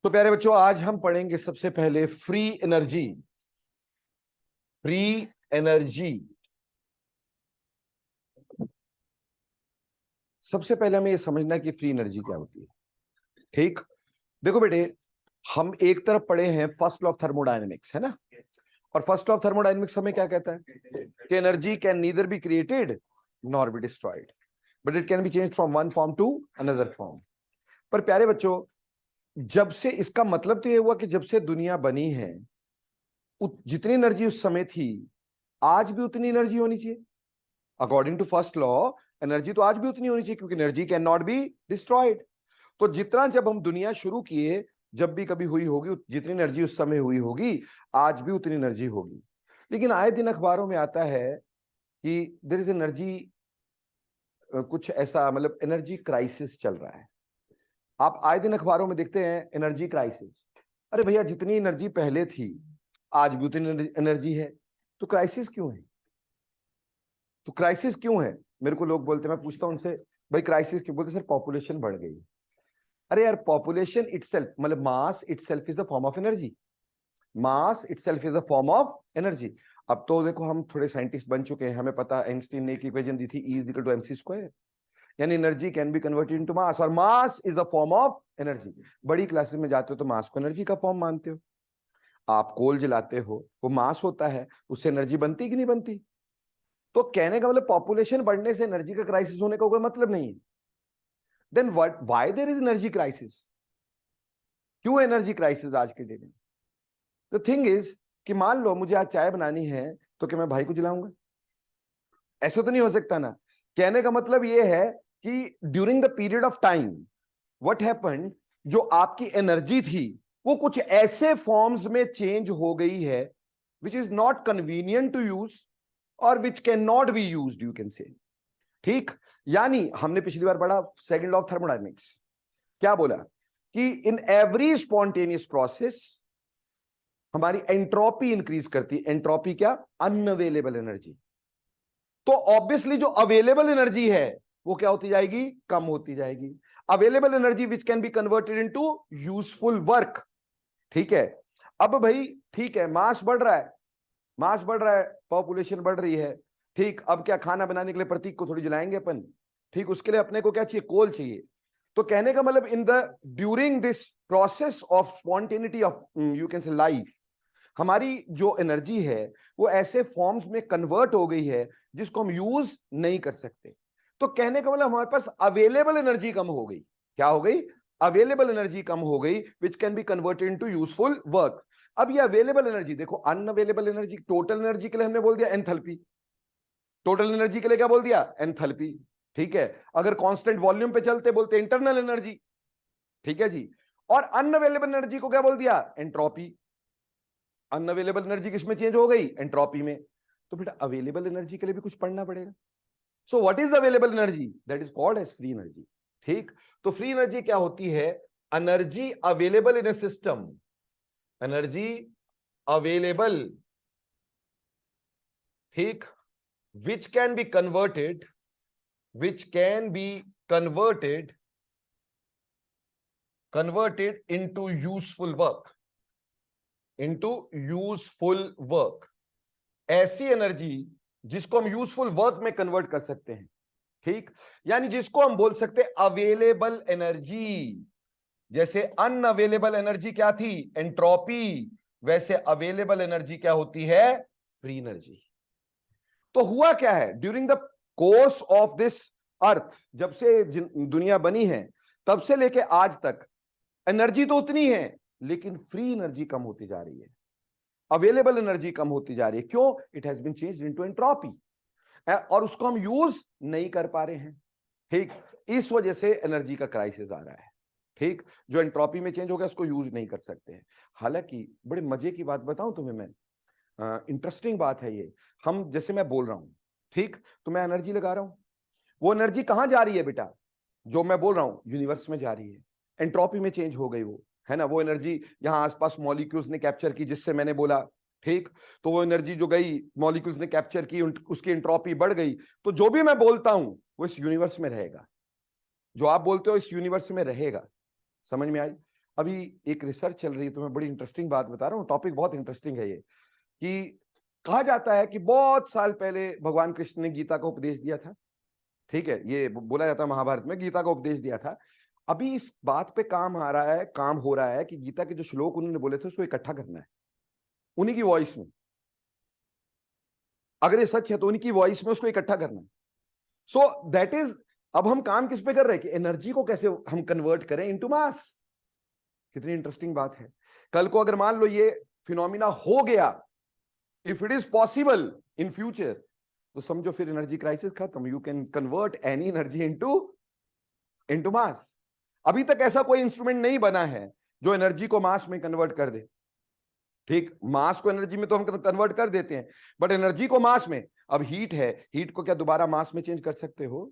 तो प्यारे बच्चों, आज हम पढ़ेंगे सबसे पहले फ्री एनर्जी। फ्री एनर्जी, सबसे पहले हमें यह समझना कि फ्री एनर्जी क्या होती है। ठीक, देखो बेटे, हम एक तरफ पढ़े हैं फर्स्ट लॉ ऑफ थर्मोडायनेमिक्स, है ना। और फर्स्ट लॉ ऑफ थर्मोडायनेमिक्स हमें क्या कहता है कि energy can neither be created nor be destroyed, but it can be change from one form to another form. पर प्यारे बच्चों, जब से इसका मतलब तो यह हुआ कि जब से दुनिया बनी है, जितनी एनर्जी उस समय थी आज भी उतनी एनर्जी होनी चाहिए। According to first law, energy तो आज भी उतनी होनी चाहिए, क्योंकि energy can not be destroyed. तो जितना जब हम दुनिया शुरू किए, जब भी कभी हुई होगी, जितनी एनर्जी उस समय हुई होगी आज भी उतनी एनर्जी होगी। लेकिन आए दिन अखबारों में आता है कि देयर इज एनर्जी, कुछ ऐसा, मतलब एनर्जी क्राइसिस चल रहा है। आप आए दिन अखबारों में देखते हैं एनर्जी क्राइसिस। अरे भैया, जितनी एनर्जी पहले थी आज भी उतनी एनर्जी है, तो क्राइसिस क्यों है? तो क्राइसिस क्यों है? मेरे को लोग बोलते हैं, मैं पूछता हूं उनसे, भाई क्राइसिस क्यों? बोलते सर पॉपुलेशन बढ़ गई। अरे यार, पॉपुलेशन इटसेल्फ, मतलब mass itself is the form of energy. Mass itself is a form of energy. अब तो देखो, हम थोड़े साइंटिस्ट बन चुके हैं, हमें पता, आइंस्टीन ने एक इक्वेशन दी थी, E is equal to mc square, यानी energy can be converted into mass, और mass is a form of energy. बड़ी क्लासेस में जाते हो तो मास को एनर्जी का फॉर्म मानते हो। आप कोल जलाते हो, वो मास होता है, उससे एनर्जी बनती कि नहीं बनती? तो कहने का मतलब पॉपुलेशन बढ़ने से एनर्जी का क्राइसिस होने का कोई मतलब नहीं है। Then what, why there is energy crisis? क्यों एनर्जी क्राइसिस आज के डे में? द थिंग इज कि मान लो मुझे आज चाय बनानी है, तो क्या मैं भाई को जलाऊंगा? ऐसा तो नहीं हो सकता ना। कहने का मतलब यह है कि during the period of time what happened, जो आपकी एनर्जी थी वो कुछ ऐसे फॉर्म्स में चेंज हो गई है which is not convenient to use और which can not be used, you can say. ठीक, यानी हमने पिछली बार पढ़ा सेकंड लॉ ऑफ थर्मोडायनेमिक्स, क्या बोला कि इन एवरी स्पॉन्टेनियस प्रोसेस हमारी एंट्रोपी इंक्रीज करती है। एंट्रोपी क्या? Unavailable energy. तो ऑब्वियसली जो अवेलेबल एनर्जी है वो क्या होती जाएगी? कम होती जाएगी। Available energy which can be converted into useful work. ठीक है, अब भाई ठीक है, मास बढ़ रहा है, मास बढ़ रहा है, पॉपुलेशन बढ़ रही है। ठीक, अब क्या खाना बनाने के लिए प्रतीक को थोड़ी जलाएंगे अपन? ठीक, उसके लिए अपने को क्या चाहिए? कोल चाहिए। तो कहने का मतलब in the during this process of spontaneity of, you can से, लाइफ, हमारी जो एनर्जी है वो ऐसे फॉर्म्स में कन्वर्ट हो गई है जिसको हम यूज नहीं कर सकते। तो कहने का मतलब हमारे पास अवेलेबल एनर्जी कम हो गई। क्या हो गई? अवेलेबल एनर्जी कम हो गई, which can be converted into useful work. अब ये अवेलेबल एनर्जी देखो, अनअवेलेबल एनर्जी, टोटल एनर्जी के लिए हमने बोल दिया एंथैल्पी। टोटल एनर्जी के लिए क्या बोल दिया? एंथैल्पी। ठीक है, अगर कांस्टेंट वॉल्यूम पे चलते बोलते इंटरनल एनर्जी। ठीक है जी, और अनअवेलेबल एनर्जी को क्या बोल दिया? एंट्रोपी। अनअवेलेबल एनर्जी किसमें चेंज हो गई? एंट्रोपी में। तो बेटा अवेलेबल एनर्जी के लिए भी कुछ पढ़ना पड़ेगा। So what is available energy? That is called as free energy. ठीक, तो फ्री एनर्जी क्या होती है? Energy available in a system, energy available, ठीक, which can be converted, which can be converted into useful work, into useful work। ऐसी energy जिसको हम useful work में कन्वर्ट कर सकते हैं। ठीक, यानी जिसको हम बोल सकते हैं अवेलेबल एनर्जी। जैसे अनअवेलेबल एनर्जी क्या थी? एंट्रोपी। वैसे अवेलेबल एनर्जी क्या होती है? Free energy. तो हुआ क्या है during the course of this earth, जब से दुनिया बनी है तब से लेके आज तक एनर्जी तो उतनी है, लेकिन फ्री एनर्जी कम होती जा रही है, अवेलेबल एनर्जी कम होती जा रही है। क्यों? It has been changed into entropy, और उसको हम यूज नहीं कर पा रहे हैं। ठीक, इस वजह से एनर्जी का क्राइसिस आ रहा है। ठीक, जो एंट्रोपी में चेंज हो गया उसको यूज नहीं कर सकते हैं। हालांकि बड़े मजे की बात बताऊं तुम्हें मैं, इंटरेस्टिंग बात है ये। हम जैसे मैं बोल रहा हूं, ठीक, तो मैं एनर्जी लगा रहा हूं, वो एनर्जी कहां जा रही है बेटा? जो मैं बोल रहा हूं यूनिवर्स में जा रही है, एंट्रोपी में चेंज हो गई वो, है ना। वो एनर्जी यहां आसपास मॉलिक्यूल्स ने कैप्चर की, जिससे मैंने बोला, ठीक, तो वो एनर्जी जो गई मॉलिक्यूल्स ने कैप्चर की, उसकी एंट्रोपी बढ़ गई। तो जो भी मैं बोलता हूं वो इस यूनिवर्स में रहेगा, जो आप बोलते हो इस यूनिवर्स में रहेगा। समझ में आई? अभी एक रिसर्च चल रही है, तो मैं बड़ी इंटरेस्टिंग बात बता रहा हूँ, टॉपिक बहुत इंटरेस्टिंग है ये, कि कहा जाता है कि बहुत साल पहले भगवान कृष्ण ने गीता का उपदेश दिया था। ठीक है, ये बोला जाता है महाभारत में गीता का उपदेश दिया था। अभी इस बात पे काम हो रहा है कि गीता के जो श्लोक उन्होंने बोले थे उसको इकट्ठा करना है उन्हीं की वॉइस में। अगर ये सच है तो उन्हीं की वॉइस में उसको इकट्ठा करना है। सो दैट इज, अब हम काम किस पे कर रहे हैं कि एनर्जी को कैसे हम कन्वर्ट करें इनटू मास। कितनी इंटरेस्टिंग बात है। कल को अगर मान लो ये फिनोमिना हो गया, if it is possible in future, तो समझो फिर एनर्जी क्राइसिस खत्म। You can convert any energy into mass. अभी तक ऐसा कोई इंस्ट्रूमेंट नहीं बना है जो एनर्जी को मास में कन्वर्ट कर दे। ठीक, मास को एनर्जी में तो हम कन्वर्ट कर देते हैं, बट एनर्जी को मास में, अब हीट है, हीट को क्या दोबारा मास में चेंज कर सकते हो?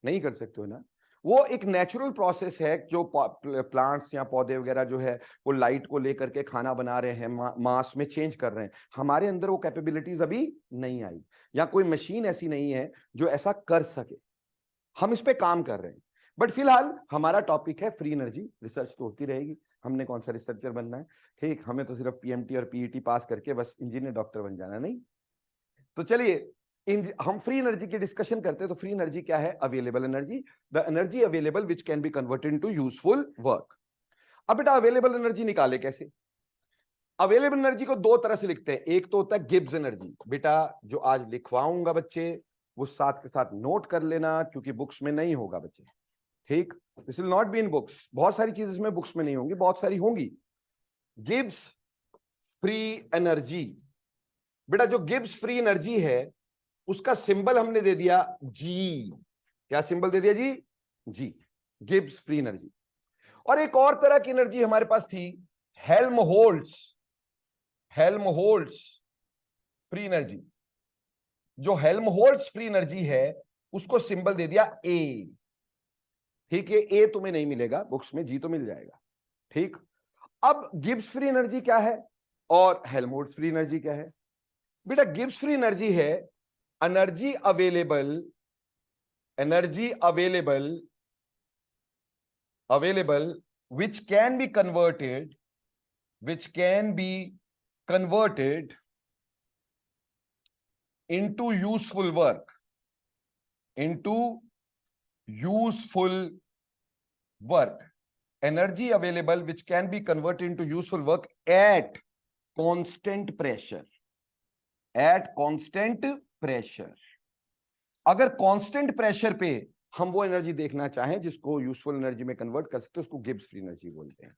नहीं कर सकते हो ना। वो एक नेचुरल प्रोसेस है, जो प्लांट्स या पौधे वगैरह जो है वो लाइट को लेकर के खाना बना रहे हैं, मास में चेंज कर रहे हैं। हमारे अंदर वो कैपेबिलिटीज अभी नहीं आई, या कोई मशीन ऐसी नहीं है जो ऐसा कर सके। हम इस पे काम कर रहे हैं, बट फिलहाल हमारा टॉपिक है फ्री एनर्जी। रिसर्च तो होती रहेगी, हमने कौन सा रिसर्चर बनना है। ठीक, हमें तो सिर्फ पीएमटी और पीईटी पास करके बस इंजीनियर डॉक्टर बन जाना नहीं। तो चलिए हम फ्री एनर्जी की डिस्कशन करते हैं। तो फ्री एनर्जी क्या है? Available energy, the energy available which can be converted into useful work. अब बेटा अवेलेबल एनर्जी निकाले कैसे? अवेलेबल एनर्जी को दो तरह से लिखते हैं। एक तो होता है गिब्स एनर्जी। बेटा जो आज लिखवाऊंगा बच्चे वो साथ के साथ नोट कर लेना, क्योंकि बुक्स में नहीं होगा बच्चे। ठीक, this will not be in books. बहुत सारी चीजें इसमें बुक्स में नहीं होंगी, बहुत सारी होंगी। गिब्स फ्री एनर्जी, बेटा जो गिब्स फ्री एनर्जी है उसका सिंबल हमने दे दिया जी। क्या सिंबल दे दिया जी? जी, गिब्स फ्री एनर्जी। और एक और तरह की एनर्जी हमारे पास थी, हेल्महोल्ट्ज। हेल्महोल्ट्ज फ्री एनर्जी, जो हेल्महोल्ट्ज फ्री एनर्जी है उसको सिंबल दे दिया ए। ठीक है, ए तुम्हें नहीं मिलेगा बुक्स में, जी तो मिल जाएगा। ठीक, अब गिब्स फ्री एनर्जी क्या है और हेल्महोल्ट्ज फ्री एनर्जी क्या है? बेटा गिब्स फ्री एनर्जी है energy available which can be converted into useful work, energy available which can be converted into useful work at constant pressure, अगर कांस्टेंट प्रेशर पे हम वो एनर्जी देखना चाहें जिसको यूजफुल एनर्जी में कन्वर्ट कर सकते हैं, उसको गिब्स फ्री एनर्जी बोलते हैं।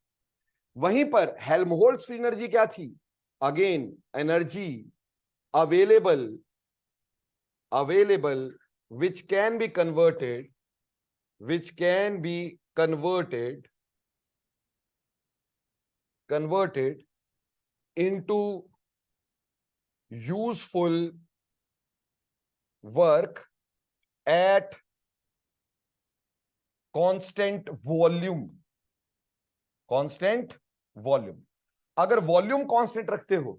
वहीं पर हेल्महोल्ट्ज फ्री एनर्जी क्या थी? Again energy available which can be converted into useful work at constant volume. अगर वॉल्यूम कांस्टेंट रखते हो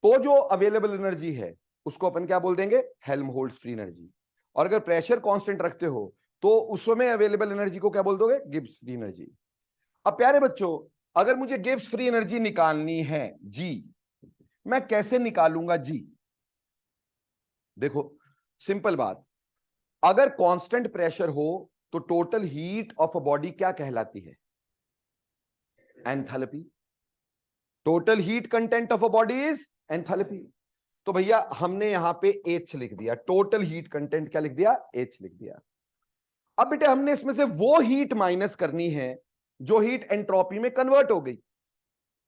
तो जो अवेलेबल एनर्जी है उसको अपन क्या बोल देंगे? Helmholtz free energy. और अगर प्रेशर कांस्टेंट रखते हो तो उस समय अवेलेबल एनर्जी को क्या बोल दोगे? Gibbs free energy. अब प्यारे बच्चों, अगर मुझे गिब्स फ्री एनर्जी निकालनी है जी, मैं कैसे निकालूंगा जी? देखो सिंपल बात, अगर कांस्टेंट प्रेशर हो तो total heat of a body क्या कहलाती है? Enthalpy. Total heat content of a body is enthalpy. तो भैया हमने यहां पे H लिख दिया, टोटल हीट कंटेंट क्या लिख दिया? H लिख दिया। अब बेटे हमने इसमें से वो हीट माइनस करनी है जो हीट एंट्रोपी में कन्वर्ट हो गई।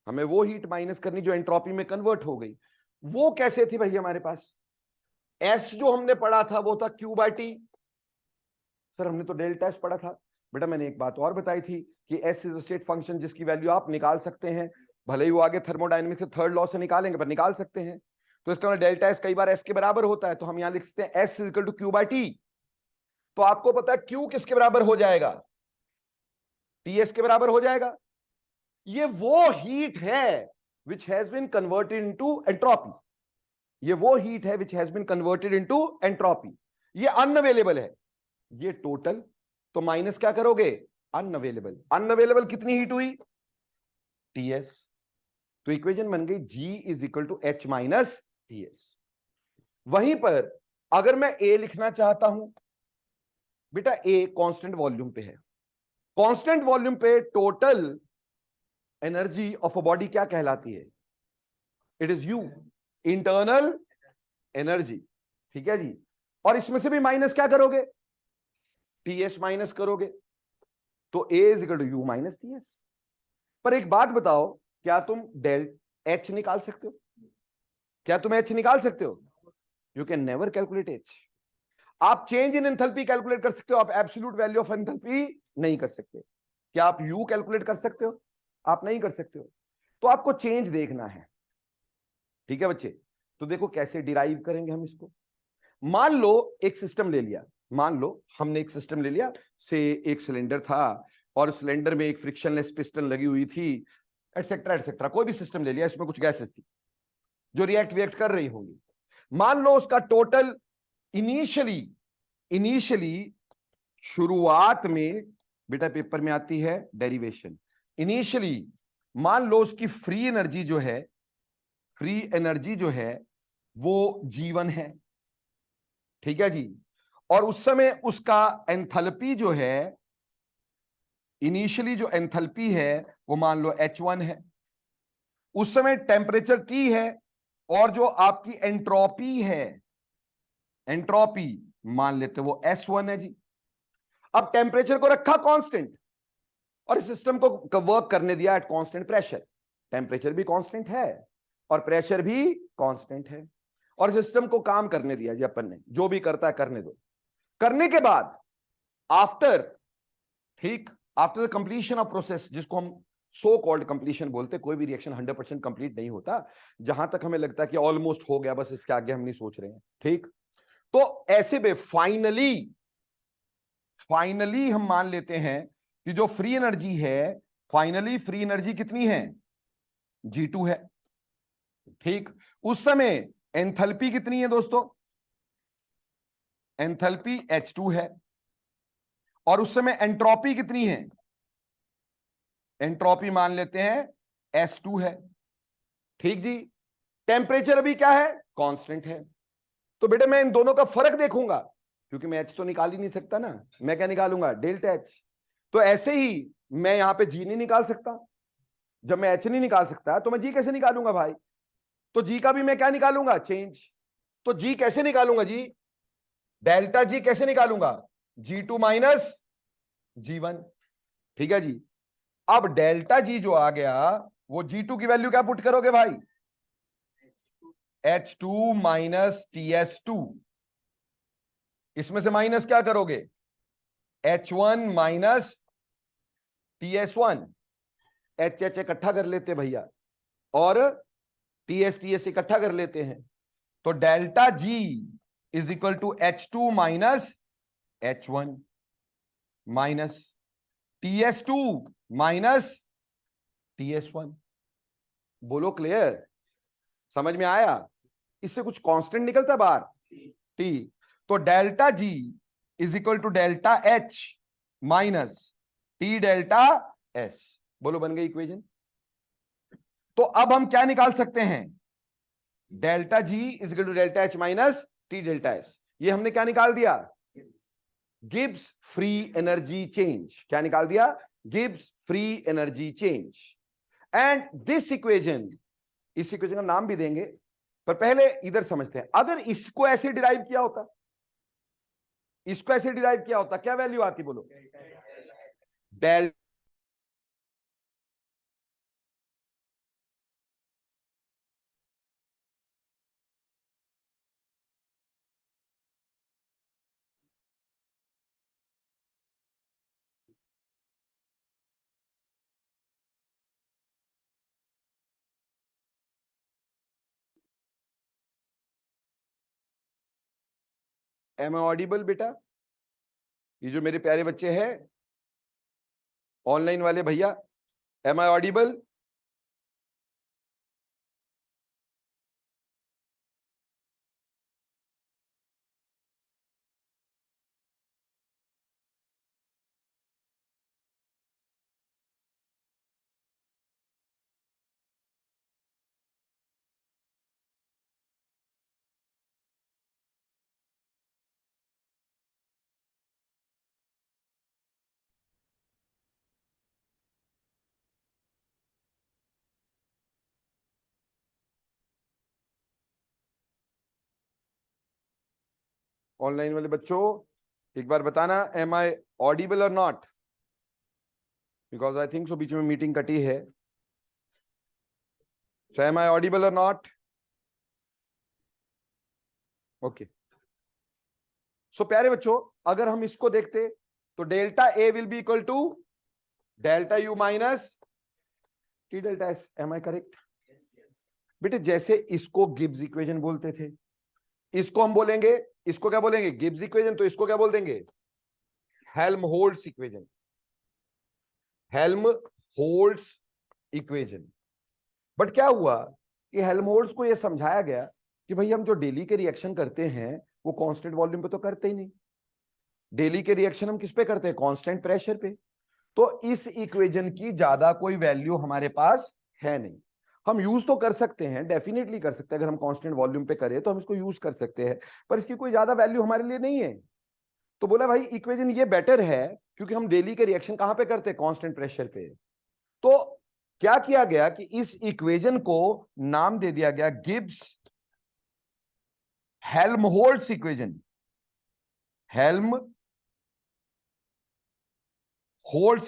हमें वो हीट माइनस करनी जो एंट्रोपी में कन्वर्ट हो गई। वो कैसे थी भैया हमारे पास? S जो हमने पढ़ा था वो था Q/T। सर हमने तो डेल्टा एस पढ़ा था। बेटा मैंने एक बात और बताई थी कि एस इज स्टेट फंक्शन जिसकी वैल्यू आप निकाल सकते हैं, भले ही वो आगे थर्मोडायनेमिक्स के थर्ड लॉ से निकालेंगे पर निकाल सकते हैं। तो इसका मतलब डेल्टा एस कई बार एस के बराबर होता है, तो हम यहां लिख सकते हैं एस इक्वल टू Q/T। तो आपको पता है Q किसके बराबर हो जाएगा? TS के बराबर हो जाएगा। ये वो हीट है which has been converted into entropy. ये वो हीट है which has been converted into entropy. ये अनअवेलेबल है, ये टोटल। तो माइनस क्या करोगे? अनअवेलेबल। अनअवेलेबल कितनी हीट हुई? टीएस। तो इक्वेशन बन गई G is equal to H minus TS. वहीं पर अगर मैं A लिखना चाहता हूं, बेटा A कांस्टेंट वॉल्यूम पे है, कांस्टेंट वॉल्यूम पे total energy of a body क्या कहलाती है? It is U, internal energy. ठीक है जी। और इसमें से भी माइनस क्या करोगे? टीएस माइनस करोगे, तो A is equal to U minus TS. पर एक बात बताओ, क्या तुम डेल H निकाल सकते हो? क्या तुम H निकाल सकते हो? You can never calculate H। आप चेंज इन एंथैल्पी कैलकुलेट कर सकते हो, आप एब्सोल्यूट वैल्यू ऑफ एंथैल्पी नहीं कर सकते। क्या आप U कैलकुलेट कर सकते हो? आप नहीं कर सकते हो। तो आपको चेंज देखना है। ठीक है बच्चे, तो देखो कैसे डिराइव करेंगे हम इसको। मान लो एक सिस्टम ले लिया, मान लो हमने एक सिस्टम ले लिया, से एक सिलेंडर था और सिलेंडर में एक फ्रिक्शनलेस पिस्टन लगी हुई थी, एटसेट्रा एटसेट्रा, कोई भी सिस्टम ले लिया, इसमें कुछ गैसेस थी जो रिएक्ट कर रही होंगी। मान लो उसका टोटल इनिशियली शुरुआत में, बेटा पेपर में आती है डेरिवेशन, इनिशियली मान लो उसकी फ्री एनर्जी जो है वो G1 है। ठीक है जी। और उस समय उसका एंथैल्पी जो है, इनिशियली जो एंथैल्पी है वो मान लो H1 है। उस समय टेम्परेचर T है, और जो आपकी एंट्रोपी है, एंट्रोपी मान लेते वो S1 है जी। अब टेम्परेचर को रखा कांस्टेंट और इस सिस्टम को वर्क करने दिया एट कांस्टेंट प्रेशर। टेम्परेचर भी कांस्टेंट है और प्रेशर भी कांस्टेंट है, और सिस्टम को काम करने दिया जी अपन ने, जो भी करता है करने दो। करने के बाद आफ्टर, ठीक, after the completion of process, जिसको हम सो कॉल्ड कंप्लीशन बोलते, कोई भी रिएक्शन 100% कंप्लीट नहीं होता, जहां तक हमें लगता है कि ऑलमोस्ट हो गया, बस इसके आगे हम नहीं सोच रहे हैं। ठीक, तो ऐसे में फाइनली हम मान लेते हैं कि जो फ्री एनर्जी है, फाइनली फ्री एनर्जी कितनी है? G2 है। ठीक, उस समय एंथैल्पी कितनी है दोस्तों? एंथैल्पी H2 है। और उस समय एंट्रोपी कितनी है? एंट्रोपी मान लेते हैं S2 है। ठीक जी। टेम्परेचर अभी क्या है? कांस्टेंट है। तो बेटे मैं इन दोनों का फर्क देखूंगा, क्योंकि मैं H तो निकाल ही नहीं सकता ना, मैं क्या निकालूंगा? Delta H। तो ऐसे ही मैं यहां पे G नहीं निकाल सकता। जब मैं H नहीं निकाल सकता तो मैं G कैसे निकालूंगा भाई? तो G का भी मैं क्या निकालूंगा? चेंज। तो G कैसे निकालूंगा जी? डेल्टा G कैसे निकालूंगा? G2 minus G1। ठीक है जी। अब डेल्टा G जो आ गया, वो G2 की वैल्यू क्या पुट करोगे भाई? H2 minus TS2। इसमें से माइनस क्या करोगे? H1 minus TS1। H इकट्ठा कर लेते भैया, और TS इकट्ठा कर लेते हैं। तो delta G is equal to H2 minus H1 minus TS2 minus TS1। बोलो क्लियर? समझ में आया? इससे कुछ कांस्टेंट निकलता बाहर, T। तो delta G is equal to delta H minus T delta S। बोलो बन गई इक्वेशन। तो अब हम क्या निकाल सकते हैं? Delta G is equal to delta H minus T delta S। ये हमने क्या निकाल दिया? Gibbs free energy change. क्या निकाल दिया? Gibbs free energy change. And this equation, इस इक्वेशन का नाम भी देंगे, पर पहले इधर समझते हैं। अगर इसको ऐसे डिराइव किया होता, इसको ऐसे डिराइव किया होता, क्या वैल्यू आती बोलो? डेल एम आई ऑडिबल बेटा? ये जो मेरे प्यारे बच्चे हैं ऑनलाइन वाले भैया, एम आई ऑडिबल? ऑनलाइन वाले बच्चों एक बार बताना, एम आई ऑडिबल और not, because I think so बीच में मीटिंग कटी है। सो एम आई ऑडिबल और नॉट? ओके। सो प्यारे बच्चों, अगर हम इसको देखते तो delta A will be equal to delta U minus T delta S. Am I correct? बेटे जैसे इसको गिब्स इक्वेशन बोलते थे, इसको हम बोलेंगे, इसको क्या बोलेंगे? Gibbs equation. तो इसको क्या बोल देंगे? Helmholtz equation. Helmholtz equation. But क्या हुआ कि हेल्महोल्ट्ज को यह समझाया गया कि भाई हम जो डेली के रिएक्शन करते हैं वो कांस्टेंट वॉल्यूम पे तो करते ही नहीं। डेली के रिएक्शन हम किस पे करते हैं? कांस्टेंट प्रेशर पे। तो इस इक्वेशन की ज्यादा कोई वैल्यू हमारे पास है नहीं। हम यूज तो कर सकते हैं, डेफिनेटली कर सकते हैं, अगर हम कांस्टेंट वॉल्यूम पे करें तो हम इसको यूज कर सकते हैं, पर इसकी कोई ज्यादा वैल्यू हमारे लिए नहीं है। तो बोला भाई इक्वेशन ये बेटर है क्योंकि हम डेली के रिएक्शन कहां पे करते हैं? कांस्टेंट प्रेशर पे। तो क्या किया गया कि इस इक्वेशन को नाम दे दिया गया Gibbs Helmholtz equation. Helmholtz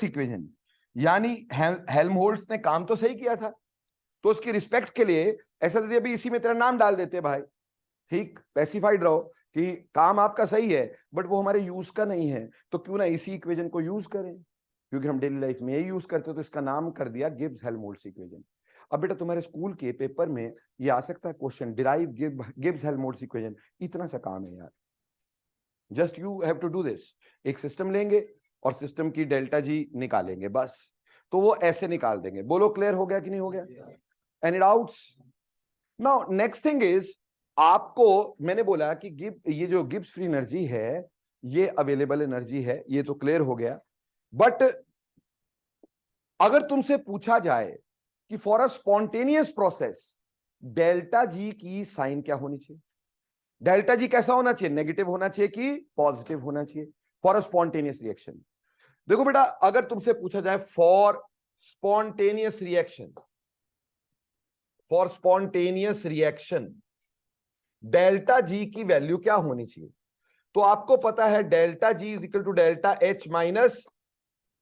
equation यानी हेल्महोल्ट्ज ने काम तो सही किया था, तो उसकी रिस्पेक्ट के लिए ऐसा दे दिया, अभी इसी में तेरा नाम डाल देते भाई, ठीक, स्पेसिफाइड रहो कि काम आपका सही है बट वो हमारे यूज का नहीं है, तो क्यों ना इसी इक्वेशन को यूज करें, क्योंकि हम डेली लाइफ में यही यूज करते हैं, तो इसका नाम कर दिया गिब्स हेल्महोल्ट्ज इक्वेशन। अब बेटा तुम्हारे स्कूल के पेपर में ये आ सकता है question, derive Gibbs Helmholtz equation. इतना सा काम है यार, just you have to do this. एक सिस्टम लेंगे और सिस्टम की डेल्टा जी निकालेंगे, बस। तो वो ऐसे निकाल देंगे। बोलो क्लियर हो गया कि नहीं हो गया? Any doubts? Now next thing is, आपको मैंने बोला कि ये जो गिब्स फ्री एनर्जी है ये अवेलेबल एनर्जी है, ये तो क्लियर हो गया। बट अगर तुमसे पूछा जाए कि for a spontaneous process delta G की साइन क्या होनी चाहिए? डेल्टा जी कैसा होना चाहिए? नेगेटिव होना चाहिए कि पॉजिटिव होना चाहिए फॉर अ स्पॉन्टेनियस रिएक्शन? देखो बेटा, अगर तुमसे पूछा जाए for spontaneous reaction delta G की वैल्यू क्या होनी चाहिए, तो आपको पता है delta G is equal to delta H minus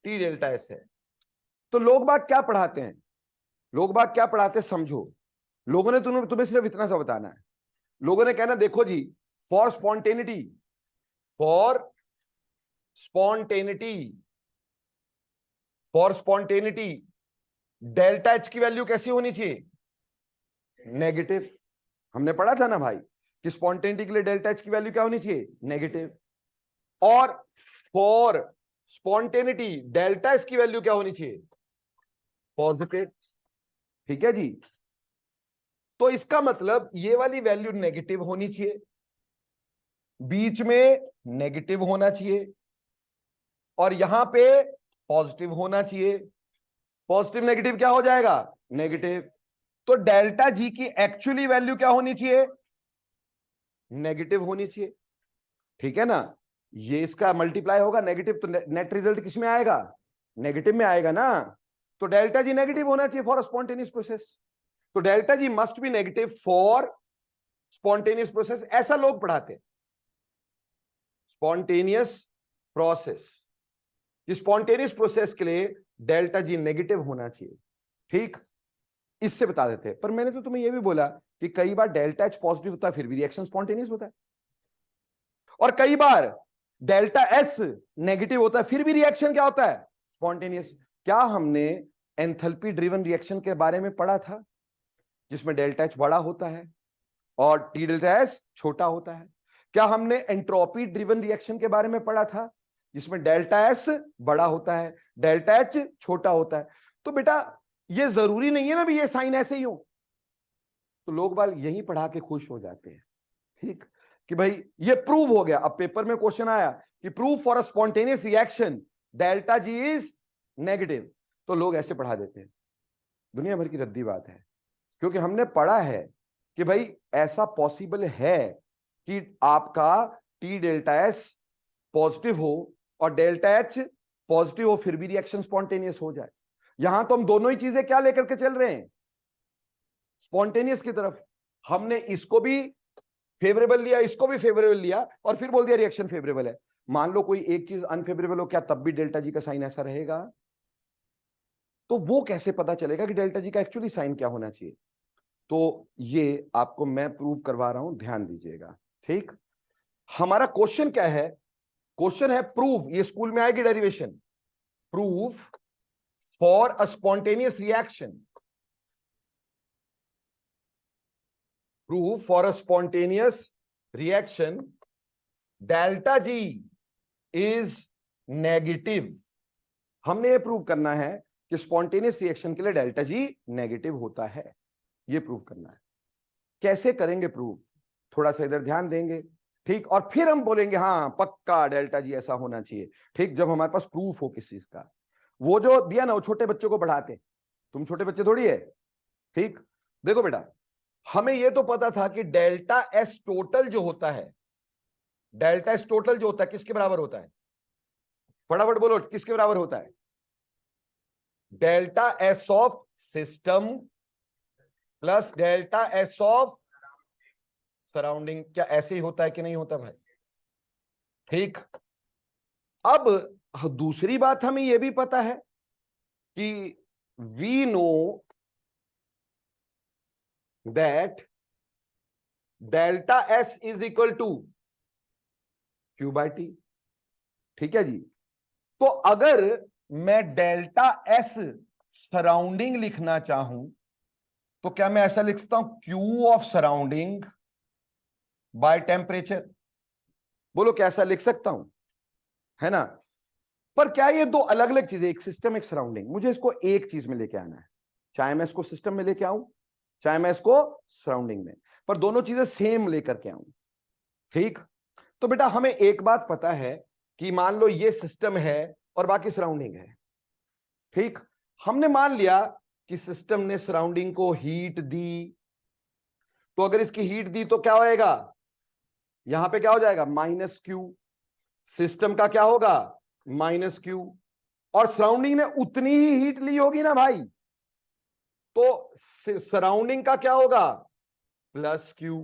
T delta S है। तो लोग बाग क्या पढ़ाते हैं? समझो, लोगों ने तुम्हें सिर्फ इतना सा बताना है। लोगों ने कहना देखो जी, फॉर स्पॉन्टेनिटी डेल्टा एच की वैल्यू कैसी होनी चाहिए? नेगेटिव। हमने पढ़ा था ना भाई कि स्पॉन्टेनिटी के लिए डेल्टा एच की वैल्यू क्या होनी चाहिए? नेगेटिव। और फॉर स्पॉन्टेनिटी डेल्टा एस की वैल्यू क्या होनी चाहिए? पॉजिटिव। ठीक है जी। तो इसका मतलब ये वाली वैल्यू नेगेटिव होनी चाहिए, बीच में नेगेटिव होना चाहिए, और यहां पे पॉजिटिव होना चाहिए। पॉजिटिव नेगेटिव क्या हो जाएगा? नेगेटिव। तो डेल्टा जी की एक्चुअली वैल्यू क्या होनी चाहिए? नेगेटिव होनी चाहिए। ठीक है ना? ये इसका मल्टीप्लाई होगा नेगेटिव, तो नेट रिजल्ट किस में आएगा? नेगेटिव में आएगा ना। तो डेल्टा जी नेगेटिव होना चाहिए फॉर स्पॉन्टेनियस प्रोसेस। तो delta ji must be negative for spontaneous process, ऐसा लोग पढ़ाते हैं। स्पॉन्टेनियस प्रोसेस के लिए डेल्टा जी नेगेटिव होना चाहिए। ठीक, इससे बता देते हैं। पर मैंने तो तुम्हें यह भी बोला कि कई बार डेल्टा एच पॉजिटिव होता है फिर भी रिएक्शन स्पॉन्टेनियस होता है, और कई बार डेल्टा एस नेगेटिव होता है फिर भी रिएक्शन क्या होता है? स्पॉन्टेनियस। क्या हमने एंथैल्पी ड्रिवन रिएक्शन के बारे में पढ़ा था, जिसमें डेल्टा एच बड़ा होता है और टी डेल्टा एस छोटा होता है? क्या हमने एंट्रोपी ड्रिवन रिएक्शन के बारे में पढ़ा था, जिसमें डेल्टा एस बड़ा होता है, डेल्टा एच छोटा होता है? तो बेटा ये जरूरी नहीं है ना भी ये साइन ऐसे ही हो। तो लोग बाल यही पढ़ा के खुश हो जाते हैं, ठीक, कि भाई ये प्रूव हो गया। अब पेपर में क्वेश्चन आया कि prove for a spontaneous reaction delta G is negative, तो लोग ऐसे पढ़ा देते हैं। दुनिया भर की रद्दी बात है, क्योंकि हमने पढ़ा है कि भाई ऐसा पॉसिबल है कि आपका टी डेल्टा एस पॉजिटिव हो और डेल्टा एच पॉजिटिव हो फिर भी रिएक्शन स्पॉन्टेनियस हो जाए। यहां तो हम दोनों ही चीजें क्या लेकर के चल रहे हैं? स्पॉन्टेनियस की तरफ। हमने इसको भी फेवरेबल लिया, इसको भी फेवरेबल लिया और फिर बोल दिया रिएक्शन फेवरेबल है। मान लो कोई एक चीज अनफेवरेबल हो, क्या तब भी डेल्टा जी का साइन ऐसा रहेगा? तो वो कैसे पता चलेगा कि डेल्टा जी का एक्चुअली साइन क्या होना चाहिए? तो ये आपको मैं प्रूव करवा रहा हूं, ध्यान दीजिएगा। ठीक, हमारा क्वेश्चन क्या है? क्वेश्चन है प्रूव, ये स्कूल में आएगी derivation, prove for a spontaneous reaction, proof for a spontaneous reaction delta G is negative। हमने ये प्रूव करना है कि स्पॉन्टेनियस रिएक्शन के लिए डेल्टा जी नेगेटिव होता है, ये प्रूव करना है। कैसे करेंगे प्रूव? थोड़ा सा इधर ध्यान देंगे, ठीक, और फिर हम बोलेंगे हाँ पक्का डेल्टा जी ऐसा होना चाहिए। ठीक, जब हमारे पास प्रूफ हो किस चीज का। वो जो दिया ना, वो छोटे बच्चों को पढ़ाते, तुम छोटे बच्चे थोड़ी है। ठीक, देखो बेटा, हमें यह तो पता था कि डेल्टा एस टोटल जो होता है, डेल्टा एस टोटल जो होता है किसके बराबर होता है? फटाफट बोलो, किसके बराबर होता है? Delta S of system plus delta S of surrounding. क्या ऐसे ही होता है कि नहीं होता भाई? ठीक, अब दूसरी बात हमें यह भी पता है कि we know that delta S is equal to Q by T. ठीक है जी, तो अगर मैं डेल्टा एस सराउंडिंग लिखना चाहूं तो क्या मैं ऐसा लिख सकता हूं, Q of surrounding by temperature? बोलो क्या ऐसा लिख सकता हूं, है ना? पर क्या ये दो अलग अलग चीजें, एक सिस्टम एक सराउंडिंग? मुझे इसको एक चीज में लेके आना है, चाहे मैं इसको सिस्टम में लेके आऊं चाहे मैं इसको सराउंडिंग में, पर दोनों चीजें सेम लेकर के आऊं। ठीक, तो बेटा हमें एक बात पता है कि मान लो ये सिस्टम है और बाकी सराउंडिंग है। ठीक, हमने मान लिया कि सिस्टम ने सराउंडिंग को हीट दी, तो अगर इसकी हीट दी तो क्या होएगा, यहां पे क्या हो जाएगा, माइनस क्यू। सिस्टम का क्या होगा, माइनस क्यू, और सराउंडिंग ने उतनी ही हीट ली होगी ना भाई, तो सराउंडिंग का क्या होगा, प्लस क्यू।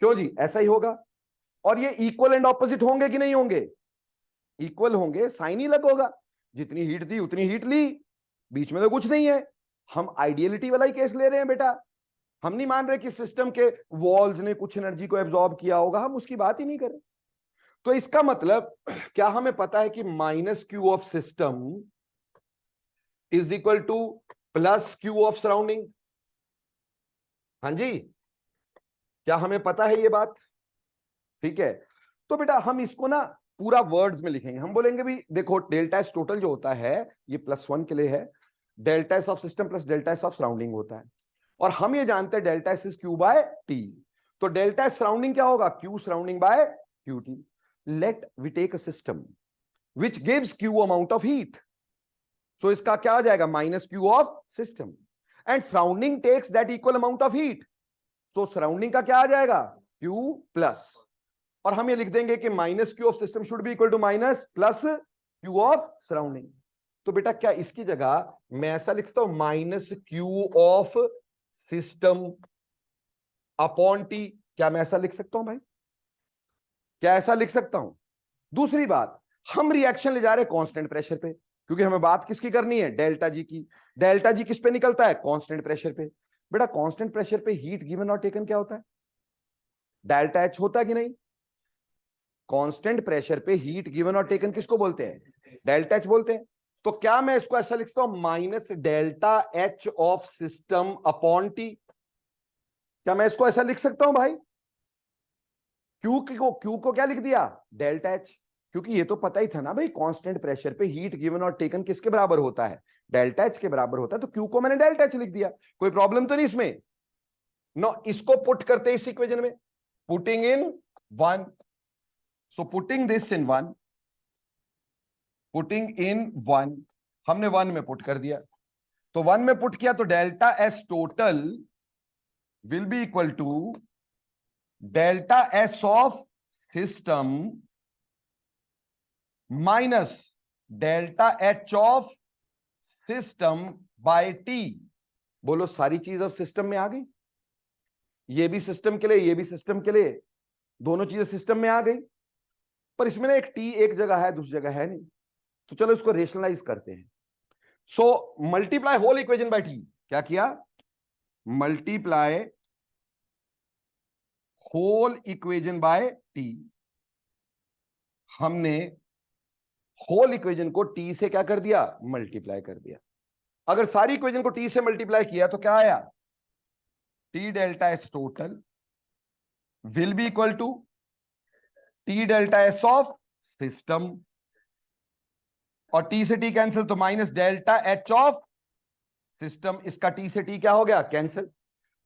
क्यों जी, ऐसा ही होगा। और ये इक्वल एंड ऑपोजिट होंगे कि नहीं होंगे? इक्वल होंगे, साइन ही अलग होगा। जितनी हीट दी उतनी हीट ली, बीच में तो कुछ नहीं है। हम आइडियलिटी वाला ही केस ले रहे हैं बेटा, हम नहीं मान रहे कि सिस्टम के वॉल्स ने कुछ एनर्जी को एब्जॉर्ब किया होगा, हम उसकी बात ही नहीं कर रहे। तो इसका मतलब क्या हमें पता है कि minus Q of system is equal two plus Q of surrounding? हाँ जी, क्या हमें पता है ये बात? ठीक है, तो बेटा हम इसको ना पूरा वर्ड्स में लिखेंगे। हम बोलेंगे भी देखो डेल्टा एस टोटल जो होता है ये +1 के लिए है, delta S of system plus delta S of surrounding होता है, और हम ये जानते हैं delta S is Q by T. तो डेल्टा एस सराउंडिंग क्या होगा, Q surrounding by Q T. Let we take a system which gives Q amount of heat, so इसका क्या आ जाएगा, minus Q of system, and surrounding takes that equal amount of heat, so surrounding का क्या आ जाएगा, Q plus, और हम ये लिख देंगे कि minus Q of system should be equal to minus plus Q of surrounding. तो बेटा क्या इसकी जगह मैं ऐसा लिखता हूं, minus Q of system upon T? क्या मैं ऐसा लिख सकता हूं भाई? क्या ऐसा लिख सकता हूं? दूसरी बात, हम रिएक्शन ले जा रहे हैं कांस्टेंट प्रेशर पे, क्योंकि हमें बात किसकी करनी है, डेल्टा जी की। डेल्टा जी किस पे निकलता है, कांस्टेंट प्रेशर पे। बेटा कांस्टेंट प्रेशर पे हीट गिवन और टेकन क्या होता है, डेल्टा एच होता है कि नहीं? कांस्टेंट प्रेशर पे हीट गिवन और टेकन किसको बोलते हैं, डेल्टा एच बोलते हैं। तो क्या मैं इसको ऐसा लिखता हूं, minus delta H of system upon T? क्या मैं इसको ऐसा लिख सकता हूं भाई? क्यू को क्या लिख दिया, डेल्टा एच, क्योंकि ये तो पता ही था ना भाई कांस्टेंट प्रेशर पे हीट गिवन और टेकन किसके बराबर होता है, डेल्टा एच के बराबर होता है। तो क्यू को मैंने डेल्टा एच लिख दिया, कोई प्रॉब्लम तो नहीं इसमें। नो, इसको पुट करते इस इक्वेशन में, putting in 1, so putting this in 1, putting in 1, हमने 1 में पुट कर दिया, तो 1 में पुट किया तो delta S total will be equal to delta S of system minus delta H of system by T. बोलो सारी चीज अब सिस्टम में आ गई। ये भी सिस्टम के लिए, ये भी सिस्टम के लिए, दोनों चीजें सिस्टम में आ गई। पर इसमें ना एक टी एक जगह है, दूसरी जगह है नहीं, तो चलो इसको रेशनलाइज करते हैं। So multiply whole equation by T. क्या किया? Multiply whole equation by T. हमने होल इक्वेशन को टी से क्या कर दिया? मल्टीप्लाई कर दिया। अगर सारी इक्वेशन को टी से मल्टीप्लाई किया तो क्या आया? T delta S total will be equal to T delta S of system, और टी से टी कैंसिल तो minus delta H of system. इसका टी से टी क्या हो गया? कैंसिल।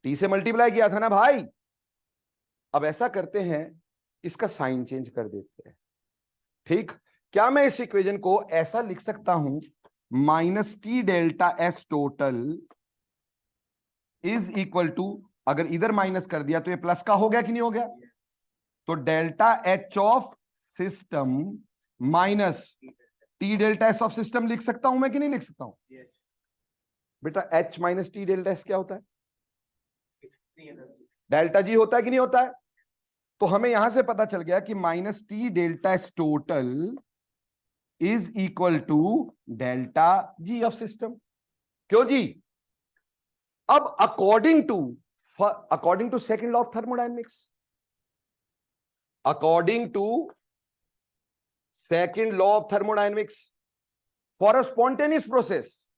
टी से मल्टीप्लाई किया था ना भाई। अब ऐसा करते हैं, इसका साइन चेंज कर देते हैं। ठीक, क्या मैं इस इक्वेशन को ऐसा लिख सकता हूं, minus T delta S total is equal to, अगर इधर माइनस कर दिया तो ये प्लस का हो गया कि नहीं हो गया? तो delta H of system minus T delta S of system लिख सकता हूं मैं कि नहीं लिख सकता हूं? बेटा H minus T delta S क्या होता है? डेल्टा जी होता है कि नहीं होता है? तो हमें यहां से पता चल गया कि minus T delta S total is equal to delta G of system. क्यों जी? अब according to second law of thermodynamics, according to second law of thermodynamics, for a spontaneous process,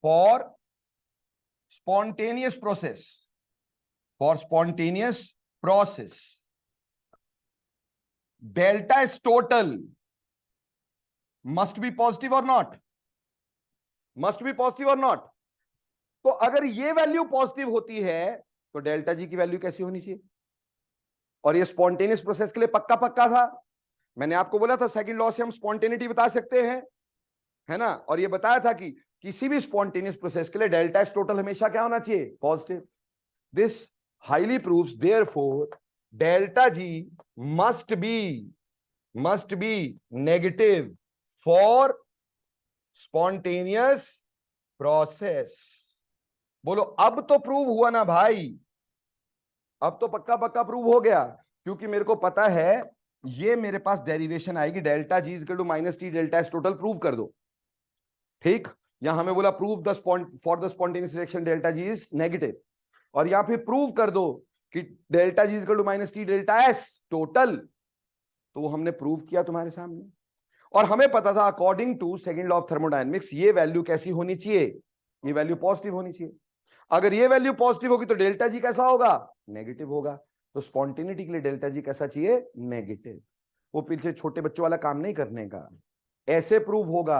for spontaneous process, for spontaneous process, delta S total must be positive or not? Must be positive or not? तो अगर ये value positive होती है तो delta G की value कैसी होनी चाहिए? और ये स्पॉन्टेनियस प्रोसेस के लिए पक्का पक्का था। मैंने आपको बोला था सेकंड लॉ से हम स्पॉन्टेनिटी बता सकते हैं, है ना? और ये बताया था कि किसी भी स्पॉन्टेनियस प्रोसेस के लिए डेल्टा एस टोटल हमेशा क्या होना चाहिए? Positive. This highly proves therefore delta G must be negative for spontaneous process. बोलो अब तो प्रूव हुआ ना भाई, अब तो पक्का पक्का प्रूव हो गया, क्योंकि मेरे को पता है ये मेरे पास डेरिवेशन आएगी, delta G is equal to minus T delta S total. Prove कर दो। ठीक, यहां हमें बोला prove the for the spontaneous reaction delta G is negative, और यहां फिर प्रूव कर दो कि delta G is equal to minus T delta S total. तो वो हमने प्रूव किया तुम्हारे सामने, और हमें पता था according to second law of thermodynamics ये वैल्यू कैसी होनी चाहिए? ये वैल्यू पॉजिटिव होनी चाहिए। अगर ये वैल्यू पॉजिटिव होगी तो डेल्टा जी कैसा होगा? नेगेटिव होगा। तो स्पॉन्टेनिटी के लिए डेल्टा जी कैसा चाहिए? नेगेटिव। वो पीछे छोटे बच्चों वाला काम नहीं करने का, ऐसे प्रूव होगा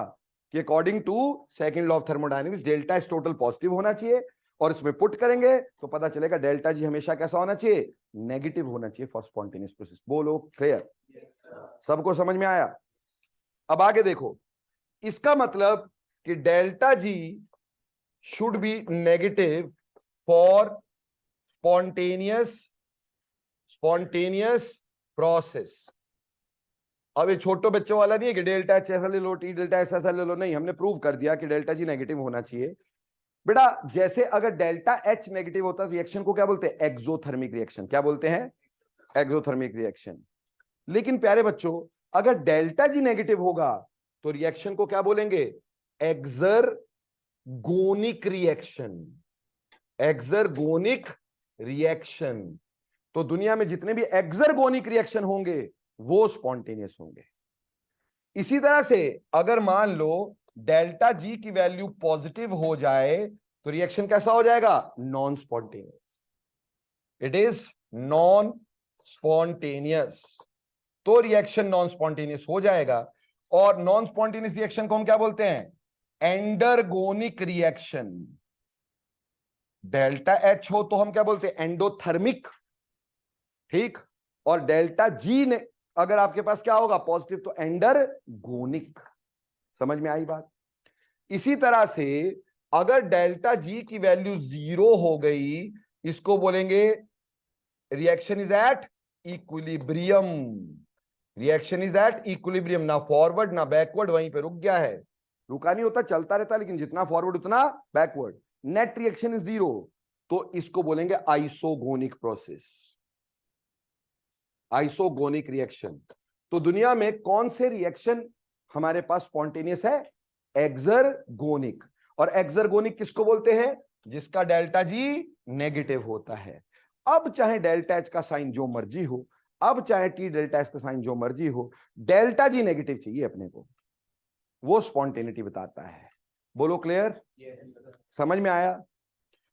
कि according to second law of thermodynamics delta S total positive होना चाहिए, और इसमें पुट करेंगे तो पता चलेगा डेल्टा जी हमेशा कैसा होना चाहिए? नेगेटिव होना चाहिए फॉर स्पॉन्टेनियस प्रोसेस। बोलो क्लियर? सबको समझ में आया? अब आगे देखो, इसका मतलब कि delta ji should be negative for spontaneous process. अब ये छोटे बच्चों वाला नहीं है कि डेल्टा एच ऐसा ले लो, टी डेल्टा एस ऐसा ले लो, नहीं, हमने प्रूव कर दिया कि डेल्टा जी नेगेटिव होना चाहिए। बेटा जैसे अगर डेल्टा एच नेगेटिव होता है रिएक्शन को क्या बोलते हैं? Exothermic reaction. क्या बोलते हैं? Exothermic reaction. लेकिन प्यारे बच्चों अगर डेल्टा जी नेगेटिव होगा तो रिएक्शन को क्या बोलेंगे? एक्सर्गोनिक रिएक्शन। एक्सर्गोनिक रिएक्शन। तो दुनिया में जितने भी एक्सर्गोनिक रिएक्शन होंगे वो स्पॉन्टेनियस होंगे। इसी तरह से अगर मान लो डेल्टा जी की वैल्यू पॉजिटिव हो जाए तो रिएक्शन कैसा हो जाएगा? Non spontaneous. It is non spontaneous. तो रिएक्शन नॉन स्पॉन्टेनियस हो जाएगा, और नॉन स्पॉन्टेनियस रिएक्शन को हम क्या बोलते हैं? Endergonic reaction. डेल्टा एच हो तो हम क्या बोलते हैं? एंडोथर्मिक। ठीक, और डेल्टा जी ने अगर आपके पास क्या होगा? पॉजिटिव, तो एंडरगोनिक। समझ में आई बात? इसी तरह से अगर डेल्टा जी की वैल्यू 0 हो गई, इसको बोलेंगे reaction is at equilibrium. Reaction is at equilibrium, ना फॉरवर्ड ना बैकवर्ड, वहीं पे रुक गया है। रुका नहीं होता, चलता रहता, लेकिन जितना फॉरवर्ड उतना बैकवर्ड। Net reaction is 0। तो इसको बोलेंगे आइसोगोनिक प्रोसेस, आइसोगोनिक रिएक्शन। तो दुनिया में कौन से रिएक्शन हमारे पास स्पॉन्टेनियस है? एक्सर्गोनिक। और एक्सर्गोनिक किसको बोलते हैं? जिसका डेल्टा जी नेगेटिव होता है। अब चाहे डेल्टा एच का साइन जो मर्जी हो, अब चाहे टी डेल्टा एच का साइन जो मर्जी हो, डेल्टा जी नेगेटिव चाहिए अपने को, वो स्पॉन्टेनिटी बताता है। बोलो क्लियर? समझ में आया?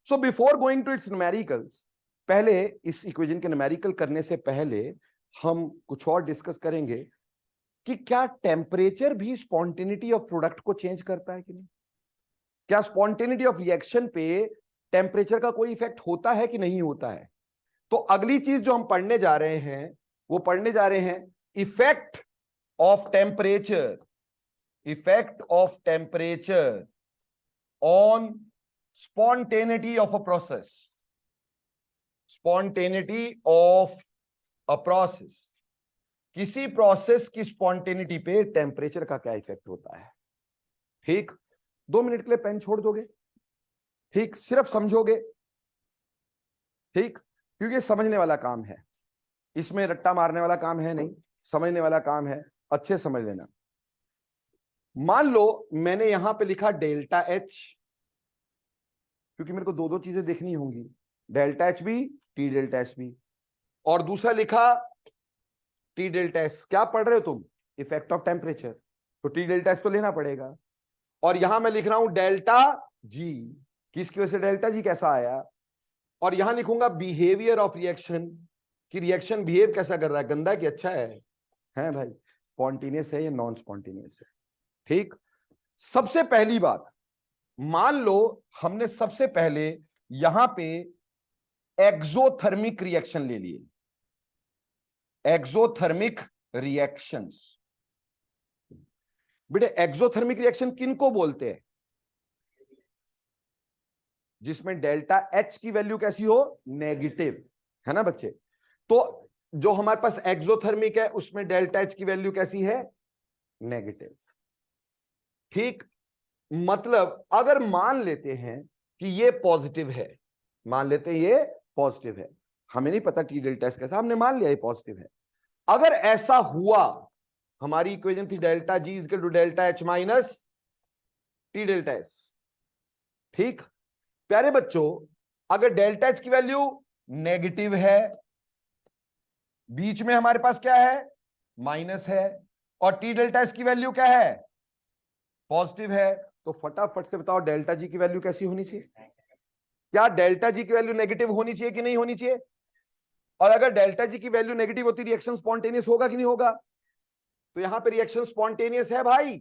So before going to its numericals, पहले इस इक्वेशन के न्यूमेरिकल करने से पहले हम कुछ और डिस्कस करेंगे कि क्या टेम्परेचर भी स्पॉन्टेनिटी ऑफ प्रोडक्ट को चेंज करता है कि नहीं? क्या स्पॉन्टेनिटी ऑफ रिएक्शन पे टेम्परेचर का कोई इफेक्ट होता है कि नहीं होता है? तो अगली चीज जो हम पढ़ने जा रहे हैं, वो पढ़ने जा रहे हैं effect of temperature, effect of temperature on spontaneity of a process, spontaneity of a process. किसी प्रोसेस की स्पॉन्टेनिटी पे टेम्परेचर का क्या इफेक्ट होता है? ठीक, 2 मिनट के लिए पेन छोड़ दोगे? ठीक, सिर्फ समझोगे? ठीक, क्योंकि समझने वाला काम है, इसमें रट्टा मारने वाला काम है नहीं, समझने वाला काम है। अच्छे समझ लेना। मान लो मैंने यहां पे लिखा डेल्टा एच, क्योंकि मेरे को दो दो चीजें देखनी होंगी, डेल्टा एच भी, टी डेल्टा एच भी, और दूसरा लिखा टी डेल्टा एस। क्या पढ़ रहे हो तुम? इफेक्ट ऑफ टेम्परेचर, तो टी डेल्टा एस तो लेना पड़ेगा। और यहां मैं लिख रहा हूं डेल्टा जी, किसकी वजह से डेल्टा जी कैसा आया, और यहां लिखूंगा बिहेवियर ऑफ रिएक्शन, कि रिएक्शन बिहेव कैसा कर रहा है, गंदा कि अच्छा है भाई, स्पॉन्टेनियस है या नॉन स्पॉन्टेनियस है। ठीक, सबसे पहली बात, मान लो हमने सबसे पहले यहां पे एक्सोथर्मिक रिएक्शन ले लिए, एक्सोथर्मिक रिएक्शंस। बेटे एक्सोथर्मिक रिएक्शन किनको बोलते हैं? जिसमें डेल्टा एच की वैल्यू कैसी हो? नेगेटिव, है ना बच्चे? तो जो हमारे पास एक्सोथर्मिक है उसमें डेल्टा एच की वैल्यू कैसी है? नेगेटिव। ठीक, मतलब अगर मान लेते हैं कि ये पॉजिटिव है, मान लेते हैं ये पॉजिटिव है, हमें नहीं पता टी डेल्टा एच कैसा, हमने मान लिया ये पॉजिटिव है। अगर ऐसा हुआ, हमारी इक्वेशन थी delta G equal to delta H minus T delta S. ठीक, प्यारे बच्चों, अगर डेल्टा एच की वैल्यू नेगेटिव है, बीच में हमारे पास क्या है? माइनस है, और टी डेल्टा एस की वैल्यू क्या है? पॉजिटिव है, तो फटाफट से बताओ डेल्टा जी की वैल्यू कैसी होनी चाहिए? क्या डेल्टा जी की वैल्यू नेगेटिव होनी चाहिए कि नहीं होनी चाहिए? और अगर डेल्टा जी की वैल्यू नेगेटिव होती, रिएक्शन स्पॉन्टेनियस होगा कि नहीं होगा? तो यहां पे रिएक्शन स्पॉन्टेनियस है भाई।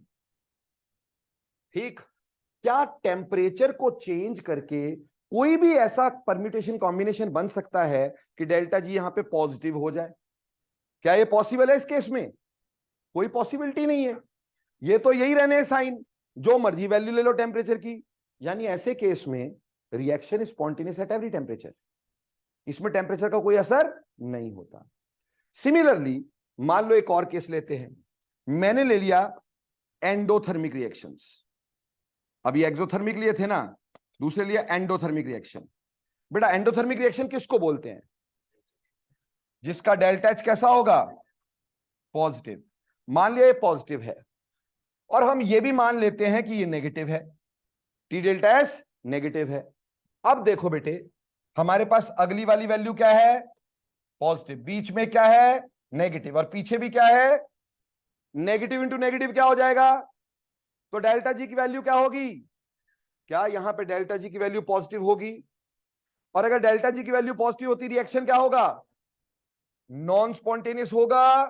ठीक, क्या टेम्परेचर को चेंज करके कोई भी ऐसा परम्यूटेशन कॉम्बिनेशन बन सकता है कि डेल्टा जी यहां पे पॉजिटिव हो जाए? क्या ये पॉसिबल है? इस केस में कोई पॉसिबिलिटी नहीं है, ये तो यही रहने साइन, जो मर्जी वैल्यू ले लो टेम्परेचर की। यानी ऐसे केस में reaction spontaneous at every temperature, इसमें टेम्परेचर का कोई असर नहीं होता। सिमिलरली मान लो एक और केस लेते हैं, मैंने ले लिया एंडोथर्मिक रिएक्शंस। अभी एक्सोथर्मिक लिए थे ना, दूसरे लिए एंडोथर्मिक रिएक्शन। बेटा एंडोथर्मिक रिएक्शन किसको बोलते हैं? जिसका डेल्टा एच कैसा होगा? पॉजिटिव। मान लिया ये पॉजिटिव है, और हम ये भी मान लेते हैं कि ये नेगेटिव है, टी डेल्टा एस नेगेटिव है। अब देखो बेटे, हमारे पास अगली वाली वैल्यू क्या है? पॉजिटिव, बीच में क्या है? नेगेटिव, और पीछे भी क्या है? नेगेटिव इंटू नेगेटिव क्या हो जाएगा? तो डेल्टा जी की वैल्यू क्या होगी? क्या यहां पे डेल्टा जी की वैल्यू पॉजिटिव होगी? और अगर डेल्टा जी की वैल्यू पॉजिटिव होती, रिएक्शन क्या होगा? नॉन स्पॉन्टेनियस होगा।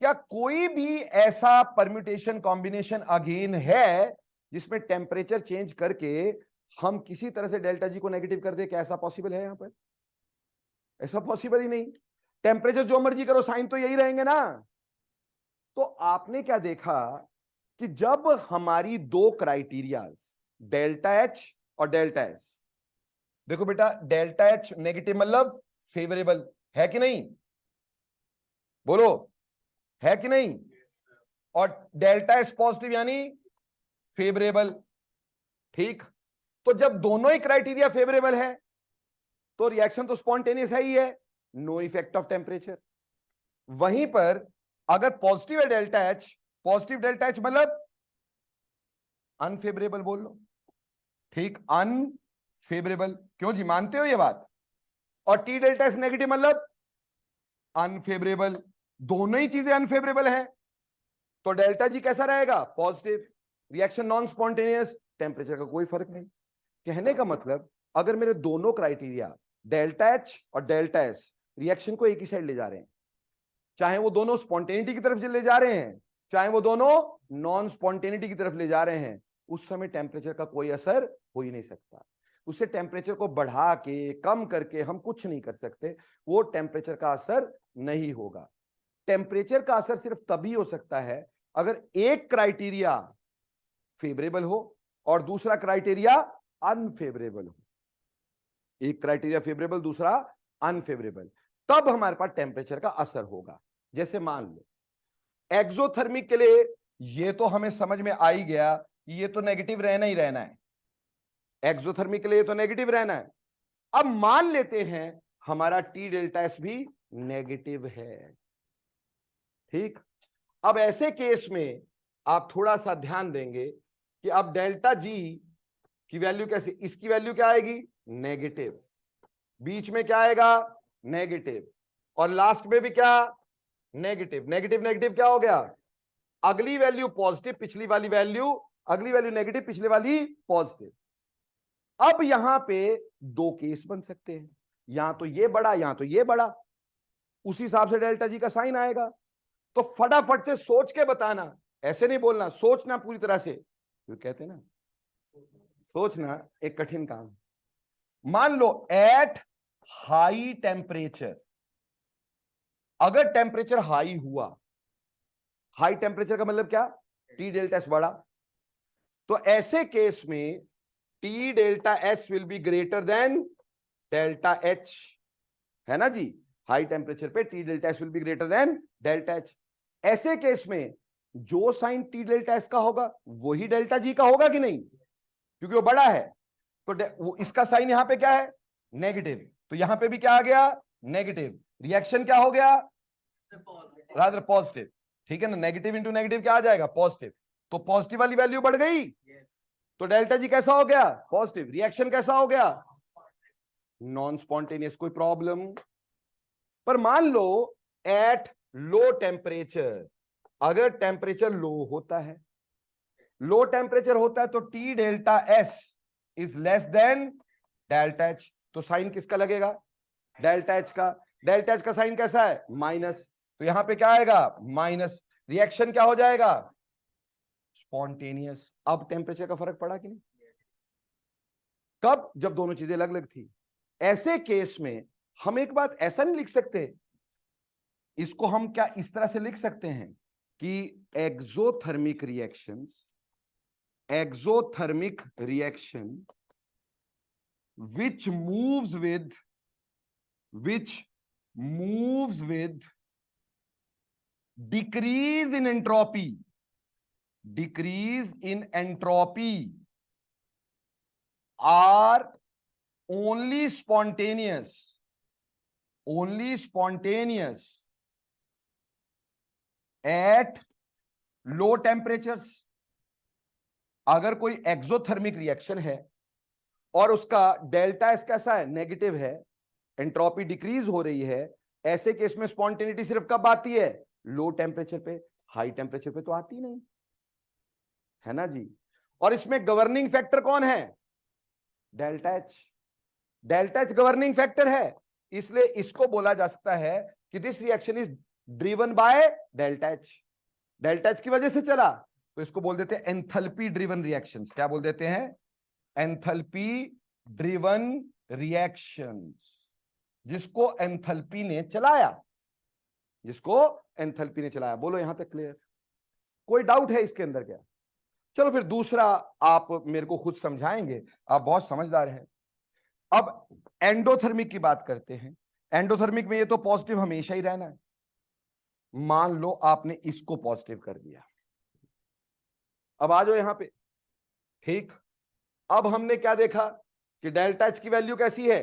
क्या कोई भी ऐसा परम्यूटेशन कॉम्बिनेशन अगेन है जिसमें टेम्परेचर चेंज करके हम किसी तरह से डेल्टा जी को नेगेटिव कर दे? क्या ऐसा पॉसिबल है? यहां पर ऐसा पॉसिबल ही नहीं। टेम्परेचर जो मर्जी करो, साइन तो यही रहेंगे ना। तो आपने क्या देखा कि जब हमारी दो क्राइटेरियाज डेल्टा एच और डेल्टा एस, देखो बेटा डेल्टा एच नेगेटिव मतलब फेवरेबल है कि नहीं? बोलो, है कि नहीं? और डेल्टा एस पॉजिटिव यानी फेवरेबल। ठीक, तो जब दोनों ही क्राइटेरिया फेवरेबल है तो रिएक्शन तो स्पॉन्टेनियस है ही है, नो इफेक्ट ऑफ टेम्परेचर। वहीं पर अगर पॉजिटिव है delta H, positive delta H मतलब अनफेवरेबल बोल लो, ठीक, अनफेवरेबल। क्यों जी, मानते हो ये बात? और टी डेल्टा एच नेगेटिव मतलब अनफेवरेबल। दोनों ही चीजें अनफेवरेबल है तो डेल्टा जी कैसा रहेगा? Positive. Reaction non spontaneous, temperature का कोई फर्क नहीं। कहने का मतलब अगर मेरे दोनों क्राइटेरिया डेल्टा एच और डेल्टा एस रिएक्शन को एक ही साइड ले जा रहे हैं, चाहे वो दोनों स्पॉन्टेनिटी की तरफ ले जा रहे हैं, चाहे वो दोनों नॉन स्पॉन्टेनिटी की तरफ ले जा रहे हैं, उस समय टेम्परेचर का कोई असर हो ही नहीं सकता। उसे टेम्परेचर को बढ़ा के कम करके हम कुछ नहीं कर सकते, वो टेम्परेचर का असर नहीं होगा। टेम्परेचर का असर सिर्फ तभी हो सकता है अगर एक क्राइटेरिया फेवरेबल हो और दूसरा क्राइटेरिया अनफेवरेबल हो। एक क्राइटेरिया फेवरेबल, दूसरा अनफेवरेबल, तब हमारे पास टेम्परेचर का असर होगा। जैसे मान लो एक्सोथर्मिक के लिए ये तो हमें समझ में आ ही गया कि ये तो नेगेटिव रहना ही रहना है, एक्सोथर्मिक के लिए तो नेगेटिव रहना है। अब मान लेते हैं हमारा टी डेल्टा एस भी नेगेटिव है, ठीक। अब ऐसे केस में आप थोड़ा सा ध्यान देंगे कि अब डेल्टा जी की वैल्यू कैसे, इसकी वैल्यू क्या आएगी? नेगेटिव, बीच में क्या आएगा? नेगेटिव, और लास्ट में भी क्या? नेगेटिव। नेगेटिव नेगेटिव क्या हो गया? अगली वैल्यू पॉजिटिव, पिछली वाली वैल्यू, अगली वैल्यू नेगेटिव, पिछली वाली पॉजिटिव। अब यहां पे दो केस बन सकते हैं, यहां तो ये बड़ा, यहां तो ये बड़ा, उसी हिसाब से डेल्टा जी का साइन आएगा। तो फटाफट से सोच के बताना, ऐसे नहीं बोलना, सोचना पूरी तरह से, तो कहते हैं ना सोचना एक कठिन काम। मान लो एट हाई टेम्परेचर, अगर टेम्परेचर हाई हुआ, हाई टेम्परेचर का मतलब क्या? टी डेल्टा एस बढ़ा, तो ऐसे केस में T delta S will be greater than delta H, है ना जी। हाई टेम्परेचर पे T delta S will be greater than delta H. ऐसे केस में जो साइन टी डेल्टा एस का होगा वही डेल्टा जी का होगा कि नहीं, क्योंकि वो बड़ा है। तो वो इसका साइन यहां पे क्या है? नेगेटिव, तो यहां पे भी क्या आ गया? नेगेटिव। रिएक्शन क्या हो गया? रादर पॉजिटिव, ठीक है ना। नेगेटिव इंटू नेगेटिव क्या आ जाएगा? पॉजिटिव। तो पॉजिटिव वाली वैल्यू बढ़ गई, तो डेल्टा जी कैसा हो गया? पॉजिटिव। रिएक्शन कैसा हो गया? Non spontaneous. कोई प्रॉब्लम? पर मान लो एट लो टेम्परेचर, अगर टेम्परेचर लो होता है, लो टेम्परेचर होता है तो T delta S is less than delta H, तो साइन किसका लगेगा? डेल्टा एच का। डेल्टा एच का साइन कैसा है? माइनस, तो यहां पे क्या आएगा? माइनस। रिएक्शन क्या हो जाएगा? स्पॉन्टेनियस। अब टेम्परेचर का फर्क पड़ा कि नहीं? कब? जब दोनों चीजें अलग अलग थी। ऐसे केस में हम एक बात ऐसा नहीं लिख सकते, इसको हम क्या इस तरह से लिख सकते हैं कि exothermic reactions, exothermic reaction which moves with decrease in entropy, decrease in entropy are only spontaneous at low temperatures। अगर कोई एक्सोथर्मिक रिएक्शन है और उसका डेल्टा एस कैसा है? नेगेटिव है, एंट्रोपी डिक्रीज हो रही है, ऐसे केस में स्पॉन्टेनिटी सिर्फ कब आती है? लो टेम्परेचर पे। हाई टेम्परेचर पे तो आती नहीं, है ना जी। और इसमें गवर्निंग फैक्टर कौन है? Delta H. Delta H governing factor है, इसलिए इसको बोला जा सकता है कि this reaction is driven by delta H. Delta H की वजह से चला, तो इसको बोल देते हैं एंथैल्पी ड्रिवन रिएक्शंस। क्या बोल देते हैं? एंथैल्पी ड्रिवन रिएक्शंस, जिसको एंथैल्पी ने चलाया, जिसको एंथैल्पी ने चलाया। बोलो यहां तक क्लियर? कोई डाउट है इसके अंदर क्या? चलो फिर दूसरा आप मेरे को खुद समझाएंगे, आप बहुत समझदार हैं। अब एंडोथर्मिक की बात करते हैं। एंडोथर्मिक में ये तो पॉजिटिव हमेशा ही रहना है। मान लो आपने इसको पॉजिटिव कर दिया, अब आ जाओ यहां पे, ठीक। अब हमने क्या देखा कि डेल्टा एच की वैल्यू कैसी है,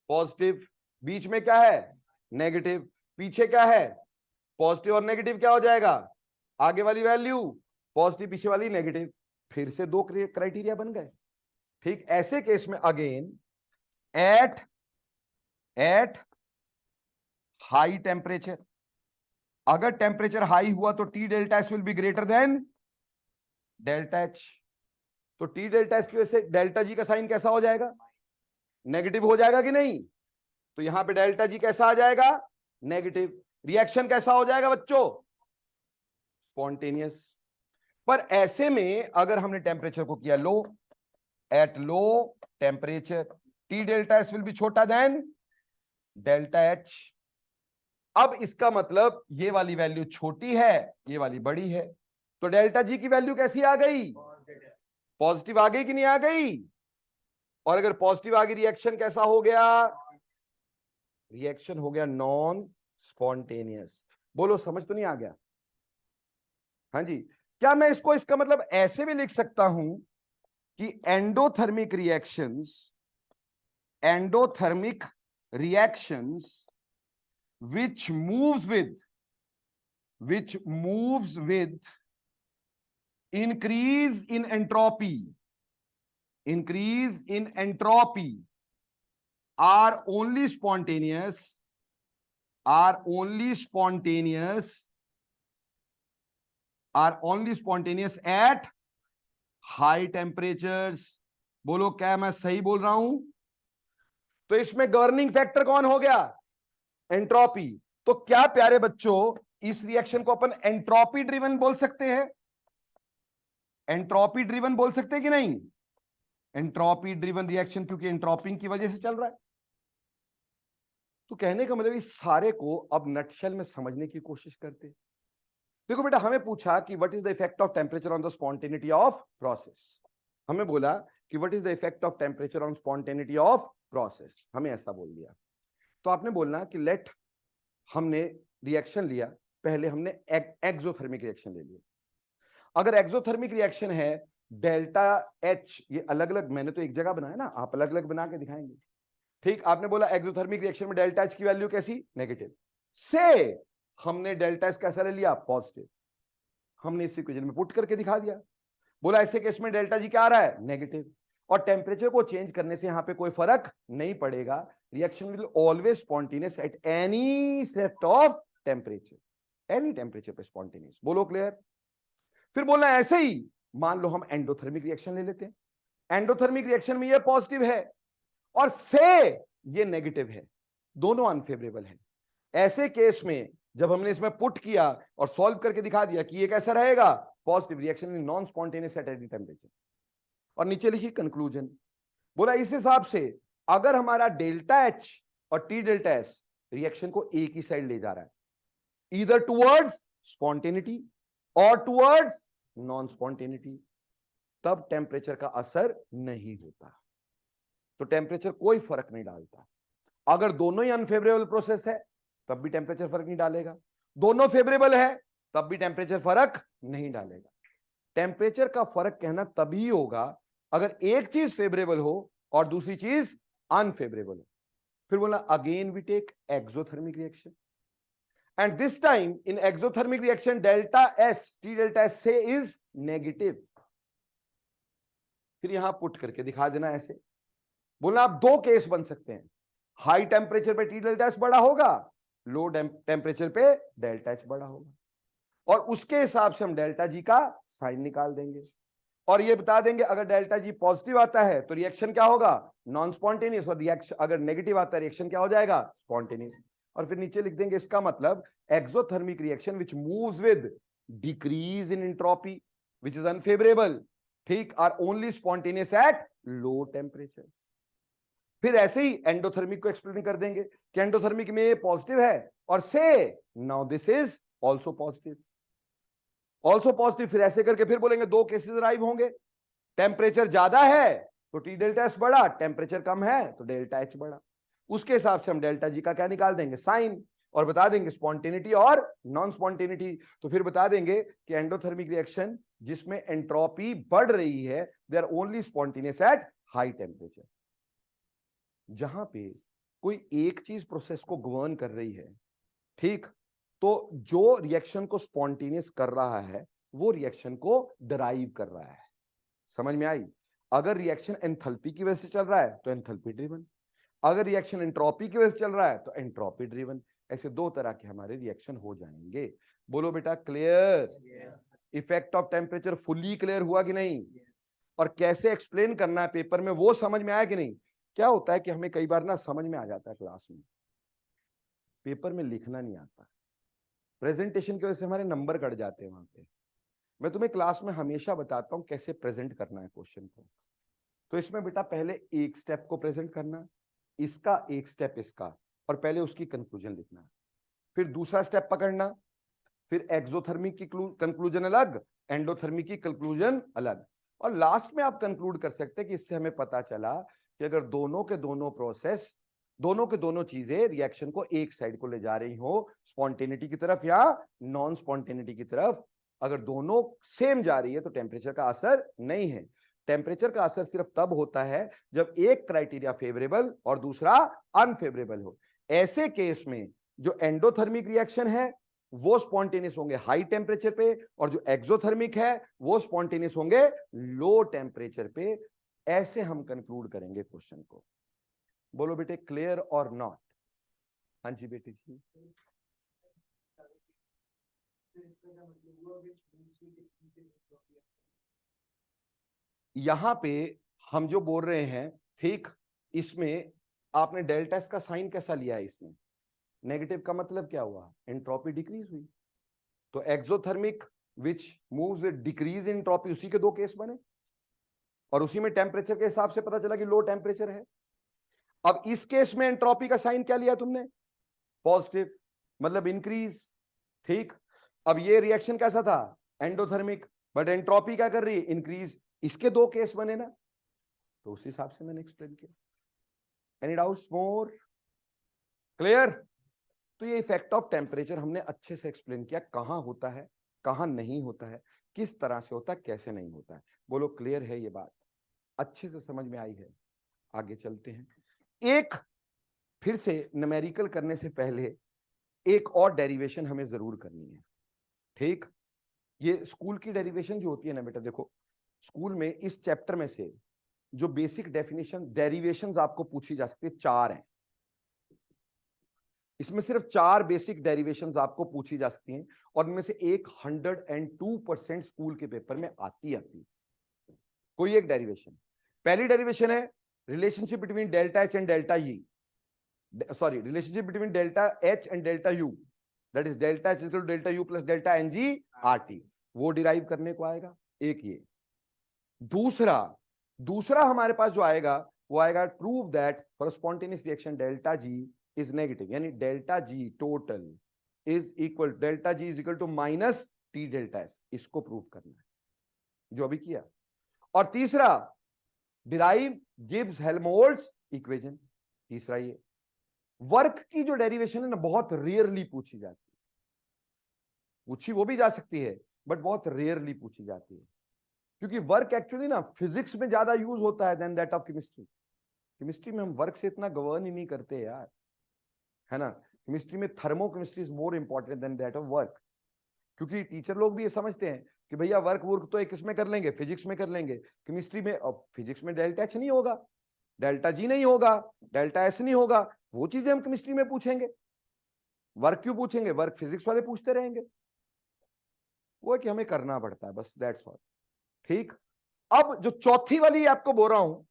पॉजिटिव, बीच में क्या है, नेगेटिव, पीछे क्या है, पॉजिटिव और नेगेटिव क्या हो जाएगा, आगे वाली वैल्यू पॉजिटिव, पीछे वाली नेगेटिव, फिर से दो क्राइटेरिया बन गए। ठीक, ऐसे केस में अगेन एट हाई टेम्परेचर, अगर टेम्परेचर हाई हुआ तो T delta H will be greater than delta H, तो टी डेल्टा एच की वजह से डेल्टा जी का साइन कैसा हो जाएगा, नेगेटिव हो जाएगा कि नहीं, तो यहां पे डेल्टा जी कैसा आ जाएगा, नेगेटिव, रिएक्शन कैसा हो जाएगा बच्चों, स्पॉन्टेनियस। पर ऐसे में अगर हमने टेम्परेचर को किया low, at low temperature T delta H will be छोटा देन डेल्टा एच। अब इसका मतलब ये वाली वैल्यू छोटी है, ये वाली बड़ी है, तो डेल्टा जी की वैल्यू कैसी आ गई, पॉजिटिव आ गई कि नहीं आ गई, और अगर पॉजिटिव आ गई रिएक्शन कैसा हो गया, रिएक्शन हो गया नॉन स्पॉन्टेनियस। बोलो समझ तो नहीं आ गया, हाँ जी। क्या मैं इसको, इसका मतलब ऐसे भी लिख सकता हूं कि endothermic reactions which moves with increase in entropy are only spontaneous at high temperatures। बोलो क्या मैं सही बोल रहा हूं, तो इसमें गवर्निंग फैक्टर कौन हो गया, एंट्रोपी। तो क्या प्यारे बच्चों इस रिएक्शन को अपन एंट्रोपी ड्रिवन बोल सकते हैं, एंट्रोपी ड्रिवन बोल सकते हैं कि नहीं, एंट्रोपी ड्रिवन रिएक्शन, क्योंकि एंट्रोपिंग की वजह से चल रहा है। तो कहने का मतलब इस सारे को अब नटशेल में समझने की कोशिश करते। देखो बेटा, हमें पूछा कि what is the effect of temperature on the spontaneity of process, हमें बोला कि what is the effect of temperature on spontaneity of process, हमें ऐसा बोल दिया। तो आपने बोलना कि लेट, हमने रिएक्शन लिया, पहले हमने एक्सोथर्मिक रिएक्शन ले लिया। अगर एक्सोथर्मिक रिएक्शन है डेल्टा एच, ये अलग अलग, मैंने तो एक जगह बनाया ना, आप अलग अलग बना के दिखाएंगे। ठीक, आपने बोला एक्सोथर्मिक रिएक्शन में डेल्टा एच की वैल्यू कैसी, नेगेटिव, से हमने डेल्टा एच कैसा ले लिया, पॉजिटिव, हमने इस इक्वेशन में पुट करके दिखा दिया। बोला ऐसे केस में डेल्टा जी क्या आ रहा है, नेगेटिव, और टेम्परेचर को चेंज करने से यहां पे कोई फर्क नहीं पड़ेगा, reaction will always spontaneous at any set of temperature, any temperature पे स्पॉन्टेनियस। बोलो क्लियर। फिर बोलना ऐसे ही मान लो हम एंडोथर्मिक रिएक्शन ले लेते हैं, एंडोथर्मिक रिएक्शन में ये पॉजिटिव है और से ये नेगेटिव है, दोनों अनफेवरेबल है। ऐसे केस में जब हमने इसमें पुट किया और सॉल्व करके दिखा दिया कि ये कैसा रहेगा, positive, reaction non spontaneous at any temperature. और नीचे लिखी कंक्लूजन। बोला इस हिसाब से अगर हमारा डेल्टा एच और टी डेल्टा एस रिएक्शन को एक ही साइड ले जा रहा है, ईदर टुवर्ड्स स्पॉन्टेनिटी और टुवर्ड्स नॉन स्पॉन्टेनिटी, तब टेम्परेचर का असर नहीं होता, तो टेम्परेचर कोई फर्क नहीं डालता। अगर दोनों ही अनफेवरेबल प्रोसेस है तब भी टेम्परेचर फर्क नहीं डालेगा, दोनों फेवरेबल है तब भी टेम्परेचर फर्क नहीं डालेगा। टेम्परेचर का फर्क कहना तभी होगा अगर एक चीज फेवरेबल हो और दूसरी चीज अनफेवरेबल हो। फिर बोला again we take exothermic reaction and this time in exothermic reaction delta S, T delta S से इज नेगेटिव। फिर यहां पुट करके दिखा देना ऐसे। बोला आप दो केस बन सकते हैं, हाई टेम्परेचर पे टी डेल्टा एस बड़ा होगा, लो टेम्परेचर पे डेल्टा एच बड़ा होगा, और उसके हिसाब से हम डेल्टा जी का साइन निकाल देंगे और ये बता देंगे अगर डेल्टा जी पॉजिटिव आता है तो रिएक्शन क्या होगा, नॉन स्पॉन्टेनियस, और रिएक्शन अगर नेगेटिव आता है रिएक्शन क्या हो जाएगा, स्पॉन्टेनियस। और फिर नीचे लिख देंगे इसका मतलब exothermic reaction which moves with decrease in entropy which is unfavourable, ठीक, are only spontaneous at low temperature. फिर ऐसे ही एंडोथर्मिक को एक्सप्लेन कर देंगे कि एंडोथर्मिक में ये पॉजिटिव है और से now this is also positive, also positive. फिर ऐसे करके फिर बोलेंगे दो केसेस अराइव होंगे, टेम्परेचर ज्यादा है तो टी डेल्टा एस बड़ा, टेम्परेचर कम है तो डेल्टा एच बड़ा, उसके हिसाब से हम डेल्टा जी का क्या निकाल देंगे, साइन, और बता देंगे स्पॉन्टेनिटी और नॉन स्पॉन्टेनिटी। तो फिर बता देंगे कि एंडोथर्मिक रिएक्शन जिसमें एंट्रोपी बढ़ रही है, they are only spontaneous at high temperature. जहां पे कोई एक चीज प्रोसेस को गवर्न कर रही है, ठीक, तो जो रिएक्शन को स्पॉन्टेनियस कर रहा है वो रिएक्शन को डराइव कर रहा है। समझ में आई? अगर रिएक्शन एंथैल्पी की वजह से चल रहा है तो एंथैल्पी ड्रिवन, अगर रिएक्शन एंट्रोपी की वजह से चल रहा है तो एंट्रोपी ड्रिवन। ऐसे दो तरह के हमारे रिएक्शन हो जाएंगे। बोलो बेटा clear? Effect of temperature fully clear हुआ कि नहीं? और कैसे एक्सप्लेन करना है पेपर में वो समझ में आया कि नहीं? क्या होता है कि हमें कई बार ना समझ में आ जाता है क्लास में, पेपर में लिखना नहीं आता, प्रेजेंटेशन की वजह से हमारे नंबर कट जाते हैं वहां पे। मैं तुम्हें क्लास में हमेशा बताता हूं कैसे प्रेजेंट करना है क्वेश्चन को। तो इसमें बेटा पहले एक स्टेप को प्रेजेंट करना, इसका एक स्टेप इसका, और पहले उसकी कंक्लूजन लिखना, फिर दूसरा स्टेप पकड़ना, फिर एक्सोथर्मिक की कंक्लूजन अलग, एंडोथर्मिक की कंक्लूजन अलग, और लास्ट में आप कंक्लूड कर सकते हैं कि इससे हमें पता चला कि अगर दोनों के दोनों प्रोसेस, दोनों के दोनों चीजें रिएक्शन को एक साइड को ले जा रही हो, स्पॉन्टेनिटी की तरफ या नॉन स्पॉन्टेनिटी की तरफ, अगर दोनों सेम जा रही है तो टेम्परेचर का असर नहीं है। टेम्परेचर का असर सिर्फ तब होता है जब एक क्राइटेरिया फेवरेबल और दूसरा अनफेवरेबल हो। ऐसे केस में जो एंडोथर्मिक रिएक्शन है वो स्पॉन्टेनियस होंगे हाई टेम्परेचर पे, और जो एक्सोथर्मिक है वो स्पॉन्टेनियस होंगे लो टेम्परेचर पे। ऐसे हम कंक्लूड करेंगे क्वेश्चन को। बोलो बेटे क्लियर और नॉट? हाँ जी बेटे जी। यहां पे हम जो बोल रहे हैं, ठीक, इसमें आपने डेल्टा एस का साइन कैसा लिया है? इसमें नेगेटिव का मतलब क्या हुआ? एंट्रोपी डिक्रीज हुई। तो exothermic which moves with decrease in entropy, उसी के दो केस बने, और उसी में टेम्परेचर के हिसाब से पता चला कि लो टेम्परेचर है। अब इस केस में एंट्रोपी का साइन क्या लिया तुमने? पॉजिटिव, मतलब इंक्रीज, ठीक। अब ये रिएक्शन कैसा था? एंडोथर्मिक, बट एंट्रोपी क्या कर रही है? इंक्रीज। इसके दो केस बने ना, तो उस हिसाब से मैंने एक्सप्लेन किया। एनी डाउट्स मोर? क्लियर? तो ये इफेक्ट ऑफ टेम्परेचर हमने अच्छे से एक्सप्लेन किया, कहां होता है, कहां नहीं होता है, किस तरह से होता है, कैसे नहीं होता है। बोलो क्लियर है? ये बात अच्छे से समझ में आई है? आगे चलते हैं। एक फिर से न्यूमेरिकल करने से पहले एक और डेरिवेशन हमें जरूर करनी है, ठीक। ये स्कूल की डेरिवेशन जो होती है ना बेटा, देखो स्कूल में इस चैप्टर में से जो बेसिक डेफिनेशन डेरिवेशंस आपको पूछी जा सकती है, 4 हैं। इसमें सिर्फ 4 बेसिक डेरिवेशंस आपको पूछी जा सकती हैं, और इनमें से एक 102% स्कूल के पेपर में आती है। कोई एक डेरिवेशन। पहली डेरिवेशन है relationship between delta H and delta E, sorry relationship between delta H and delta U, that is delta H equal to delta U plus delta N G R T, वो derive करने को आएगा एक ये। दूसरा हमारे पास जो आएगा वो आएगा prove that for spontaneous reaction delta G is negative, यानी delta G total is equal, delta G is equal to minus T delta S, इसको प्रूव करना है जो अभी किया। और तीसरा डिराइव गिब्स हेल्महोल्ट्ज इक्वेशन। तीसरा ये वर्क की जो डेरिवेशन है ना, बहुत रेयरली पूछी जाती है, पूछी वो भी जा सकती है बट बहुत रेयरली पूछी जाती है, क्योंकि वर्क एक्चुअली ना फिजिक्स में ज्यादा यूज होता है than that of chemistry. Chemistry में हम वर्क से इतना गवर्न ही नहीं करते यार, है ना। केमिस्ट्री में thermo chemistry is more important than that of work, क्योंकि टीचर लोग भी ये समझते हैं कि भैया वर्क वुर्क तो एक किसमें कर लेंगे, फिजिक्स में कर लेंगे, केमिस्ट्री में, अब फिजिक्स में डेल्टा एच नहीं होगा, डेल्टा जी नहीं होगा, डेल्टा एस नहीं होगा, वो चीजें हम केमिस्ट्री में पूछेंगे, वर्क क्यों पूछेंगे? वर्क फिजिक्स वाले पूछते रहेंगे। वो है कि हमें करना पड़ता है, बस दैट्स ऑल, ठीक। अब जो चौथी वाली आपको बोल रहा हूं,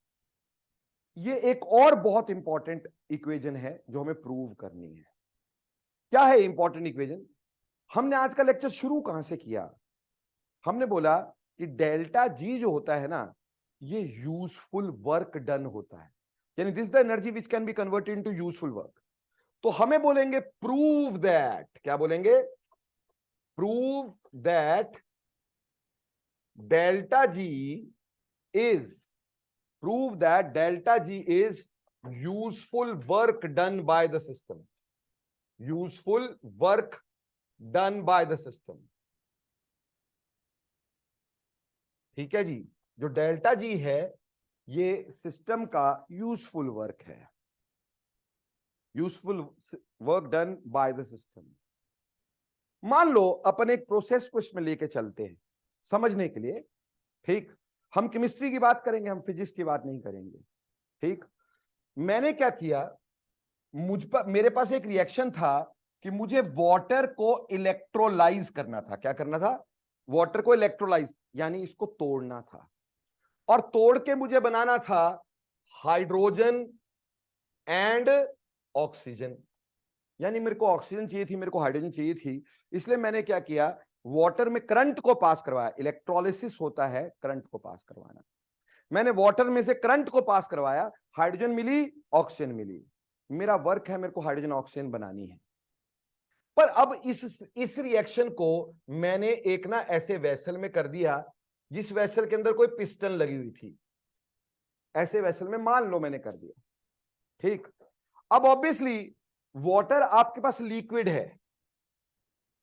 ये एक और बहुत इंपॉर्टेंट इक्वेशन है जो हमें प्रूव करनी है। क्या है इंपॉर्टेंट इक्वेशन? हमने आज का लेक्चर शुरू कहां से किया? हमने बोला कि डेल्टा जी जो होता है ना, ये यूजफुल वर्क डन होता है, यानी this the energy which can be converted into useful work. तो हमें बोलेंगे प्रूव दैट, क्या बोलेंगे? Prove that delta G is, prove that delta G is useful work done by the system. Useful work done by the system. ठीक है जी। जो delta G है ये सिस्टम का यूजफुल वर्क है, useful work done by the system. मान लो अपन एक process को इसमें लेके चलते हैं समझने के लिए, ठीक। हम केमिस्ट्री की बात करेंगे, हम फिजिक्स की बात नहीं करेंगे, ठीक। मैंने क्या किया, मुझ पर मेरे पास एक रिएक्शन था कि मुझे वाटर को इलेक्ट्रोलाइज करना था। क्या करना था? वाटर को इलेक्ट्रोलाइज, यानी इसको तोड़ना था, और तोड़ के मुझे बनाना था हाइड्रोजन एंड ऑक्सीजन। यानी मेरे को ऑक्सीजन चाहिए थी, मेरे को हाइड्रोजन चाहिए थी, इसलिए मैंने क्या किया, वाटर में करंट को पास करवाया। इलेक्ट्रोलिसिस होता है करंट को पास करवाना। मैंने वाटर में से करंट को पास करवाया, हाइड्रोजन मिली, ऑक्सीजन मिली। मेरा वर्क है, मेरे को हाइड्रोजन ऑक्सीजन बनानी है। पर अब इस रिएक्शन को मैंने एक ना ऐसे वेसल में कर दिया जिस वेसल के अंदर कोई पिस्टन लगी हुई थी। ऐसे वेसल में मान लो मैंने कर दिया, ठीक। अब ऑब्वियसली वाटर आपके पास लिक्विड है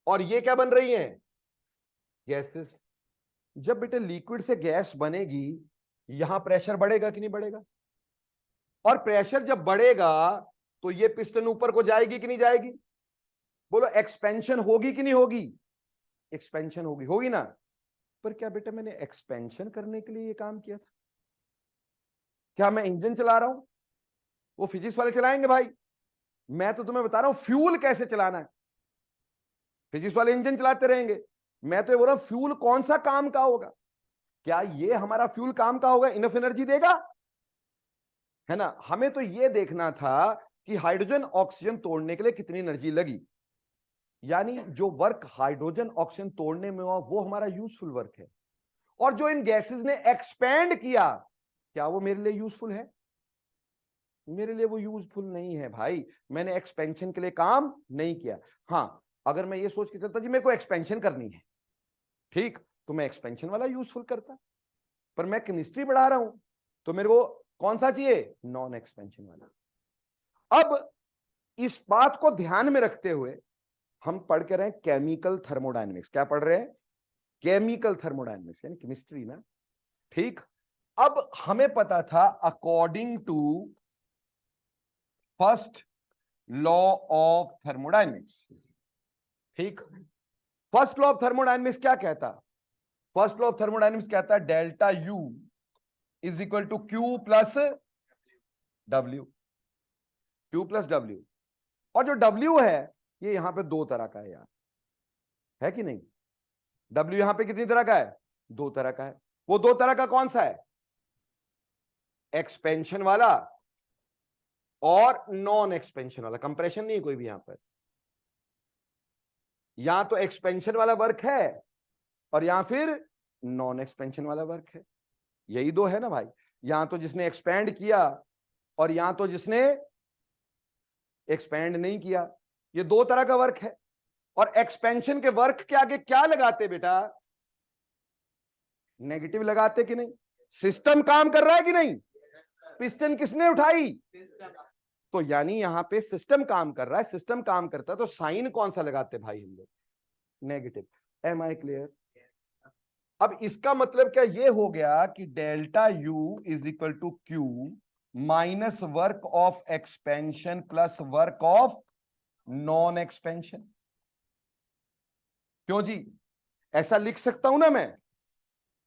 और ये क्या बन रही है, गैसेस। जब बेटे लिक्विड से गैस बनेगी, यहां प्रेशर बढ़ेगा कि नहीं बढ़ेगा? और प्रेशर जब बढ़ेगा तो ये पिस्टन ऊपर को जाएगी कि नहीं जाएगी? बोलो एक्सपेंशन होगी कि नहीं होगी? एक्सपेंशन होगी, होगी ना। पर क्या बेटा मैंने एक्सपेंशन करने के लिए ये काम किया था? क्या मैं इंजन चला रहा हूं? वो फिजिक्स वाले चलाएंगे भाई, मैं तो तुम्हें बता रहा हूं फ्यूल कैसे चलाना है। फिजिक्स वाले इंजन चलाते रहेंगे, मैं तो ये बोल रहा हूं फ्यूल कौन सा काम का होगा। क्या ये हमारा फ्यूल काम का होगा, इनफ एनर्जी देगा, है ना। हमें तो ये देखना था कि हाइड्रोजन ऑक्सीजन तोड़ने के लिए कितनी एनर्जी लगी, यानी जो वर्क हाइड्रोजन ऑक्सीजन तोड़ने में हुआ वो हमारा यूजफुल वर्क है। और जो इन गैसेस ने एक्सपेंड किया, क्या वो मेरे लिए यूजफुल है? मेरे लिए वो यूजफुल नहीं है भाई, मैंने एक्सपेंशन के लिए काम नहीं किया। हाँ, अगर मैं ये सोच के चलता जी मेरे को एक्सपेंशन करनी है, ठीक, तो मैं एक्सपेंशन वाला यूजफुल करता। पर मैं केमिस्ट्री पढ़ा रहा हूं तो मेरे को कौन सा चाहिए, नॉन एक्सपेंशन वाला। अब इस बात को ध्यान में रखते हुए हम पढ़ के रहे हैं केमिकल थर्मोडायनेमिक्स। क्या पढ़ रहे हैं? केमिकल थर्मोडायनेमिक्स, यानी केमिस्ट्री ना, ठीक। अब हमें पता था according to first law of thermodynamics, ठीक। फर्स्ट लॉ ऑफ थर्मोडायनेमिक्स क्या कहता? फर्स्ट लॉ ऑफ थर्मोडायनेमिक्स कहता है delta U is equal to Q plus W, Q plus W. और जो डब्ल्यू है ये यहां पे दो तरह का है यार, है कि नहीं? डब्ल्यू यहां पे कितनी तरह का है? दो तरह का है। वो दो तरह का कौन सा है? एक्सपेंशन वाला और नॉन एक्सपेंशन वाला। कंप्रेशन नहीं है कोई भी यहां पर। यहां तो एक्सपेंशन वाला वर्क है और यहां फिर नॉन एक्सपेंशन वाला वर्क है। यही दो है ना भाई, यहां तो जिसने एक्सपेंड किया और यहां तो जिसने एक्सपेंड नहीं किया। ये दो तरह का वर्क है। और एक्सपेंशन के वर्क के आगे क्या लगाते बेटा? नेगेटिव लगाते कि नहीं? सिस्टम काम कर रहा है कि नहीं? पिस्टन किसने उठाई? तो यानी यहां पे सिस्टम काम कर रहा है। सिस्टम काम करता है तो साइन कौन सा लगाते भाई हम लोग? नेगेटिव। Am I clear? अब इसका मतलब क्या ये हो गया कि delta U is equal to Q minus work of expansion plus work of non expansion. क्यों जी? ऐसा लिख सकता हूं ना मैं,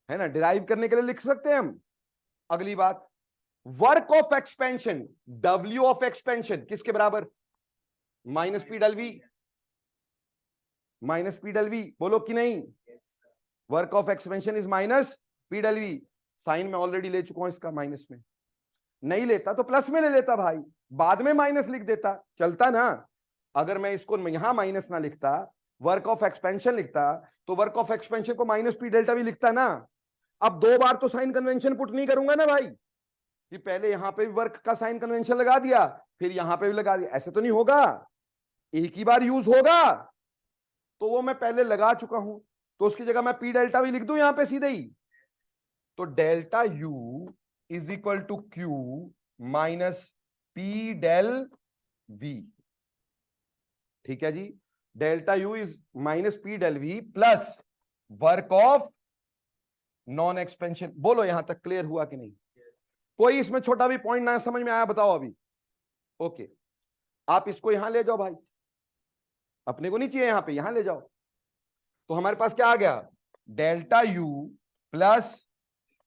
है ना, डिराइव करने के लिए लिख सकते हैं हम। अगली बात, work of expansion, W of expansion किसके बराबर? Minus P del V, minus P del V, बोलो कि नहीं? Work of expansion is minus P del V. Sign में ऑलरेडी ले चुका हूं इसका, माइनस में नहीं लेता तो प्लस में ले लेता भाई, बाद में माइनस लिख देता, चलता ना। अगर मैं इसको यहां माइनस ना लिखता, वर्क ऑफ एक्सपेंशन लिखता, तो वर्क ऑफ एक्सपेंशन को माइनस पी डेल्टा भी लिखता ना। अब दो बार तो साइन कन्वेंशन पुट नहीं करूंगा ना भाई, कि पहले यहां पे भी वर्क का साइन कन्वेंशन लगा दिया फिर यहां पे भी लगा दिया, ऐसे तो नहीं होगा। एक ही बार यूज होगा, तो वो मैं पहले लगा चुका हूं, तो उसकी जगह मैं पी डेल्टा भी लिख दूं यहां पे सीधे ही। तो delta U is equal to Q minus P del V, ठीक है जी। Delta U is minus P del V plus work of non expansion. बोलो यहां तक क्लियर हुआ कि नहीं? कोई इसमें छोटा भी पॉइंट ना समझ में आया बताओ अभी? ओके, आप इसको यहां ले जाओ भाई, अपने को नहीं चाहिए यहां पे, यहां ले जाओ। तो हमारे पास क्या आ गया? Delta U plus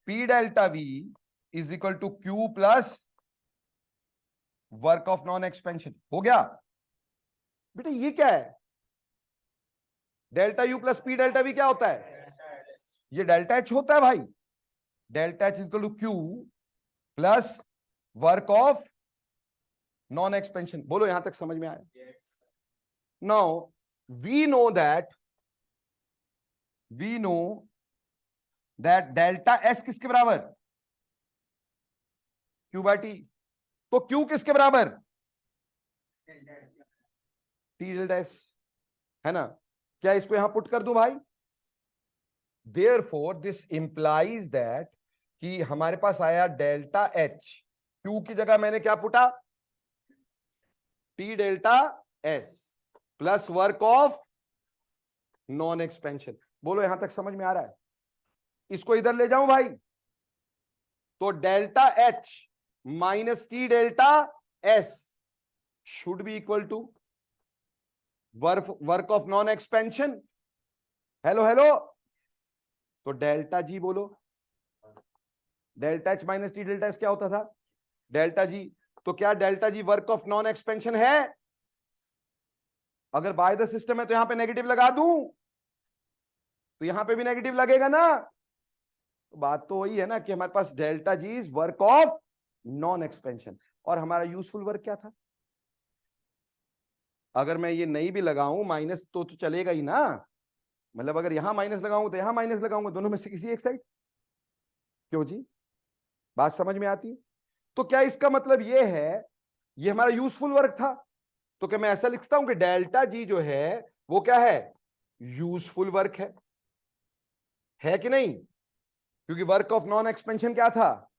P delta V is equal to Q plus work of non expansion. हो गया बेटा? ये क्या है? Delta U plus P delta V क्या होता है? ये डेल्टा एच होता है भाई। Delta H is equal to Q plus work of non expansion. बोलो यहां तक समझ में आया? Now we know that delta S किसके बराबर? Q by T. तो क्यू किसके बराबर? टी डेल्टा एस, है ना? क्या इसको यहां पुट कर दूं भाई? देयरफॉर दिस इंप्लाइज दैट कि हमारे पास आया डेल्टा एच, क्यू की जगह मैंने क्या पुटा? T delta S plus work of non expansion. बोलो यहां तक समझ में आ रहा है? इसको इधर ले जाऊं भाई, तो delta H minus T delta S should be equal to work of non expansion. Hello hello, तो डेल्टा जी बोलो, delta H minus T delta S क्या होता था? Delta G. तो क्या delta G work of non expansion है? अगर bye the system है तो यहां पे नेगेटिव लगा दूं तो यहां पे भी नेगेटिव लगेगा ना। तो बात तो वही है ना कि हमारे पास delta G is work of non expansion. और हमारा यूजफुल वर्क क्या था? अगर मैं ये नहीं भी लगाऊं माइनस तो चलेगा ही ना। मतलब अगर यहां माइनस लगाऊंगा तो यहां माइनस लगाऊंगा, दोनों में से किसी एक साइड। क्यों जी? बात समझ में आती है? तो क्या इसका मतलब ये है ये हमारा यूजफुल वर्क था? तो क्या मैं ऐसा लिखता हूं कि डेल्टा जी जो है वो क्या है? यूजफुल वर्क है कि नहीं? क्योंकि वर्क ऑफ नॉन एक्सपेंशन क्या था?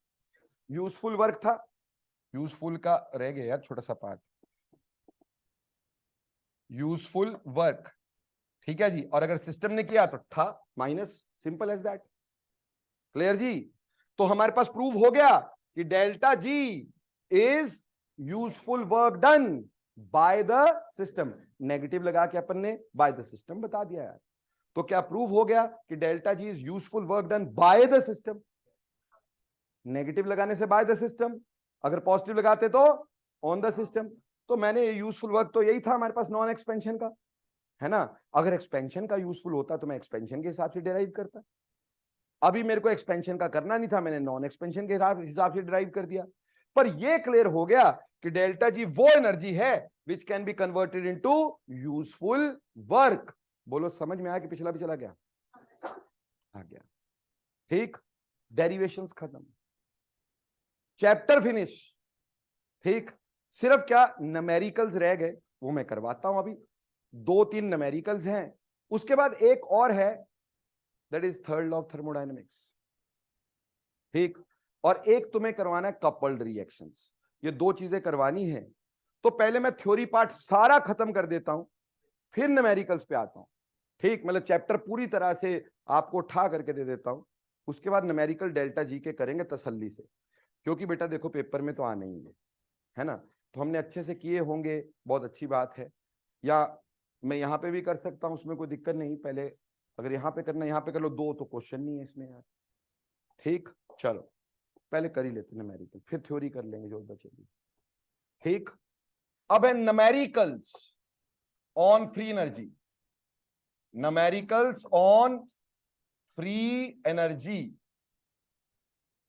यूजफुल वर्क था। यूजफुल का रह गया यार छोटा सा पार्ट, यूजफुल वर्क। ठीक है जी, और अगर सिस्टम ने किया तो था minus, simple as that. Clear जी? तो हमारे पास प्रूव हो गया कि delta G is useful work done by the system. Negative लगा के अपन ने बाय द सिस्टम बता दिया यार। तो क्या प्रूव हो गया कि delta G is useful work done by the system? Negative लगाने से बाय द सिस्टम, अगर पॉजिटिव लगाते तो ऑन द सिस्टम। तो मैंने यूजफुल वर्क तो यही था हमारे पास नॉन एक्सपेंशन का, है ना? अगर एक्सपेंशन का यूजफुल होता तो मैं एक्सपेंशन के हिसाब से डिराइव करता। अभी मेरे को एक्सपेंशन का करना नहीं था, मैंने नॉन एक्सपेंशन के हिसाब से डिराइव कर दिया। पर यह क्लियर हो गया कि डेल्टा जी वो एनर्जी है which can be converted into useful work. बोलो समझ में आया कि पिछला भी चला गया? आ गया। ठीक, डेरिवेशंस खत्म, चैप्टर फिनिश। ठीक, सिर्फ क्या न्यूमेरिकल्स रह गए, वो मैं करवाता हूं अभी। 2-3 न्यूमेरिकल्स हैं, उसके बाद एक और है, that is third law of thermodynamics. ठीक, और एक तुम्हें करवाना है कपल्ड रिएक्शंस। ये 2 चीजें करवानी है। तो पहले मैं थ्योरी पार्ट सारा खत्म कर देता हूं, फिर न्यूमेरिकल्स पे आता हूं। ठीक, मतलब चैप्टर पूरी तरह से आपको उठा करके दे देता हूं। उसके बाद न्यूमेरिकल डेल्टा जी के करेंगे तसल्ली से, क्योंकि बेटा देखो पेपर में तो आने ही है ना। तो हमने अच्छे से किए होंगे, बहुत अच्छी बात है। या मैं यहाँ पे भी कर सकता हूँ, उसमें कोई दिक्कत नहीं। पहले अगर यहाँ पे करना यहाँ पे कर लो, 2 तो क्वेश्चन नहीं है इसमें यार। ठीक, चलो पहले कर ही लेते हैं न्यूमेरिकल, फिर थ्योरी कर लेंगे जो बचेगी। ठीक, अब है numericals on free energy. Numericals on free energy.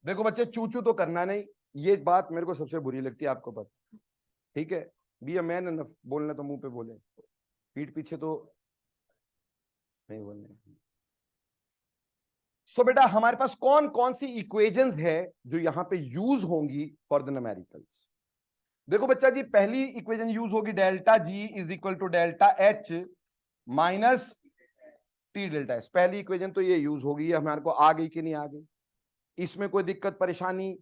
देखो बच्चे, चूचू तो करना नहीं, ये बात मेरे को सबसे बुरी लगती है, आपको पता। ठीक है, बी अ मैन एनफ, बोलना तो मुंह पे बोले, पीठ पीछे तो नहीं बोलने। सो बेटा हमारे पास कौन कौन सी इक्वेशंस है जो यहां पे यूज होंगी फॉर द न्यूमेरिकल्स? देखो बच्चा जी, पहली इक्वेशन यूज होगी delta G is equal to delta H minus T delta S. पहली इक्वेशन तो ये यूज होगी, ये हमारे को आ गई कि नहीं आ गई? इसमें कोई दिक्कत परेशानी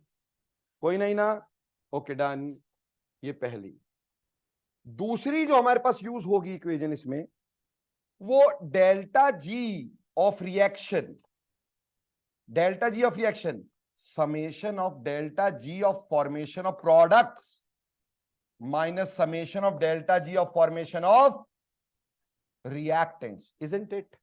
कोई नहीं ना? ओके डन, ये पहली। दूसरी जो हमारे पास यूज होगी इक्वेशन इसमें, वो delta G of reaction delta G of reaction summation of delta G of formation of products minus summation of delta G of formation of reactants, isn't it?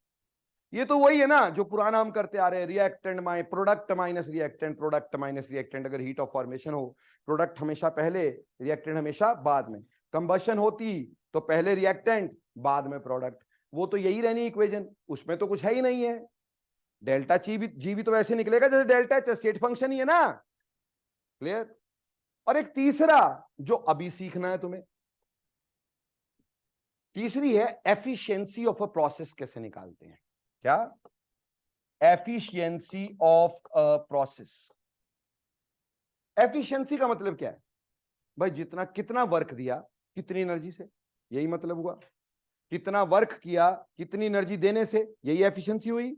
ये तो वही है ना जो पुराना हम करते आ रहे हैं, reactant product minus reactant, product minus reactant. अगर हीट ऑफ फॉर्मेशन हो, प्रोडक्ट हमेशा पहले, रिएक्टेंट हमेशा बाद में। कंबशन होती तो पहले रिएक्टेंट बाद में प्रोडक्ट। वो तो यही रहनी इक्वेशन, उसमें तो कुछ है ही नहीं है। डेल्टा जी भी तो वैसे निकलेगा जैसे डेल्टा एच, स्टेट फंक्शन ही है ना। क्लियर? और एक तीसरा जो अभी सीखना है तुम्हें, तीसरी है एफिशिएंसी ऑफ अ प्रोसेस कैसे निकालते हैं। क्या? Efficiency of a process. Efficiency का मतलब क्या है भाई? जितना, कितना वर्क दिया कितनी एनर्जी से, यही मतलब हुआ। कितना वर्क किया कितनी एनर्जी देने से, यही एफिशिएंसी हुई।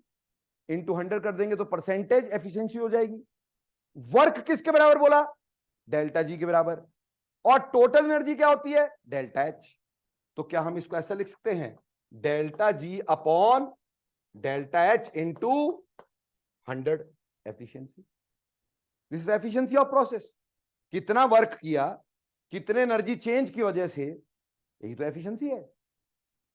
इनटू 100 कर देंगे तो परसेंटेज एफिशिएंसी हो जाएगी। वर्क किसके बराबर बोला? डेल्टा जी के बराबर। और टोटल एनर्जी क्या होती है? Delta H. तो क्या हम इसको ऐसा लिख सकते हैं, delta G upon delta H into 100 efficiency. This is efficiency of process. कितना वर्क किया कितने एनर्जी चेंज की वजह से, यही तो एफिशिएंसी है।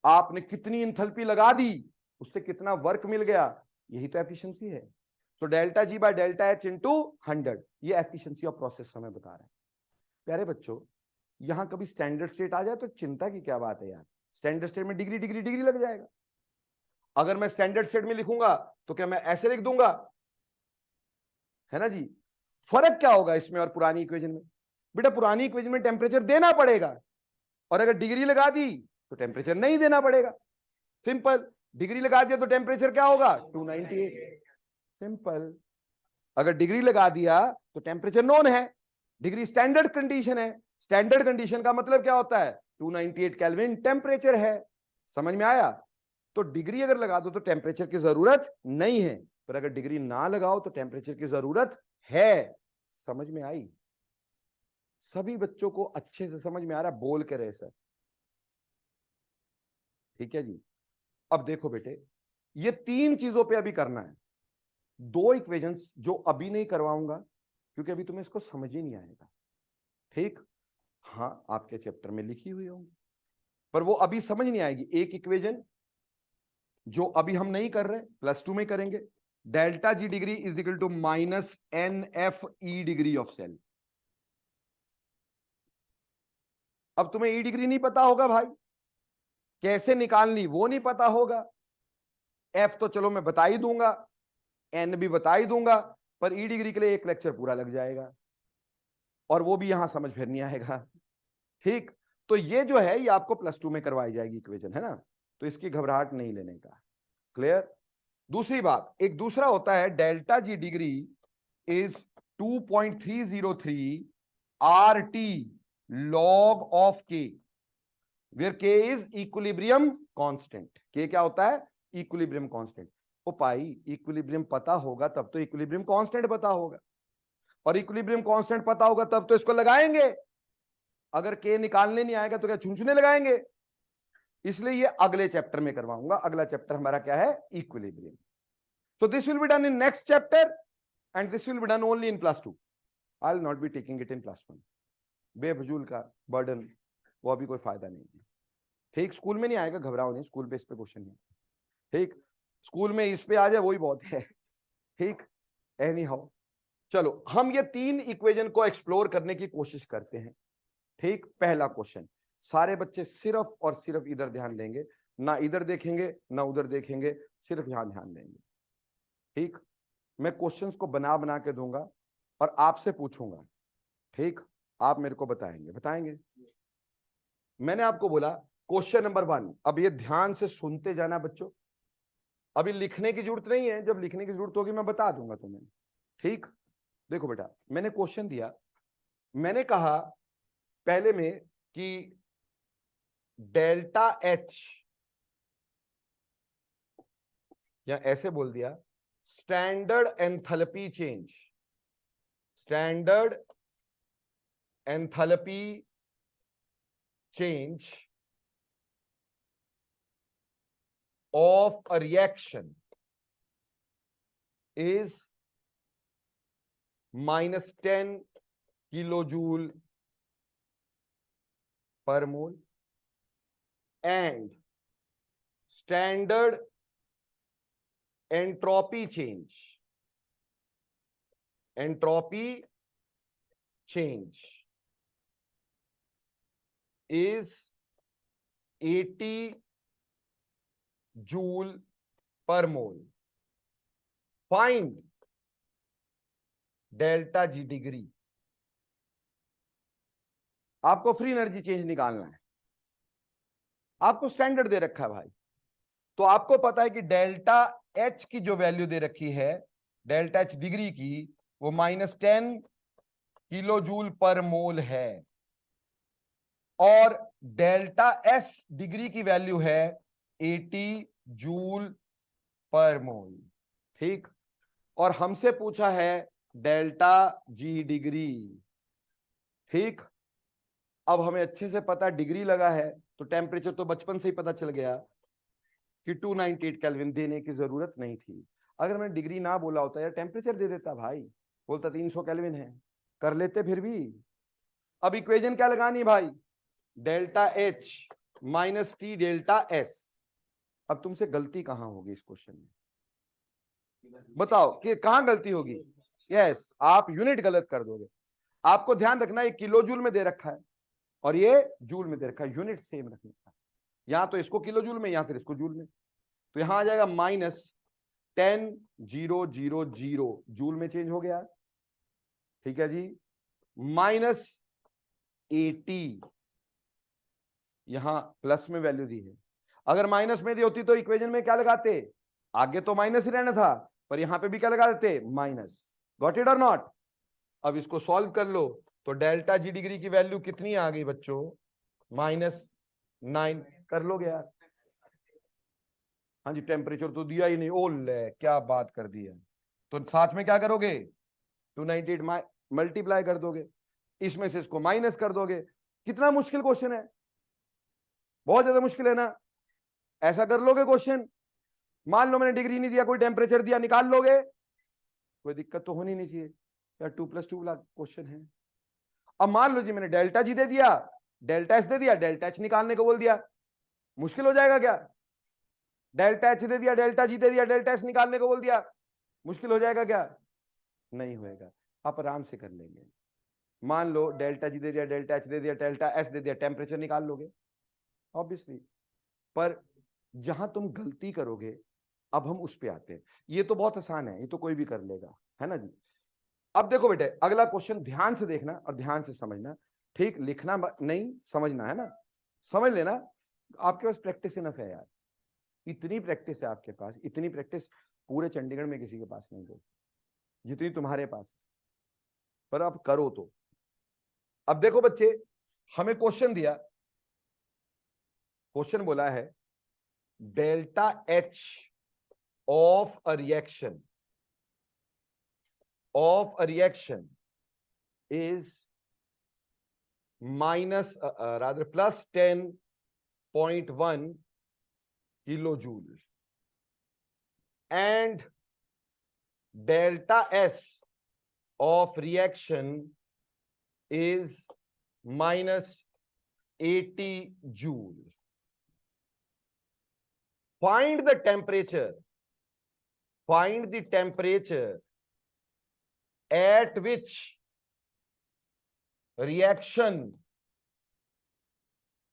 आपने कितनी इंथैल्पी लगा दी, उससे कितना वर्क मिल गया, यही तो एफिशिएंसी है। तो delta ji by delta H into 100, ये एफिशिएंसी ऑफ प्रोसेस हमें बता रहा है। प्यारे बच्चों, यहां कभी स्टैंडर्ड स्टेट आ जाए तो चिंता की क्या बात है यार। स्टैंडर्ड स्टेट में डिग्री डिग्री डिग्री लग जाएगा। अगर मैं स्टैंडर्ड स्टेट में लिखूंगा तो क्या मैं ऐसे लिख दूंगा? है ना जी। फर्क क्या होगा इसमें और पुरानी इक्वेशन में? बेटा पुरानी इक्वेशन में टेम्परेचर देना पड़ेगा, और अगर डिग्री लगा दी तो टेम्परेचर नहीं देना पड़ेगा। सिंपल। डिग्री लगा दिया तो टेम्परेचर क्या होगा? 298। सिंपल। अगर डिग्री लगा दिया तो टेम्परेचर नोन है। डिग्री स्टैंडर्ड कंडीशन है। स्टैंडर्ड कंडीशन का मतलब क्या होता है? 298 केल्विन टेम्परेचर है। समझ में आया? तो डिग्री अगर लगा दो तो टेम्परेचर की जरूरत नहीं है, पर अगर डिग्री ना लगाओ तो टेम्परेचर की जरूरत है। समझ में आई? सभी बच्चों को अच्छे से समझ में आ रहा? बोल के रहे सर। ठीक है जी। अब देखो बेटे, ये तीन चीजों पे अभी करना है। दो इक्वेशंस जो अभी नहीं करवाऊंगा क्योंकि अभी तुम्हें इसको समझ ही नहीं आएगा। ठीक? हाँ, आपके चैप्टर में लिखी हुई होंगी, पर वो अभी समझ नहीं आएगी। एक इक्वेशन जो अभी हम नहीं कर रहे, +2 में करेंगे। Delta G degree is equal to minus N F E degree of cell. अब तुम्हें ई डिग्री नहीं पता होगा भाई, कैसे निकालनी वो नहीं पता होगा। एफ तो चलो मैं बता ही दूंगा, एन भी बता ही दूंगा, पर ई डिग्री के लिए एक लेक्चर पूरा लग जाएगा, और वो भी यहां समझ फिर नहीं आएगा। ठीक? तो ये जो है ये आपको +2 में करवाई जाएगी इक्वेशन, है ना। तो इसकी घबराहट नहीं लेने का। क्लियर? दूसरी बात, एक दूसरा होता है delta G degree is 2.303 RT log of K, where K is equilibrium constant। K क्या होता है? Equilibrium constant. ओ पाई, इक्विलिब्रियम पता होगा तब तो इक्विलिब्रियम कांस्टेंट पता होगा, और इक्विलिब्रियम कांस्टेंट पता होगा तब तो इसको लगाएंगे। अगर K निकालने नहीं आएगा तो क्या छुंछुने लगाएंगे? इसलिए ये अगले चैप्टर में करवाऊंगा। अगला चैप्टर हमारा क्या है? Equilibrium. So this will be done in next chapter and this will be done only in +2. I'll not be taking it in +1. बेफजूल का बर्डन, वो अभी कोई फायदा नहीं है। ठीक? स्कूल में नहीं आएगा, घबराओ नहीं, स्कूल पे इस पे क्वेश्चन है। ठीक? स्कूल में इस पे आ जाए वही बहुत है। ठीक? एनी हाउ, चलो हम ये तीन इक्वेशन को एक्सप्लोर करने की कोशिश करते हैं। ठीक? पहला क्वेश्चन, सारे बच्चे सिर्फ और सिर्फ इधर ध्यान देंगे, ना इधर देखेंगे ना उधर देखेंगे, सिर्फ यहां ध्यान देंगे। ठीक? मैं क्वेश्चंस को बना बना के दूंगा और आपसे पूछूंगा। ठीक? आप मेरे को बताएंगे। मैंने आपको बोला क्वेश्चन नंबर 1, अब ये ध्यान से सुनते जाना बच्चों। अभी लिखने की जरूरत नहीं है, जब लिखने की जरूरत होगी मैं बता दूंगा तुम्हें। ठीक? देखो बेटा, मैंने क्वेश्चन दिया, मैंने कहा पहले में कि डेल्टा एच, या ऐसे बोल दिया standard enthalpy change, standard enthalpy change of a reaction is -10 kilo joule पर mole and standard entropy change is 80 joule पर मोल। Find delta G degree. आपको फ्री एनर्जी चेंज निकालना है, आपको स्टैंडर्ड दे रखा है भाई, तो आपको पता है कि डेल्टा एच की जो वैल्यू दे रखी है, डेल्टा एच डिग्री की, वो -10 किलो जूल पर मोल है, और डेल्टा एस डिग्री की वैल्यू है 80 जूल पर मोल। ठीक, और हमसे पूछा है डेल्टा जी डिग्री। ठीक, अब हमें अच्छे से पता डिग्री लगा है, तो टेम्परेचर तो बचपन से ही पता चल गया कि 298 केल्विन, देने की जरूरत नहीं थी। अगर मैंने डिग्री ना बोला होता या टेम्परेचर दे देता भाई, बोलता 300 केल्विन है, कर लेते फिर भी। अब इक्वेशन क्या लगानी भाई, delta H minus T delta S. अब तुमसे गलती कहां होगी इस क्वेश्चन में, बताओ कि कहां गलती होगी। यस, आप यूनिट गलत कर दोगे। आपको ध्यान रखना, ये किलो जूल में दे रखा है और ये जूल में दे रखा है, यूनिट सेम रखने का। यहां तो इसको किलो जूल में, या फिर इसको जूल में, तो यहां आ जाएगा -10,000 जूल में चेंज हो गया। ठीक है जी, -80, यहां प्लस में वैल्यू दी है। अगर माइनस में दी होती तो इक्वेशन में क्या लगाते, आगे तो माइनस ही रहना था, पर यहां पे भी क्या लगा देते, माइनस। गॉट इट और नॉट। अब इसको सॉल्व कर लो, तो डेल्टा जी डिग्री की वैल्यू कितनी आ गई बच्चों, -9। कर लोगे यार। हाँ जी, टेम्परेचर तो दिया ही नहीं, ओ ले क्या बात कर दी है। तो साथ में क्या करोगे, 298 मल्टीप्लाई कर दोगे, इसमें से इसको माइनस कर दोगे। कितना मुश्किल क्वेश्चन है, बहुत ज्यादा मुश्किल है ना। ऐसा कर लोगे क्वेश्चन, मान लो मैंने डिग्री नहीं दिया, कोई टेम्परेचर दिया, निकाल लोगे, कोई दिक्कत तो होनी नहीं चाहिए यार। 2+2 वाला क्वेश्चन है। अब मान लो जी मैंने डेल्टा जी दे दिया, डेल्टा एस दे दिया, डेल्टा एच निकालने को बोल दिया, मुश्किल हो जाएगा क्या। डेल्टा एच दे दिया, डेल्टा जी दे दिया, डेल्टा एस निकालने को बोल दिया, मुश्किल हो जाएगा क्या, नहीं होएगा, आप आराम से कर लेंगे। मान लो डेल्टा जी दे दिया, डेल्टा एच दे दिया, डेल्टा एस दे दिया, टेम्परेचर निकाल लोगे ऑब्वियसली। पर जहां तुम गलती करोगे, अब हम उस पे आते हैं। ये तो बहुत आसान है, ये तो कोई भी कर लेगा, है ना जी। अब देखो बेटे, अगला क्वेश्चन ध्यान से देखना और ध्यान से समझना। ठीक, लिखना नहीं, समझना है ना, समझ लेना। आपके पास प्रैक्टिस इनफ है यार, इतनी प्रैक्टिस है आपके पास, इतनी प्रैक्टिस पूरे चंडीगढ़ में किसी के पास नहीं दोस्त, जितनी तुम्हारे पास, पर अब करो तो। अब देखो बच्चे, हमें क्वेश्चन दिया, क्वेश्चन बोला है delta H of a reaction is +10.1 kilojoule and delta S of reaction is -80 joule. Find the temperature at which reaction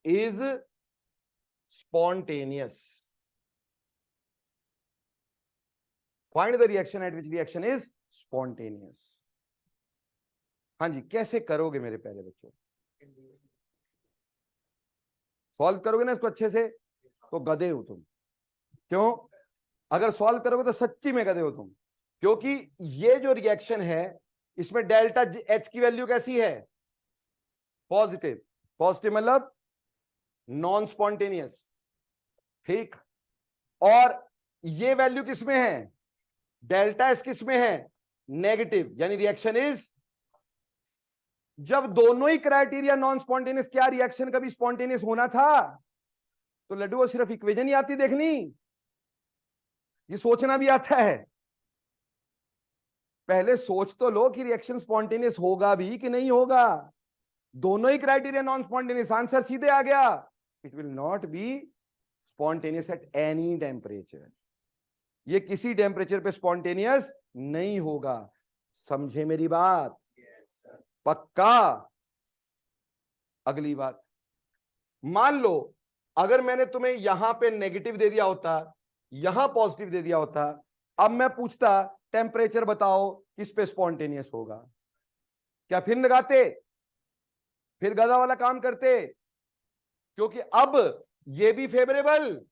is spontaneous. Find the reaction at which reaction is spontaneous. हाँ जी, कैसे करोगे मेरे प्यारे बच्चों, solve करोगे ना इसको अच्छे से, तो गधे हो तुम। क्यों, अगर सॉल्व करोगे तो सच्ची में गधे हो तुम, क्योंकि ये जो रिएक्शन है इसमें डेल्टा एच की वैल्यू कैसी है, पॉजिटिव। पॉजिटिव मतलब नॉन स्पॉन्टेनियस। ठीक, और ये वैल्यू किसमें है, डेल्टा एस किसमें है, नेगेटिव, यानी रिएक्शन इज। जब दोनों ही क्राइटेरिया नॉन स्पॉन्टेनियस, क्या रिएक्शन कभी स्पॉन्टेनियस होना था, तो लड्डू को सिर्फ इक्वेशन ही आती देखनी, ये सोचना भी आता है। पहले सोच तो लो कि रिएक्शन स्पॉन्टेनियस होगा भी कि नहीं होगा। दोनों ही क्राइटेरिया नॉन स्पॉन्टेनियस, आंसर सीधे आ गया, it will not be spontaneous at any temperature. ये किसी टेम्परेचर पे स्पॉन्टेनियस नहीं होगा। समझे मेरी बात? पक्का? अगली बात, मान लो अगर मैंने तुम्हें यहां पे नेगेटिव दे दिया होता, यहां पॉजिटिव दे दिया होता, अब मैं पूछता टेम्परेचर बताओ किस पे स्पॉन्टेनियस होगा, क्या फिर लगाते? फिर गधा वाला काम करते? क्योंकि अब ये भी फेवरेबल,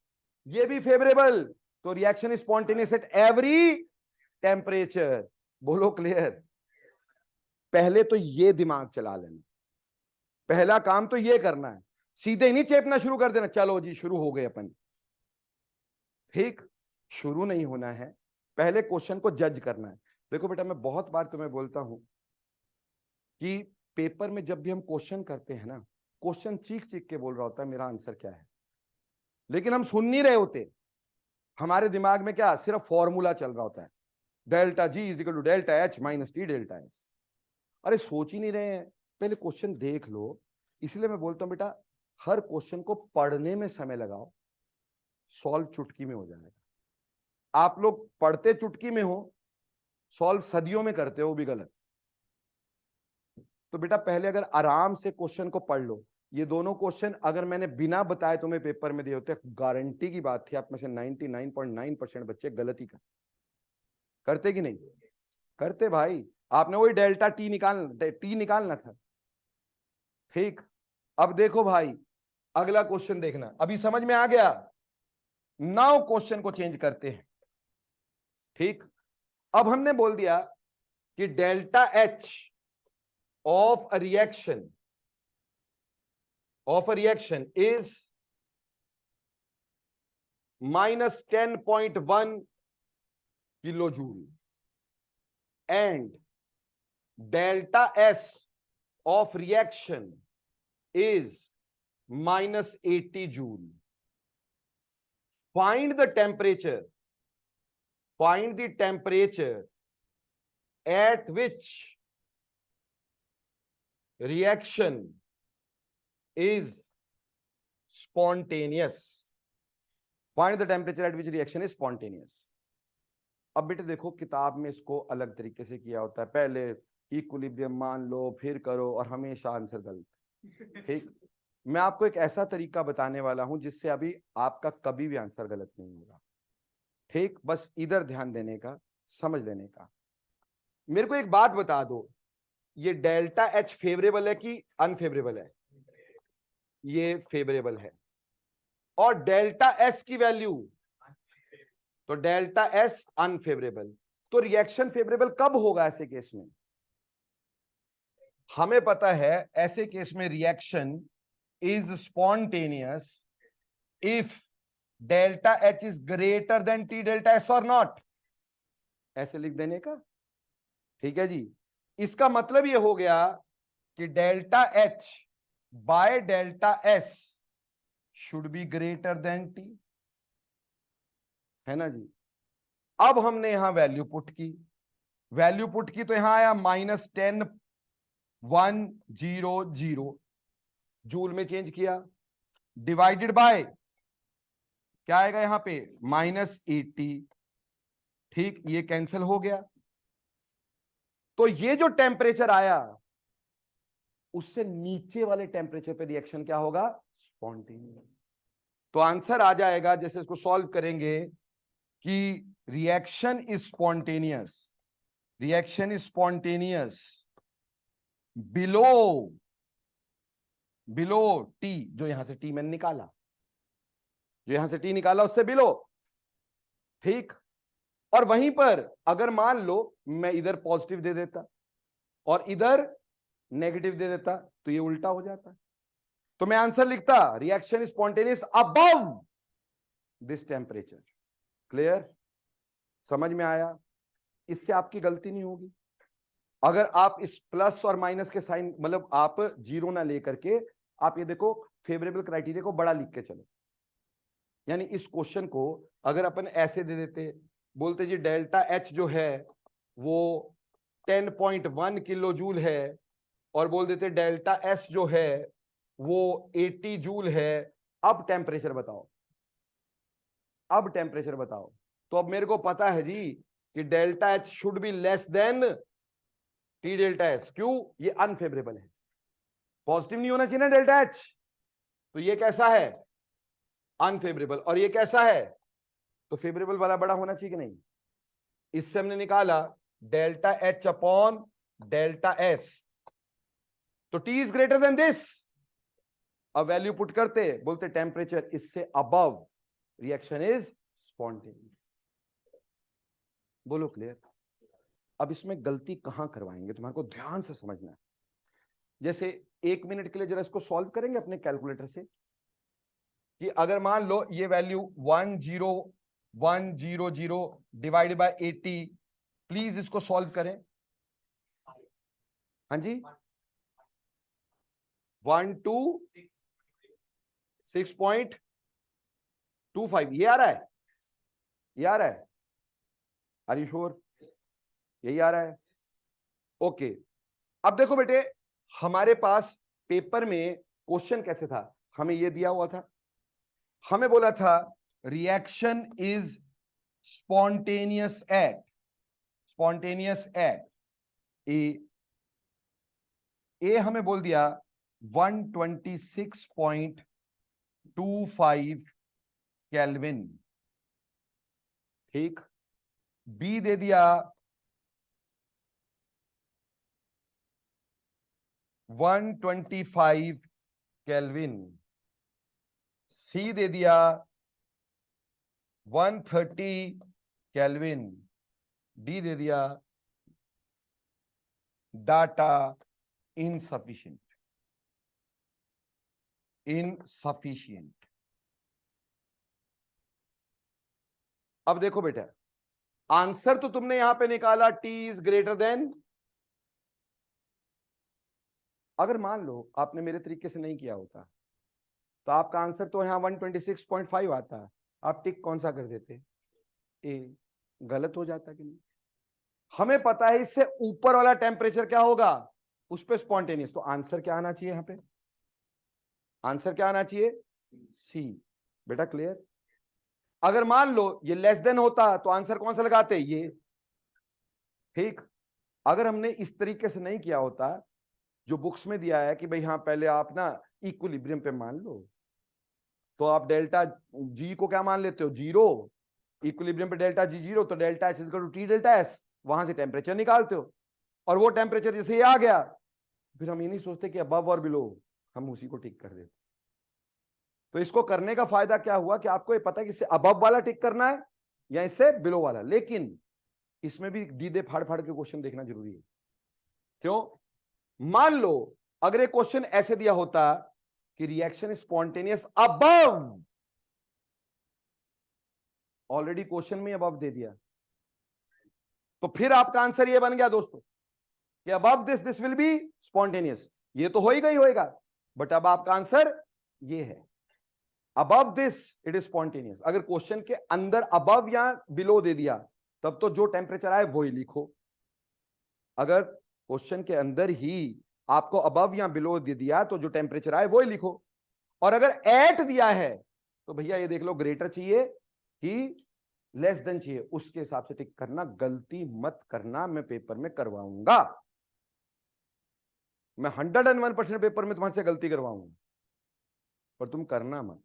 ये भी फेवरेबल, तो reaction is spontaneous at every temperature. बोलो क्लियर? पहले तो ये दिमाग चला लेना, पहला काम तो ये करना है, सीधे नहीं चेपना शुरू कर देना, चलो जी शुरू हो गए अपन। ठीक, शुरू नहीं होना है, पहले क्वेश्चन को जज करना है। देखो बेटा, मैं बहुत बार तुम्हें बोलता हूं कि पेपर में जब भी हम क्वेश्चन करते हैं ना, क्वेश्चन चीख चीख के बोल रहा होता है मेरा आंसर क्या है, लेकिन हम सुन नहीं रहे होते। हमारे दिमाग में क्या, सिर्फ फॉर्मूला चल रहा होता है, delta G is equal to delta H minus T delta S. अरे सोच ही नहीं रहे हैं, पहले क्वेश्चन देख लो। इसलिए मैं बोलता हूं बेटा, हर क्वेश्चन को पढ़ने में समय लगाओ, सॉल्व चुटकी में हो जाएगा। आप लोग पढ़ते चुटकी में हो, सॉल्व सदियों में करते हो, वो भी गलत। तो बेटा पहले अगर आराम से क्वेश्चन को पढ़ लो, ये दोनों क्वेश्चन अगर मैंने बिना बताए तुम्हें पेपर में दिए होते, गारंटी की बात थी आप में से 99.9% बच्चे गलती करते कि नहीं करते? भाई आपने वही डेल्टा टी निकालना था। ठीक, अब देखो भाई, अगला क्वेश्चन देखना, अभी समझ में आ गया? नाउ क्वेश्चन को चेंज करते हैं। ठीक, अब हमने बोल दिया कि delta H of a reaction is minus 10.1 kilojoule and delta S of reaction is minus 80 joule. Find the temperature at which reaction is spontaneous. Find the temperature at which reaction is spontaneous. अब बेटे देखो, किताब में इसको अलग तरीके से किया होता है, पहले इक्विलिब्रियम मान लो, फिर करो, और हमेशा आंसर गलत। ठीक, मैं आपको एक ऐसा तरीका बताने वाला हूं जिससे अभी आपका कभी भी आंसर गलत नहीं होगा। ठीक, बस इधर ध्यान देने का, समझ लेने का। मेरे को एक बात बता दो, ये डेल्टा एच फेवरेबल है कि अनफेवरेबल है? ये फेवरेबल है। और डेल्टा एस की वैल्यू, तो डेल्टा एस अनफेवरेबल। तो रिएक्शन फेवरेबल कब होगा ऐसे केस में? हमें पता है ऐसे केस में reaction is spontaneous if delta H is greater then T delta S और नॉट, ऐसे लिख देने का। ठीक है जी, इसका मतलब ये हो गया कि delta H by delta S should be greater than T, है ना जी। अब हमने यहां वैल्यू पुट की, तो यहां आया -10.100 जूल में चेंज किया, डिवाइडेड बाय क्या आएगा यहां पे, -80। ठीक, ये कैंसिल हो गया, तो ये जो टेम्परेचर आया उससे नीचे वाले टेम्परेचर पे रिएक्शन क्या होगा, स्पॉन्टेनियस। तो आंसर आ जाएगा, जैसे इसको सॉल्व करेंगे, कि reaction is spontaneous below T, जो यहां से टी मैंने निकाला, उससे बिलो। ठीक, और वहीं पर अगर मान लो मैं इधर पॉजिटिव दे देता और इधर नेगेटिव दे देता, तो ये उल्टा हो जाता। तो मैं आंसर लिखता, reaction is spontaneous above this temperature. Clear? समझ में आया? इससे आपकी गलती नहीं होगी। अगर आप इस प्लस और माइनस के साइन, मतलब आप जीरो ना लेकर के, आप ये देखो फेवरेबल क्राइटेरिया को बड़ा लिख के चलो। यानी इस क्वेश्चन को अगर अपन ऐसे दे देते, बोलते जी डेल्टा एच जो है वो 10.1 किलो जूल है और बोल देते डेल्टा एस जो है वो 80 जूल है। अब टेम्परेचर बताओ, अब टेम्परेचर बताओ। तो अब मेरे को पता है जी कि delta H should be less than T delta S. क्यों? ये अनफेवरेबल है, पॉजिटिव नहीं होना चाहिए ना डेल्टा एच। तो ये कैसा है? अनफेवरेबल। और ये कैसा है? तो फेवरेबल वाला बड़ा होना चाहिए कि नहीं? इससे हमने निकाला delta H upon delta S, तो T is greater than this. अब वैल्यू पुट करते, बोलते टेम्परेचर इससे अबव रिएक्शन इज स्पॉन्टेनियस। बोलो क्लियर? अब इसमें गलती कहां करवाएंगे तुम्हारे को ध्यान से समझना है। जैसे 1 मिनट के लिए जरा इसको सॉल्व करेंगे अपने कैलकुलेटर से, कि अगर मान लो ये वैल्यू 10100 डिवाइड बाय 80, प्लीज इसको सॉल्व करें। हाँ जी, 126.25 ये आ रहा है, ये आ रहा है? Are you sure? यही आ रहा है? ओके। अब देखो बेटे, हमारे पास पेपर में क्वेश्चन कैसे था, हमें ये दिया हुआ था, हमें बोला था रिएक्शन इज स्पॉन्टेनियस एट ए हमें बोल दिया 126.25 केल्विन, ठीक। बी दे दिया 125 केल्विन, सी दे दिया 130 केल्विन, डी दे दिया डाटा इनसफिशिएंट। अब देखो बेटा, आंसर तो तुमने यहां पे निकाला टी इज ग्रेटर देन। अगर मान लो आपने मेरे तरीके से नहीं किया होता तो आपका आंसर तो यहां 126.5 आता, आप टिक कौन सा कर देते? ए। गलत हो जाता कि नहीं? हमें पता है इससे ऊपर वाला टेम्परेचर क्या होगा, उस पर स्पॉन्टेनियस। तो आंसर क्या आना चाहिए? यहां पे आंसर क्या आना चाहिए? सी। बेटा क्लियर? अगर मान लो ये लेस देन होता तो आंसर कौन सा लगाते? ये, ठीक। अगर हमने इस तरीके से नहीं किया होता, जो बुक्स में दिया है कि भाई हाँ पहले आप ना इक्विलिब्रियम पे मान लो, तो आप डेल्टा जी को क्या मान लेते हो? 0। इक्विलिब्रियम पे डेल्टा जी 0, तो delta H equal to T delta S, वहां से टेम्परेचर निकालते हो। और वो टेम्परेचर जैसे ये आ गया, फिर हम ये नहीं सोचते कि अबव और बिलो, हम उसी को टिक कर देते। तो इसको करने का फायदा क्या हुआ कि आपको ये पता है कि इससे अबव वाला टिक करना है या इससे बिलो वाला। लेकिन इसमें भी दीदे फाड़ फाड़ के क्वेश्चन देखना जरूरी है। क्यों? मान लो अगर एक क्वेश्चन ऐसे दिया होता कि reaction spontaneous above, already question में अबव दे दिया, तो फिर आपका आंसर ये बन गया दोस्तों कि above this will be spontaneous. ये तो होएगा ही होएगा, बट अब आपका आंसर ये है, above this it is spontaneous. अगर क्वेश्चन के अंदर अबव या बिलो दे दिया तब तो जो टेम्परेचर आए वही लिखो। अगर क्वेश्चन के अंदर ही आपको अबव या बिलो दे दिया तो जो टेम्परेचर आए वही लिखो। और अगर एट दिया है तो भैया ये देख लो ग्रेटर चाहिए कि लेस देन चाहिए, उसके हिसाब से टिक करना। गलती मत करना, मैं पेपर में करवाऊंगा। मैं 101% पेपर में तुम्हारे से गलती करवाऊंगा, पर तुम करना मत।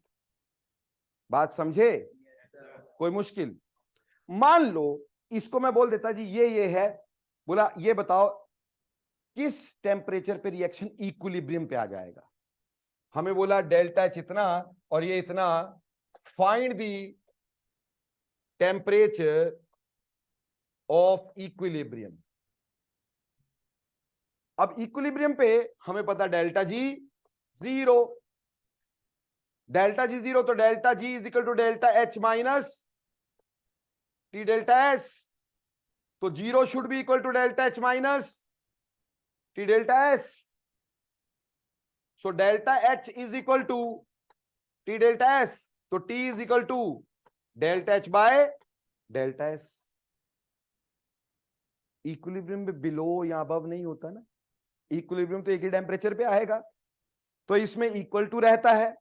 बात समझे? कोई मुश्किल? मान लो इसको मैं बोल देता जी ये है, बोला ये बताओ किस टेम्परेचर पे रिएक्शन इक्विलिब्रियम पे आ जाएगा। हमें बोला डेल्टा एच इतना और ये इतना, find the temperature of equilibrium. अब इक्विलिब्रियम पे हमें पता डेल्टा जी 0, डेल्टा जी 0, तो delta G is equal to delta H minus T delta S. तो 0 should be equal to delta H minus T delta S. So delta H is equal to T delta S, तो T is equal to delta H by delta S. Equilibrium में below या above नहीं होता ना, equilibrium तो एक ही temperature पे आएगा, तो इसमें इक्वल टू रहता है,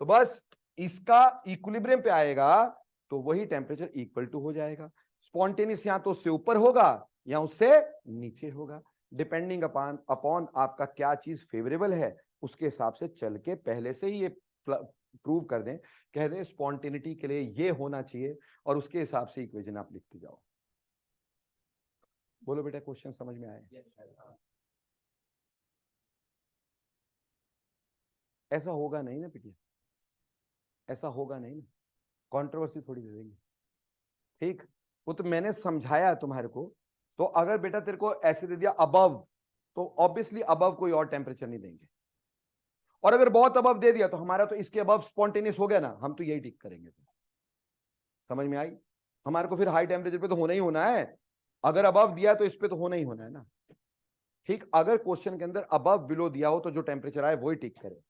तो बस इसका इक्विलिब्रियम पे आएगा तो वही टेम्परेचर इक्वल टू हो जाएगा। स्पॉन्टेनियस या तो उससे ऊपर होगा या उससे नीचे होगा, डिपेंडिंग अपॉन आपका क्या चीज फेवरेबल है, उसके हिसाब से चल के पहले से ही ये प्रूव कर दें, कह दें स्पॉन्टेनिटी के लिए ये होना चाहिए, और उसके हिसाब से इक्वेशन आप लिखते जाओ। बोलो बेटा, क्वेश्चन समझ में आए? ऐसा होगा नहीं ना पिटिया, ऐसा होगा नहीं ना, कंट्रोवर्सी थोड़ी दे देंगे, ठीक? वो तो मैंने समझाया तुम्हारे को, तो अगर बेटा तेरे को ऐसे दे दिया अबव, तो ऑब्वियसली अबव कोई और टेम्परेचर नहीं देंगे, और अगर बहुत अबव दे दिया तो हमारा तो इसके अबव स्पॉन्टेनियस हो गया ना, हम तो यही टिक करेंगे। समझ में आई? हमारे को फिर हाई टेम्परेचर पे तो होना ही होना है, अगर अबव दिया तो इस पे तो होना ही होना है ना, ठीक? अगर क्वेश्चन के अंदर अबव बिलो दिया हो तो जो टेम्परेचर आए वही टिक करे,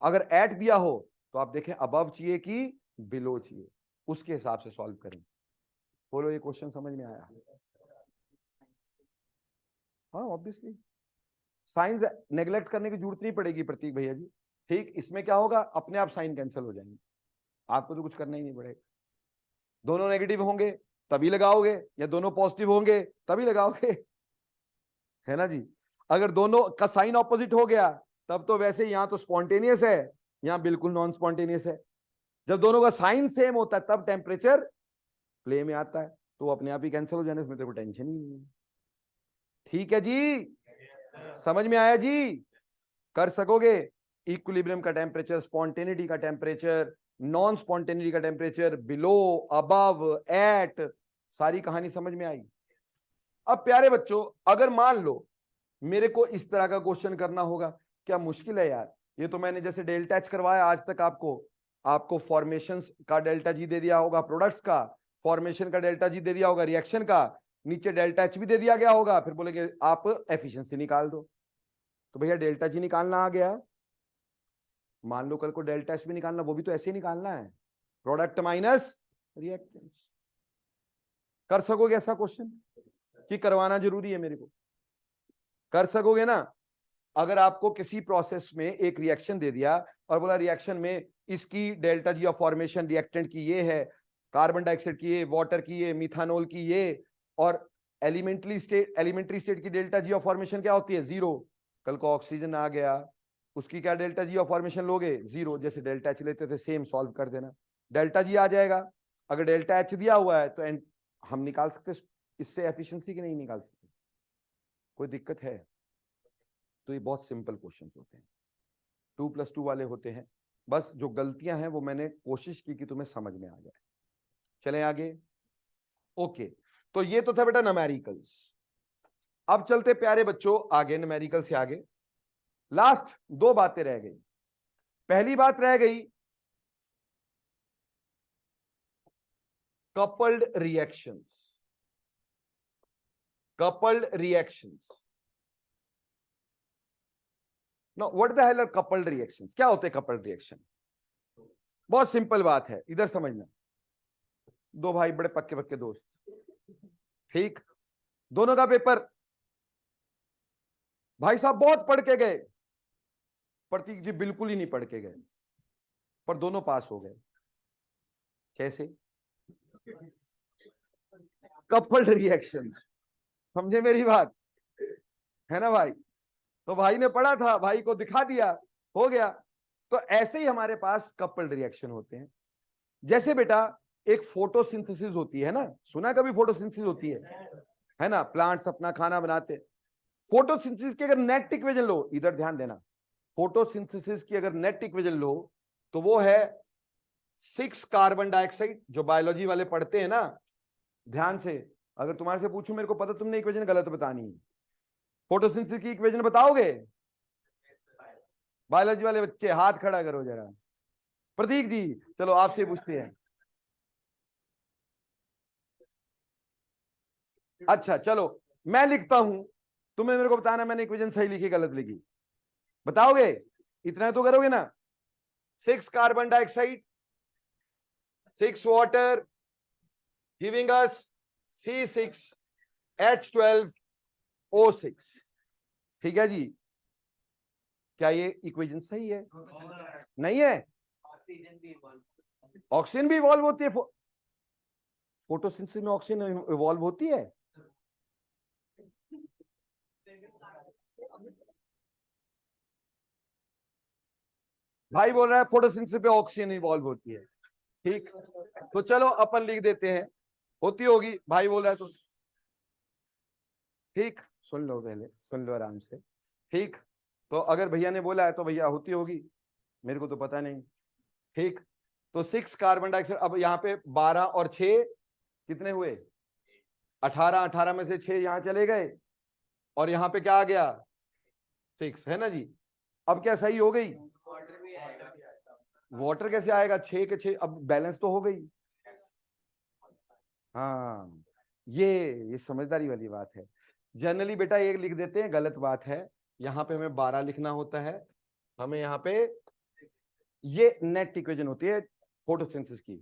अगर एट दिया हो तो आप देखें अबव चाहिए कि बिलो चाहिए, उसके हिसाब से सॉल्व करें। बोलो, ये क्वेश्चन समझ में आया? हाँ, ऑब्वियसली साइंस नेग्लेक्ट करने की जरूरत नहीं पड़ेगी प्रतीक भैया जी, ठीक? इसमें क्या होगा, अपने आप साइन कैंसिल हो जाएंगे, आपको तो कुछ करना ही नहीं पड़ेगा। दोनों नेगेटिव होंगे तभी लगाओगे, या दोनों पॉजिटिव होंगे तभी लगाओगे, है ना जी? अगर दोनों का साइन ऑपोजिट हो गया तब तो वैसे यहां तो स्पॉन्टेनियस है, यहां बिल्कुल नॉन स्पॉन्टेनियस है। जब दोनों का साइन सेम होता है तब टेम्परेचर प्ले में आता है, तो वो अपने आप ही कैंसिल हो जाने, इसमें तेरे को टेंशन ही नहीं है। ठीक है जी, समझ में आया जी? कर सकोगे? इक्विलिब्रियम का टेम्परेचर, स्पॉन्टेनिटी का टेम्परेचर, नॉन स्पॉन्टेनिटी का टेम्परेचर, बिलो, अबव, एट, सारी कहानी समझ में आई? अब प्यारे बच्चों, अगर मान लो मेरे को इस तरह का क्वेश्चन करना होगा, क्या मुश्किल है यार? ये तो मैंने जैसे डेल्टा एच करवाया आज तक, आपको फॉर्मेशंस का डेल्टा जी दे दिया होगा, प्रोडक्ट्स का फॉर्मेशन का डेल्टा जी दे दिया होगा, रिएक्शन का नीचे डेल्टा एच भी दे दिया गया होगा, फिर बोलेंगे आप एफिशिएंसी निकाल दो, तो भैया डेल्टा जी निकालना आ गया, मान लो कल को डेल्टा एच भी निकालना, वो भी तो ऐसे ही निकालना है, प्रोडक्ट माइनस रिएक्टेंस। कर सकोगे ऐसा क्वेश्चन कि करवाना जरूरी है मेरे को? कर सकोगे ना? अगर आपको किसी प्रोसेस में एक रिएक्शन दे दिया और बोला रिएक्शन में इसकी delta G of formation reactant की ये है, कार्बन डाइऑक्साइड की ये, वाटर की ये, मिथानॉल की ये, और एलिमेंट्री स्टेट की डेल्टा जी ऑफ फॉर्मेशन क्या होती है? 0। कल को ऑक्सीजन आ गया, उसकी क्या डेल्टा जी ऑफ फॉर्मेशन लोगे? 0। जैसे डेल्टा एच लेते थे सेम सॉल्व कर देना, डेल्टा जी आ जाएगा। अगर डेल्टा एच दिया हुआ है तो हम निकाल सकते इससे एफिशिएंसी की नहीं निकाल सकते? कोई दिक्कत है? तो ये बहुत सिंपल क्वेश्चंस होते हैं, 2+2 वाले होते हैं, बस जो गलतियां हैं वो मैंने कोशिश की कि तुम्हें समझ में आ जाए। चलें आगे। ओके, तो ये तो था बेटा न्यूमेरिकल्स। अब चलते प्यारे बच्चों आगे, न्यूमेरिकल से आगे लास्ट 2 बातें रह गई। पहली बात रह गई coupled reactions. Coupled reactions, no what the hell are coupled reactions? क्या होते हैं कपल्ड रिएक्शन? बहुत सिंपल बात है, इधर समझना। 2 भाई बड़े पक्के पक्के दोस्त, ठीक? दोनों का पेपर भाई साहब बहुत पढ़ के गए, प्रतीक जी बिल्कुल ही नहीं पढ़ के गए, पर दोनों पास हो गए। कैसे? कपल्ड रिएक्शन, समझे मेरी बात? है ना भाई? तो भाई ने पढ़ा था, भाई को दिखा दिया, हो गया। तो ऐसे ही हमारे पास कपल्ड रिएक्शन होते हैं। जैसे बेटा एक फोटोसिंथेसिस होती है ना, सुना कभी फोटोसिंथेसिस होती है ना? प्लांट्स अपना खाना बनाते हैं। फोटोसिंथेसिस की अगर नेट इक्वेशन लो, इधर ध्यान देना, फोटोसिंथेसिस की अगर नेट इक्वेशन लो तो वो है 6 कार्बन डाइऑक्साइड, जो बायोलॉजी वाले पढ़ते हैं ना ध्यान से। अगर तुम्हारे से पूछूं, मेरे को पता तुमने इक्वेशन गलत बतानी है, फोटोसिंथेसिस की इक्वेशन बताओगे? बायोलॉजी वाले बच्चे हाथ खड़ा करो जरा। प्रतीक जी चलो आपसे पूछते हैं। अच्छा चलो, मैं लिखता हूं, तुम्हें मेरे को बताना मैंने इक्वेशन सही लिखी गलत लिखी, बताओगे? इतना तो करोगे ना? 6 carbon dioxide, 6 water, giving us C6 H12O6। ठीक है जी, क्या ये इक्वेशन सही है? नहीं है। ऑक्सीजन भी इवॉल्व होती है, फोटोसिंथेसिस में ऑक्सीजन इवॉल्व होती है। भाई बोल रहा है फोटोसिंथेसिस पे ऑक्सीजन इवॉल्व होती है। ठीक, तो चलो अपन लिख देते हैं होती होगी, भाई बोल रहा है तो। ठीक, सुन लो, पहले सुन लो आराम से। ठीक, तो अगर भैया ने बोला है तो भैया होती होगी, मेरे को तो पता नहीं। ठीक, तो 6 कार्बन डाइऑक्साइड, अब यहाँ पे 12 और 6 कितने हुए? 18, 18 में से 6 यहाँ चले गए, और यहाँ पे क्या आ गया? 6, है ना जी। अब क्या सही हो गई? वाटर कैसे आएगा? 6 के 6, अब बैलेंस तो हो गई। हाँ, ये समझदारी वाली बात है। जनरली बेटा ये लिख देते हैं, गलत बात है। यहाँ पे हमें 12 लिखना होता है, हमें यहाँ पे ये नेट इक्वेशन होती है फोटोसिंथेसिस की।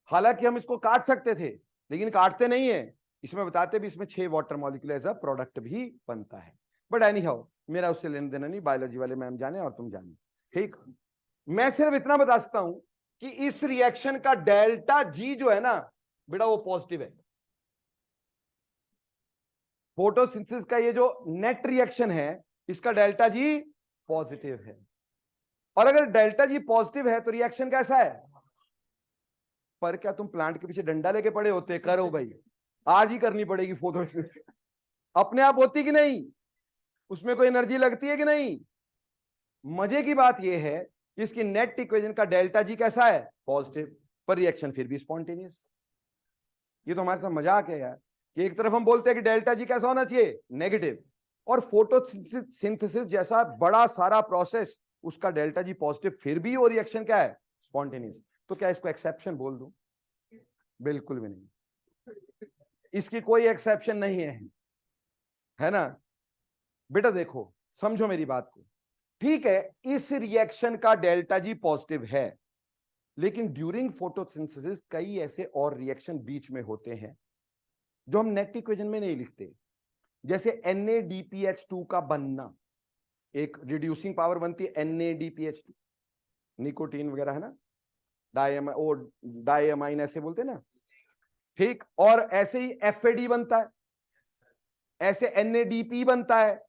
हालांकि हम इसको काट सकते थे, लेकिन काटते नहीं है, इसमें बताते भी इसमें 6 water molecule as a product भी बनता है। बट एनी हाउ, मेरा उससे लेने देना नहीं, बायोलॉजी वाले मैम जाने और तुम जाने। ठीक, मैं सिर्फ इतना बता सकता हूं कि इस रिएक्शन का डेल्टा जी जो है ना बेटा, वो पॉजिटिव है। फोटोसिंथेसिस का ये जो नेट रिएक्शन है, इसका डेल्टा जी पॉजिटिव है। और अगर डेल्टा जी पॉजिटिव है तो रिएक्शन कैसा है? पर क्या तुम प्लांट के पीछे डंडा लेके पड़े होते? करो भाई, आज ही करनी पड़ेगी फोटोसिंथेसिस। अपने आप होती कि नहीं? उसमें कोई एनर्जी लगती है कि नहीं? मजे की बात यह है कि इसकी नेट इक्वेशन का डेल्टा जी कैसा है? पॉजिटिव, पर रिएक्शन फिर भी स्पॉन्टेनियस। ये तो हमारे साथ मजाक है यार, कि एक तरफ हम बोलते हैं कि डेल्टा जी कैसा होना चाहिए? नेगेटिव, और फोटोसिंथेसिस जैसा बड़ा सारा प्रोसेस, उसका डेल्टा जी पॉजिटिव, फिर भी वो रिएक्शन क्या है? स्पॉन्टेनियस। तो क्या इसको एक्सेप्शन बोल दूं? बिल्कुल भी नहीं, इसकी कोई एक्सेप्शन नहीं है ना बेटा। देखो, समझो मेरी बात को। ठीक है, इस रिएक्शन का डेल्टा जी पॉजिटिव है, लेकिन ड्यूरिंग फोटोसिंथेसिस कई ऐसे और रिएक्शन बीच में होते हैं जो हम नेट इक्वेशन में नहीं लिखते। जैसे NADPH2 का बनना, एक रिड्यूसिंग पावर बनती है NADPH2, निकोटीन वगैरह है ना, डायमाइन ऐसे बोलते हैं ना। ठीक, और ऐसे ही FAD बनता है, ऐसे NADP बनता है,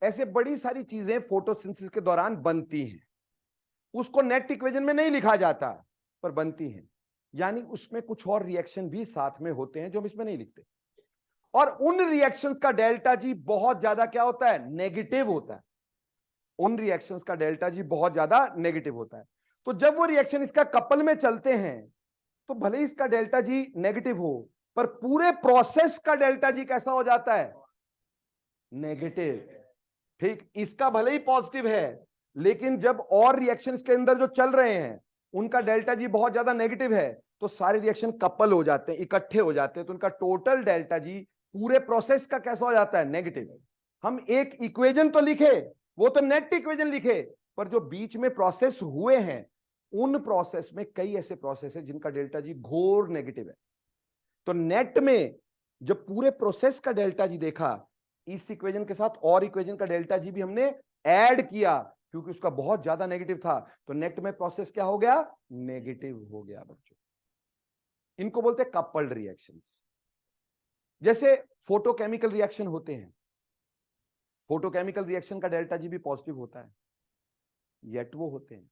ऐसे बड़ी सारी चीजें फोटोसिंथेसिस के दौरान बनती हैं। उसको नेट इक्वेशन में नहीं लिखा जाता, पर बनती हैं। यानी उसमें कुछ और रिएक्शन भी साथ में होते हैं जो हम इसमें नहीं लिखते, और उन रिएक्शंस का डेल्टा जी बहुत ज्यादा क्या होता है? नेगेटिव होता है। उन रिएक्शंस का डेल्टा जी बहुत ज्यादा नेगेटिव होता है। तो जब वो रिएक्शन इसका कपल में चलते हैं, तो भले ही इसका डेल्टा जी नेगेटिव हो, पर पूरे प्रोसेस का डेल्टा जी कैसा हो जाता है? नेगेटिव। ठीक, इसका भले ही पॉजिटिव है, लेकिन जब और रिएक्शन के अंदर जो चल रहे हैं उनका डेल्टा जी बहुत ज्यादा नेगेटिव है, तो सारे रिएक्शन कपल हो जाते हैं, इकट्ठे हो जाते हैं, तो उनका टोटल डेल्टा जी पूरे प्रोसेस का कैसा हो जाता है? नेगेटिव। हम एक इक्वेशन तो लिखे, वो तो नेट इक्वेशन लिखे, पर जो बीच में प्रोसेस हुए हैं, उन प्रोसेस में कई ऐसे प्रोसेस है जिनका डेल्टा जी घोर नेगेटिव है। तो नेट में जब पूरे प्रोसेस का डेल्टा जी देखा, इस इक्वेशन के साथ और इक्वेशन का डेल्टा जी भी हमने ऐड किया, क्योंकि उसका बहुत ज्यादा नेगेटिव था, तो नेट में प्रोसेस क्या हो गया? नेगेटिव हो गया बच्चों। इनको बोलते हैं कपल्ड रिएक्शंस। जैसे फोटोकेमिकल रिएक्शन होते हैं, फोटोकेमिकल रिएक्शन का डेल्टा जी भी पॉजिटिव होता है, येट वो होते हैं,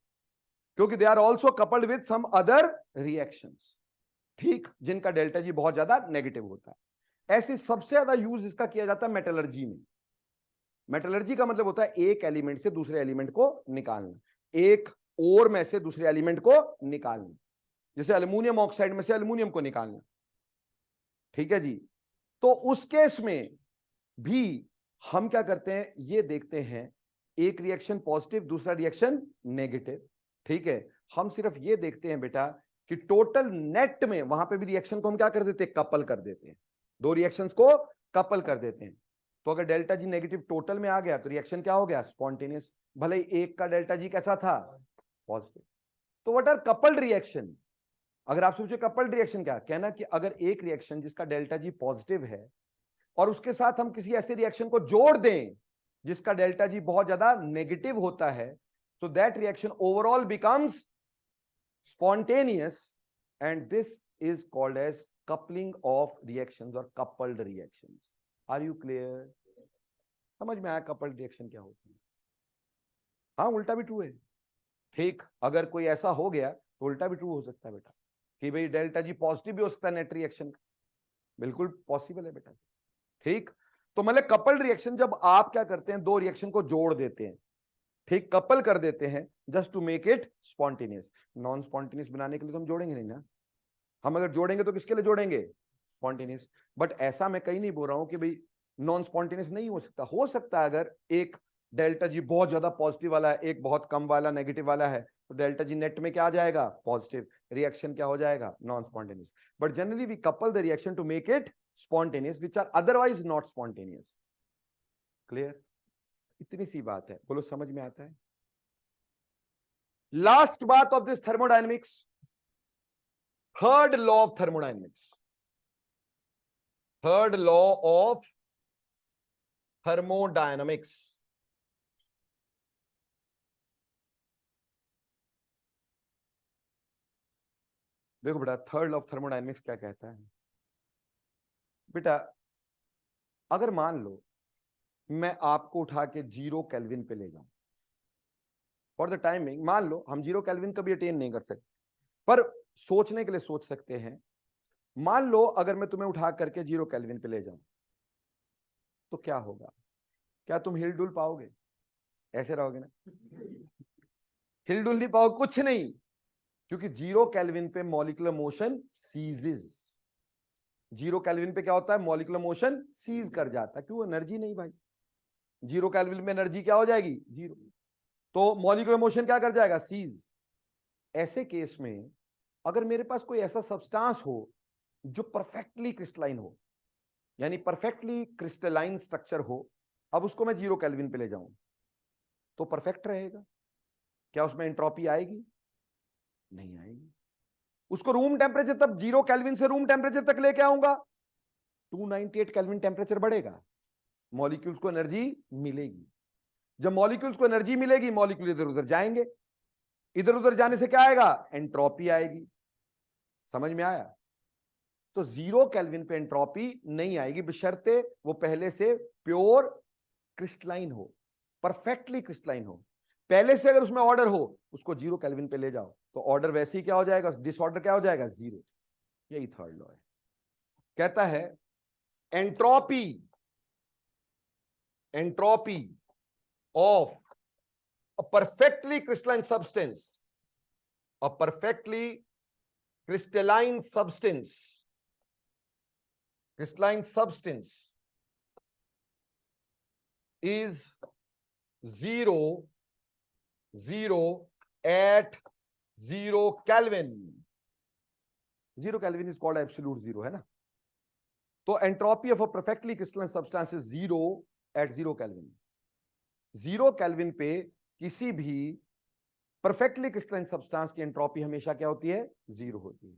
क्योंकि they are also coupled with some other reactions, ठीक, जिनका डेल्टा जी बहुत ज्यादा नेगेटिव होता है। ऐसे सबसे ज्यादा यूज इसका किया जाता है मेटलर्जी में। मेटलर्जी का मतलब होता है एक एलिमेंट से दूसरे एलिमेंट को निकालना, एक ओर में से दूसरे एलिमेंट को निकालना, जैसे एल्युमिनियम ऑक्साइड में से एल्युमिनियम को निकालना। ठीक है जी, तो उस केस में भी हम क्या करते हैं? ये देखते हैं, एक रिएक्शन पॉजिटिव, दूसरा रिएक्शन नेगेटिव। ठीक है, हम सिर्फ ये देखते हैं बेटा कि टोटल नेट में, वहां पे भी रिएक्शन को हम क्या कर देते हैं? कपल कर देते हैं, दो रिएक्शंस को कपल कर देते हैं। तो अगर डेल्टा जी नेगेटिव टोटल में आ गया तो रिएक्शन क्या हो गया? स्पॉन्टेनियस। भले ही एक का डेल्टा जी कैसा था? पॉजिटिव। तो व्हाट आर कपल्ड रिएक्शन? अगर आप सोचे कपल्ड रिएक्शन क्या कहना, कि अगर एक रिएक्शन जिसका डेल्टा जी पॉजिटिव है, और उसके साथ हम किसी ऐसे रिएक्शन को जोड़ दें जिसका डेल्टा जी बहुत ज्यादा नेगेटिव होता है, so that reaction overall becomes spontaneous, and this is called as coupling of reactions or coupled reactions. Are you clear? समझ में आया coupled reaction क्या होती है? हाँ, उल्टा भी ट्रू है। ठीक, अगर कोई ऐसा हो गया तो उल्टा भी ट्रू हो सकता है बेटा, कि भाई डेल्टा जी पॉजिटिव भी हो सकता है नेट रिएक्शन का, बिल्कुल पॉसिबल है बेटा। ठीक, तो मतलब कपल्ड रिएक्शन जब आप क्या करते हैं, दो रिएक्शन को जोड़ देते हैं, ठीक, कपल कर देते हैं just to make it spontaneous. Non spontaneous बनाने के लिए तो हम जोड़ेंगे नहीं ना, हम अगर जोड़ेंगे तो किसके लिए जोड़ेंगे, स्पॉन्टेनियस। बट ऐसा मैं कहीं नहीं बोल रहा हूं कि भाई नॉन स्पॉन्टेनियस नहीं हो सकता, हो सकता है अगर एक डेल्टा जी बहुत ज्यादा पॉजिटिव वाला है, एक बहुत कम वाला नेगेटिव वाला है, तो डेल्टा जी नेट में क्या आ जाएगा, पॉजिटिव, रिएक्शन क्या हो जाएगा, non spontaneous. But generally we couple the reaction to make it spontaneous which are otherwise not spontaneous. Clear? इतनी सी बात है, बोलो समझ में आता है? लास्ट बात of this thermodynamics, third law of thermodynamics, third law of thermodynamics. देखो बेटा, थर्ड लॉ ऑफ थर्मोडायनेमिक्स क्या कहता है बेटा, अगर मान लो मैं आपको उठा के 0 केल्विन पे ले जाऊं, फॉर द टाइमिंग मान लो हम 0 केल्विन कभी अटेन नहीं कर सकते, पर सोचने के लिए सोच सकते हैं, मान लो अगर मैं तुम्हें उठा करके 0 केल्विन पे ले जाऊं तो क्या होगा, क्या तुम हिलडुल पाओगे? ऐसे रहोगे ना, हिलडुल नहीं पाओगे, कुछ नहीं, क्योंकि 0 केल्विन पे मॉलिक्यूलर मोशन सीजेस। 0 केल्विन पे क्या होता है, मॉलिक्यूलर मोशन सीज कर जाता है, क्यों, एनर्जी नहीं भाई, 0 केल्विन में एनर्जी क्या हो जाएगी, जीरो, तो मॉलिक्यूलर मोशन क्या कर जाएगा, सीज। ऐसे केस में अगर मेरे पास कोई ऐसा सब्सटेंस हो जो परफेक्टली क्रिस्टलाइन हो, यानी परफेक्टली क्रिस्टलाइन स्ट्रक्चर हो, अब उसको मैं 0 केल्विन पे ले जाऊं तो परफेक्ट रहेगा, क्या उसमें एंट्रोपी आएगी, नहीं आएगी। उसको रूम टेम्परेचर, तब 0 केल्विन से रूम टेम्परेचर तक लेके आऊंगा, 298 केल्विन टेम्परेचर बढ़ेगा, मॉलिक्यूल्स को एनर्जी मिलेगी। जब मॉलिक्यूल्स को एनर्जी मिलेगी, मॉलिक्यूल इधर उधर जाएंगे, इधर उधर जाने से क्या आएगा, एंट्रोपी आएगी। समझ में आया? तो 0 केल्विन पे एंट्रोपी नहीं आएगी, बशर्ते वो पहले से प्योर क्रिस्टलाइन हो, परफेक्टली क्रिस्टलाइन हो। पहले से अगर उसमें ऑर्डर हो, उसको 0 केल्विन पे ले जाओ तो ऑर्डर वैसे ही क्या हो जाएगा, डिसऑर्डर क्या हो जाएगा, 0। यही थर्ड लॉ है, कहता है entropy, entropy of a perfectly crystalline substance, a perfectly crystalline substance, crystalline substance is 0 at 0 Kelvin. 0 Kelvin is called absolute zero, है ना? तो entropy of a perfectly crystalline substance is 0 at 0 Kelvin. 0 kelvin पे किसी भी perfectly crystalline substance की entropy हमेशा क्या होती है, 0 होती है।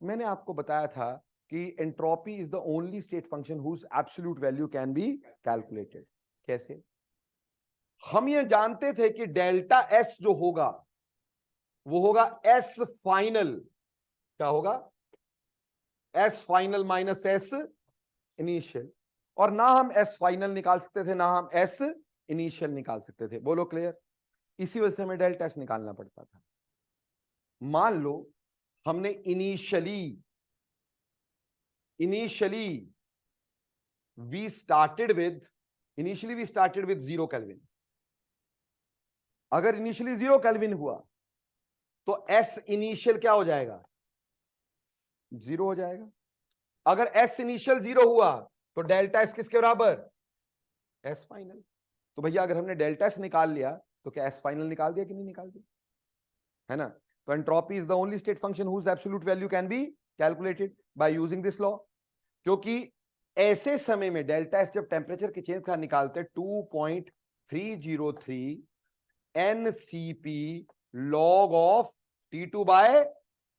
मैंने आपको बताया था कि entropy is the only state function whose absolute value can be calculated. कैसे? हम ये जानते थे कि डेल्टा एस जो होगा वो होगा एस फाइनल, क्या होगा, S final minus S initial, और ना हम एस फाइनल निकाल सकते थे ना हम एस इनिशियल निकाल सकते थे। बोलो क्लियर? इसी वजह से हमें डेल्टा एस निकालना पड़ता था। मान लो हमने initially we started with 0 kelvin. अगर इनिशियली 0 केल्विन हुआ तो एस इनिशियल क्या हो जाएगा, 0 हो जाएगा। अगर एस इनिशियल 0 हुआ तो डेल्टा एस किसके बराबर, एस फाइनल। तो भैया अगर हमने डेल्टा एस निकाल लिया तो क्या एस फाइनल निकाल दिया कि नहीं निकाल दिया, है ना? तो entropy is the only state function whose absolute value can be calculated by using this law. क्योंकि ऐसे समय में डेल्टा एस जब टेम्परेचर के चेंज का निकालते 2.303 NCP log of T2 bye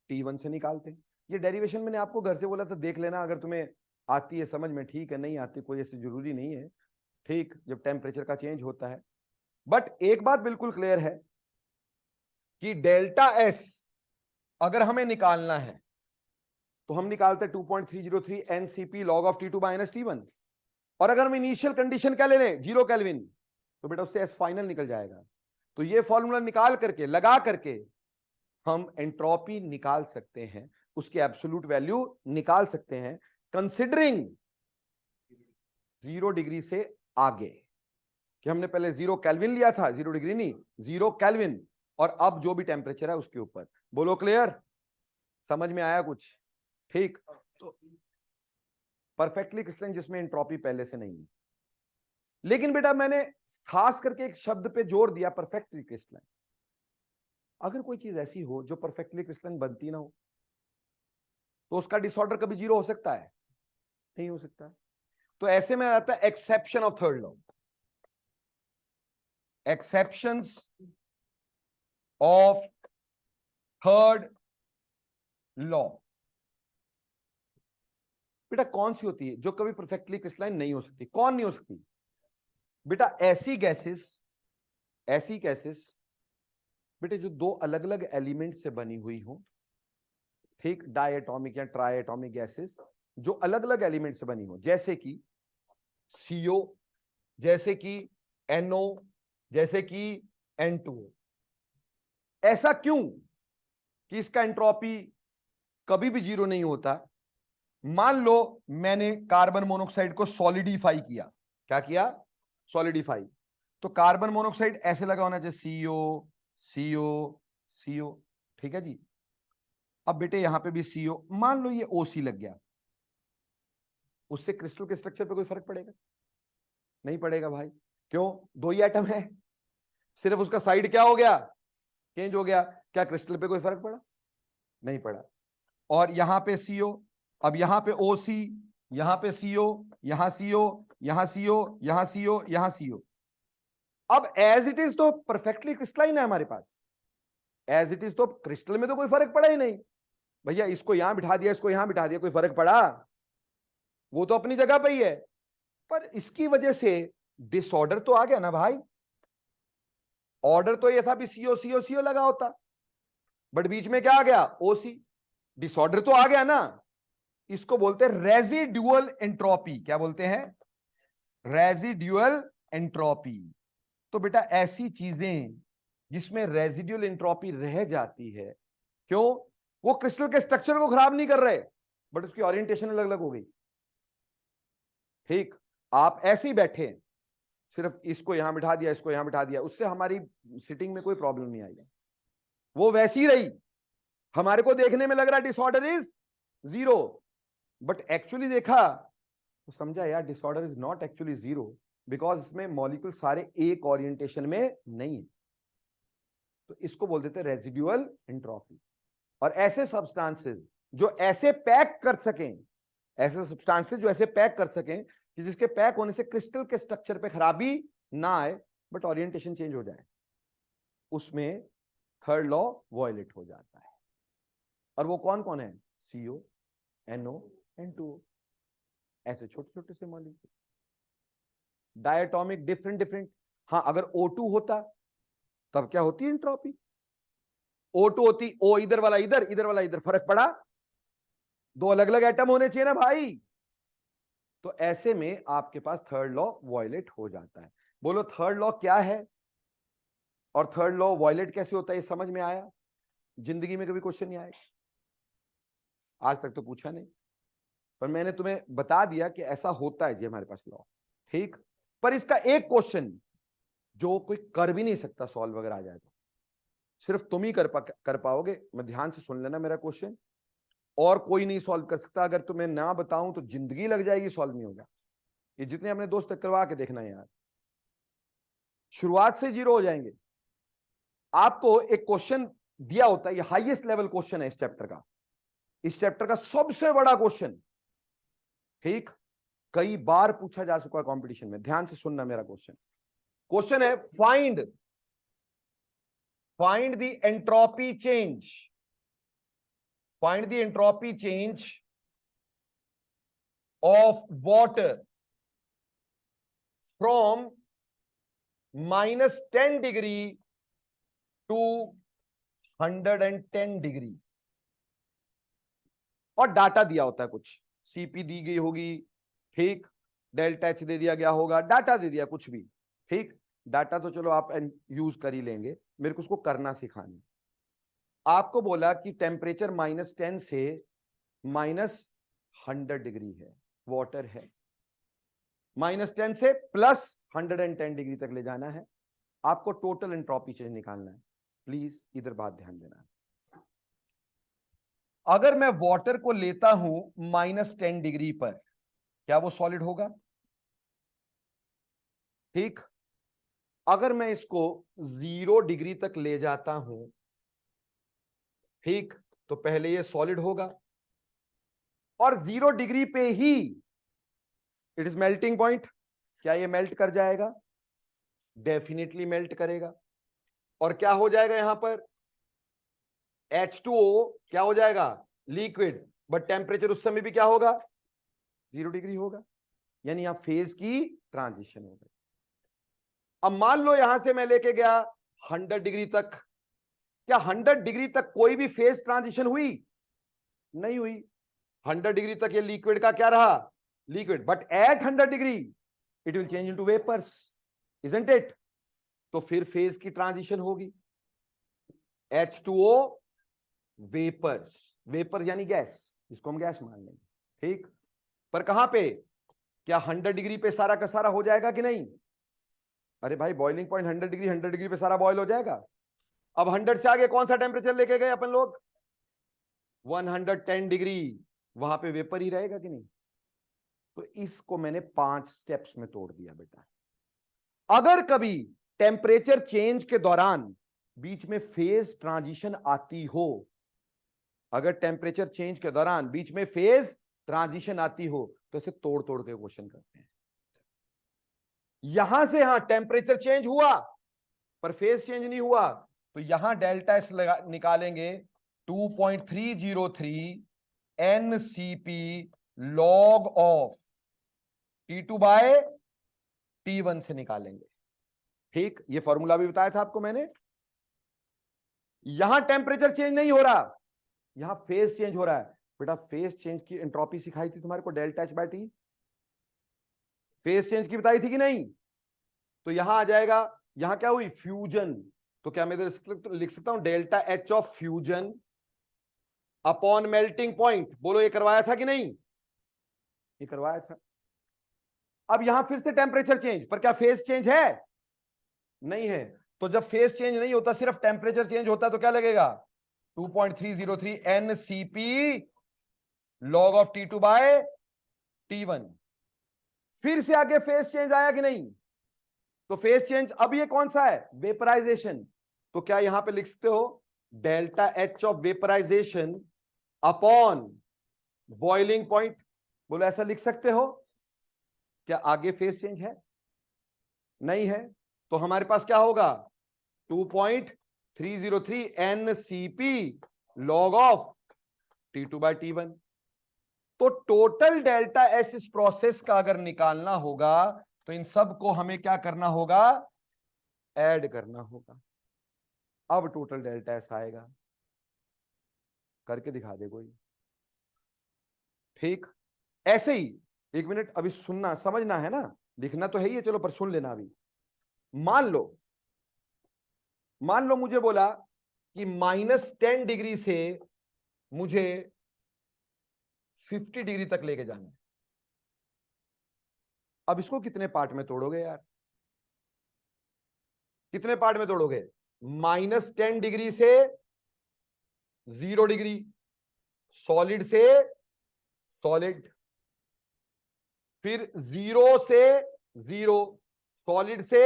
T1 से निकालते हैं। ये डेरिवेशन मैंने आपको घर से बोला था, देख लेना, अगर तुम्हें आती है समझ में, ठीक है, नहीं आती कोई ऐसी जरूरी नहीं है, ठीक, जब टेम्परेचर का चेंज होता है। बट एक बात बिल्कुल क्लियर है कि डेल्टा एस अगर हमें निकालना है तो हम निकालते 2.303 NCP log of T2 minus T1, और अगर हम इनिशियल कंडीशन क्या ले लें 0 केल्विन, तो बेटा उससे एस फाइनल निकल जाएगा। तो ये फॉर्मूला निकाल करके, लगा करके हम एंट्रोपी निकाल सकते हैं, उसकी एब्सोल्यूट वैल्यू निकाल सकते हैं, कंसिडरिंग 0 डिग्री से आगे, कि हमने पहले 0 केल्विन लिया था, 0 डिग्री नहीं, 0 केल्विन, और अब जो भी टेम्परेचर है उसके ऊपर। बोलो क्लियर, समझ में आया कुछ? ठीक, तो परफेक्टली क्रिस्टलाइन जिसमें एंट्रोपी पहले से नहीं है। लेकिन बेटा मैंने खास करके एक शब्द पे जोर दिया, परफेक्टली क्रिस्टलाइन। अगर कोई चीज ऐसी हो जो परफेक्टली क्रिस्टलाइन बनती ना हो, तो उसका डिसऑर्डर कभी 0 हो सकता है? नहीं हो सकता। तो ऐसे में आता है exception of third law, exceptions of third law. बेटा कौन सी होती है जो कभी परफेक्टली क्रिस्टलाइन नहीं हो सकती? कौन नहीं हो सकती? बेटा ऐसी गैसेस बेटे जो दो अलग अलग एलिमेंट से बनी हुई हो, ठीक, डायटोमिक या ट्राइएटोमिक गैसेस जो अलग अलग एलिमेंट से बनी हो, जैसे कि CO, जैसे कि NO, जैसे कि N2O। ऐसा क्यों कि इसका एंट्रोपी कभी भी 0 नहीं होता? मान लो मैंने कार्बन मोनोऑक्साइड को सॉलिडिफाई किया। क्या किया? सॉलिडिफाई। तो कार्बन मोनोऑक्साइड ऐसे लगा होना चाहिए, CO CO CO, ठीक है जी। अब बेटे यहां पे भी CO, मान लो ये OC लग गया, उससे क्रिस्टल के स्ट्रक्चर पे कोई फर्क पड़ेगा? नहीं पड़ेगा भाई। क्यों? दो ही एटम है, सिर्फ उसका साइड क्या हो गया? चेंज हो गया। क्या क्रिस्टल पे कोई फर्क पड़ा? नहीं पड़ा। और यहां पे CO, अब यहां पे OC, यहां पे CO, यहां CO, यहां CO, यहां CO, यहां CO। अब एज इट इज तो परफेक्टली क्रिस्टलाइन है हमारे पास, एज इट इज तो क्रिस्टल में तो कोई फर्क पड़ा ही नहीं। भैया इसको यहां बिठा दिया, इसको यहां बिठा दिया, कोई फर्क पड़ा? वो तो अपनी जगह पे ही है। पर इसकी वजह से डिसऑर्डर तो आ गया ना भाई। ऑर्डर तो ये था भी CO CO CO लगा होता, बट बीच में क्या आ गया? OC। डिसऑर्डर तो आ गया ना। इसको बोलते हैं रेजिडुअल एंट्रोपी। क्या बोलते हैं? Residual entropy. तो बेटा ऐसी चीजें जिसमें रेजिडुअल एंट्रोपी रह जाती है, क्यों? वो क्रिस्टल के स्ट्रक्चर को खराब नहीं कर रहे, बट उसकी ओरिएंटेशन अलग अलग हो गई। ठीक, आप ऐसे ही बैठे, सिर्फ इसको यहां बिठा दिया, इसको यहां बिठा दिया, उससे हमारी सिटिंग में कोई प्रॉब्लम नहीं आएगी, वो वैसी रही। हमारे को देखने में लग रहा डिसऑर्डर इज 0, बट एक्चुअली देखा तो समझा यार disorder is not actually 0, because इसमें मॉलिक्यूल सारे एक ओरिएंटेशन में नहीं है। तो इसको बोल देते हैं रेजिडुअल एंट्रोपी। और ऐसे सब्सटेंसेस जो ऐसे पैक कर सकें, ऐसे सब्सटेंसेस जो ऐसे पैक कर सकें कि जिसके पैक होने से क्रिस्टल के स्ट्रक्चर पे खराबी ना आए, बट ओरिएंटेशन चेंज हो जाए, उसमें थर्ड लॉ वायलेट हो जाता है। और वो कौन कौन है? CO, NO, N2O। ऐसे छोटे छोटे से मॉलिक्यूल, डायटोमिक, डिफरेंट डिफरेंट। हाँ, अगर O2 होता तब क्या होती है एंट्रोपी? O2 होती, O इधर वाला इधर, इधर वाला इधर, फर्क पड़ा? दो अलग अलग एटम होने चाहिए ना भाई। तो ऐसे में आपके पास थर्ड लॉ वायलेट हो जाता है। बोलो थर्ड लॉ क्या है और थर्ड लॉ वायलेट कैसे होता है? ये समझ में आया? जिंदगी में कभी क्वेश्चन नहीं आया, आज तक तो पूछा नहीं, पर मैंने तुम्हें बता दिया कि ऐसा होता है जी हमारे पास लॉ। ठीक, पर इसका एक क्वेश्चन जो कोई कर भी नहीं सकता सॉल्व अगर आ जाए तो, सिर्फ तुम ही कर पाओगे। मैं ध्यान से सुन लेना मेरा क्वेश्चन, और कोई नहीं सॉल्व कर सकता। अगर तुम्हें ना बताऊं तो जिंदगी लग जाएगी, सॉल्व नहीं होगा। ये जितने अपने दोस्त करवा के देखना यार, शुरुआत से 0 हो जाएंगे। आपको एक क्वेश्चन दिया होता है, ये हाईएस्ट लेवल क्वेश्चन है इस चैप्टर का, इस चैप्टर का सबसे बड़ा क्वेश्चन। ठीक, कई बार पूछा जा चुका है कंपटीशन में। ध्यान से सुनना मेरा क्वेश्चन। क्वेश्चन है find the entropy change, find the entropy change of water from -10 degree to 110 degree, और डाटा दिया होता है, कुछ सीपी दी गई होगी, ठीक, डेल्टा एच दे दिया गया होगा, डाटा दे दिया कुछ भी, ठीक। डाटा तो चलो आप यूज कर ही लेंगे, मेरे को उसको करना सिखाना। आपको बोला कि टेम्परेचर -10 से -100 डिग्री है, वाटर है, -10 से +110 डिग्री तक ले जाना है, आपको टोटल एंट्रोपी चेंज निकालना है। प्लीज इधर बात ध्यान देना। अगर मैं वाटर को लेता हूं -10 डिग्री पर, क्या वो सॉलिड होगा? ठीक। अगर मैं इसको 0 डिग्री तक ले जाता हूं, ठीक, तो पहले ये सॉलिड होगा, और 0 डिग्री पे ही इट इज मेल्टिंग पॉइंट। क्या ये मेल्ट कर जाएगा? डेफिनेटली मेल्ट करेगा, और क्या हो जाएगा यहां पर? H2O क्या हो जाएगा? लिक्विड। बट टेम्परेचर उस समय भी क्या होगा? 0 डिग्री होगा, यानी यहां फेज की ट्रांजिशन हो गई। अब मान लो यहां से मैं लेके गया 100 डिग्री तक, क्या 100 डिग्री तक कोई भी फेज ट्रांजिशन हुई? नहीं हुई। 100 डिग्री तक ये लिक्विड का क्या रहा? Liquid. But at 100 degree it will change into vapours, isn't it? तो फिर फेज की ट्रांजिशन होगी, H2O वेपर्स, वेपर यानी गैस, इसको हम गैस मान लेंगे, ठीक। पर कहां पे? क्या 100 डिग्री पे सारा का सारा हो जाएगा कि नहीं? अरे भाई बॉइलिंग पॉइंट 100 डिग्री पे सारा बॉयल हो जाएगा। अब 100 से आगे कौन सा टेम्परेचर लेके गए अपन लोग? 110 डिग्री, वहां पे वेपर ही रहेगा कि नहीं? तो इसको मैंने 5 स्टेप्स में तोड़ दिया बेटा। अगर कभी टेम्परेचर चेंज के दौरान बीच में फेज ट्रांजिशन आती हो, अगर टेम्परेचर चेंज के दौरान बीच में फेज ट्रांजिशन आती हो, तो इसे तोड़ तोड़ के क्वेश्चन करते हैं। यहां से यहां टेम्परेचर चेंज हुआ पर फेज चेंज नहीं हुआ, तो यहां डेल्टा एस निकालेंगे 2.303 NCP लॉग ऑफ T2/T1 से निकालेंगे, ठीक। ये फॉर्मूला भी बताया था आपको मैंने। यहां टेम्परेचर चेंज नहीं हो रहा, यहां फेज चेंज हो रहा है। बेटा फेज चेंज की एंट्रोपी सिखाई थी तुम्हारे को, delta H by T, phase change की बताई थी कि नहीं? तो यहां आ जाएगा, यहां क्या हुई? फ्यूजन। तो क्या मैं लिख सकता हूं delta H of fusion upon melting point? बोलो ये करवाया था कि नहीं? ये करवाया था। अब यहां फिर से टेम्परेचर चेंज, पर क्या फेज चेंज है? नहीं है। तो जब फेज चेंज नहीं होता, सिर्फ टेम्परेचर चेंज होता, तो क्या लगेगा? 2.303 NCP लॉग ऑफ T2/T1। फिर से आगे फेज चेंज आया कि नहीं? तो फेज चेंज, अब ये कौन सा है? वेपराइजेशन। तो क्या यहां पे लिख सकते हो delta H of vaporisation upon boiling point? बोलो ऐसा लिख सकते हो? क्या आगे फेज चेंज है? नहीं है। तो हमारे पास क्या होगा? 2.303 NCP लॉग ऑफ T2/T1। तो टोटल डेल्टा एस इस प्रोसेस का अगर निकालना होगा, तो इन सब को हमें क्या करना होगा? ऐड करना होगा। अब टोटल डेल्टा एस आएगा, करके दिखा दे कोई, ठीक। ऐसे ही, एक मिनट अभी सुनना, समझना है ना, लिखना तो है ही है, चलो पर सुन लेना अभी। मान लो मुझे बोला कि -10 डिग्री से मुझे 50 डिग्री तक लेके जाना है। अब इसको कितने पार्ट में तोड़ोगे यार? कितने पार्ट में तोड़ोगे? -10 डिग्री से 0 डिग्री, सॉलिड से सॉलिड, फिर 0 से 0, सॉलिड से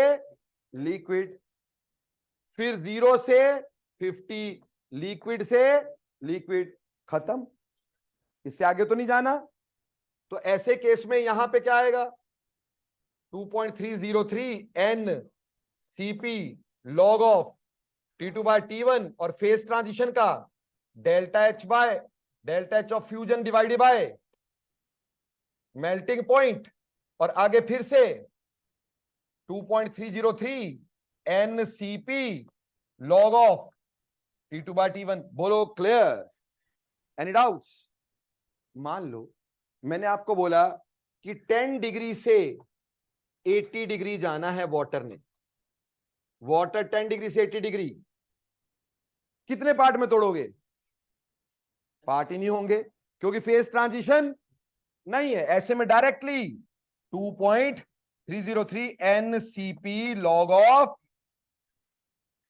लिक्विड, फिर 0 से 50, लिक्विड से लिक्विड, खत्म। इससे आगे तो नहीं जाना। तो ऐसे केस में यहां पे क्या आएगा? 2.303 NCP लॉग ऑफ T2/T1 और फेज ट्रांजिशन का delta H of fusion divided by melting point, और आगे फिर से 2.303 NCP log ऑफ T2/T1। बोलो क्लियर? Any doubts? मान लो मैंने आपको बोला कि 10 डिग्री से 80 डिग्री जाना है वाटर ने। वाटर 10 डिग्री से 80 डिग्री कितने पार्ट में तोड़ोगे? पार्ट ही नहीं होंगे, क्योंकि फेज ट्रांजिशन नहीं है। ऐसे में डायरेक्टली 2.303 NCP log ऑफ।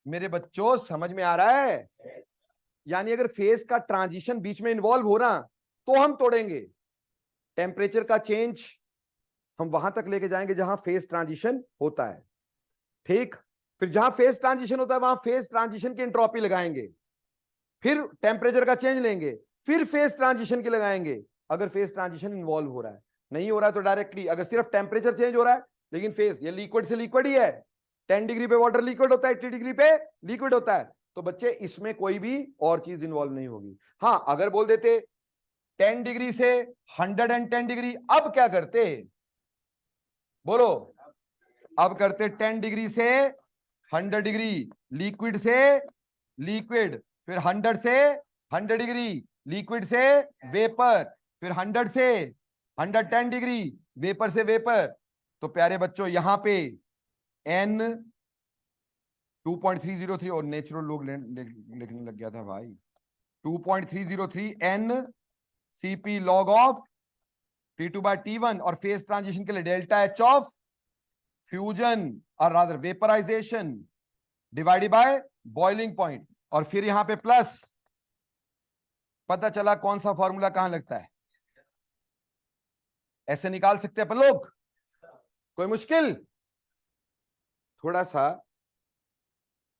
मेरे बच्चों समझ में आ रहा है? यानी अगर फेज का ट्रांजिशन बीच में इन्वॉल्व हो रहा तो हम तोड़ेंगे। टेम्परेचर का चेंज हम वहां तक लेके जाएंगे जहां फेज ट्रांजिशन होता है, ठीक? फिर जहां फेज ट्रांजिशन होता है वहां फेज ट्रांजिशन की एंट्रोपी लगाएंगे, फिर टेम्परेचर का चेंज लेंगे, फिर फेज ट्रांजिशन की लगाएंगे। अगर फेज ट्रांजिशन इन्वॉल्व हो रहा है, नहीं हो रहा है तो डायरेक्टली, अगर सिर्फ टेम्परेचर चेंज हो रहा है लेकिन फेज, ये लिक्विड से लिक्विड ही है, 10 डिग्री पे वाटर लिक्विड होता है, 80 डिग्री पे लिक्विड होता है, तो बच्चे इसमें कोई भी और चीज इन्वॉल्व नहीं होगी। हां, अगर बोल देते 10 डिग्री से 110 डिग्री, अब क्या करते? बोलो, अब करते 10 डिग्री से 100 डिग्री, लिक्विड से लिक्विड, फिर 100 से 100 डिग्री, लिक्विड से वेपर, फिर 100 से 110 डिग्री, वेपर से वेपर। तो प्यारे बच्चों यहां पे N 2.303, और नेचुरल लोग लिखने लग गया था भाई, 2.303 NCP log ऑफ T2/T1, और फेज ट्रांजिशन के लिए डेल्टा H ऑफ फ्यूजन और rather vaporisation divided by boiling point, और फिर यहां पे प्लस। पता चला कौन सा फॉर्मूला कहां लगता है? ऐसे निकाल सकते हैं अपन लोग? कोई मुश्किल? थोड़ा सा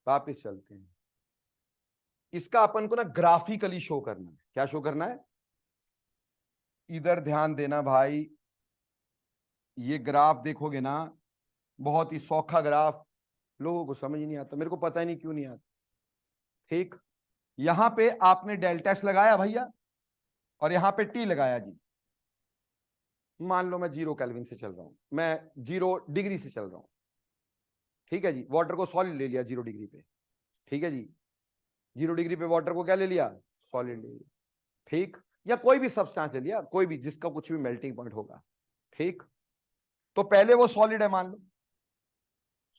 वापिस चलते हैं। इसका अपन को ना ग्राफिकली शो करना है। क्या शो करना है? इधर ध्यान देना भाई, ये ग्राफ देखोगे ना, बहुत ही सौखा ग्राफ, लोगों को समझ ही नहीं आता, मेरे को पता ही नहीं क्यों नहीं आता, ठीक? यहां पे आपने डेल्टा एस लगाया भैया, और यहां पे टी लगाया जी। मान लो मैं 0 केल्विन से चल रहा हूं, मैं 0 डिग्री से चल रहा हूं, ठीक है जी। वाटर को सॉलिड ले लिया 0 डिग्री पे, ठीक है जी। 0 डिग्री पे वाटर को क्या ले लिया? सॉलिड ले लिया, ठीक? या कोई भी सब्सटेंस ले लिया, कोई भी जिसका कुछ भी मेल्टिंग पॉइंट होगा, ठीक? तो पहले वो सॉलिड है मान लो।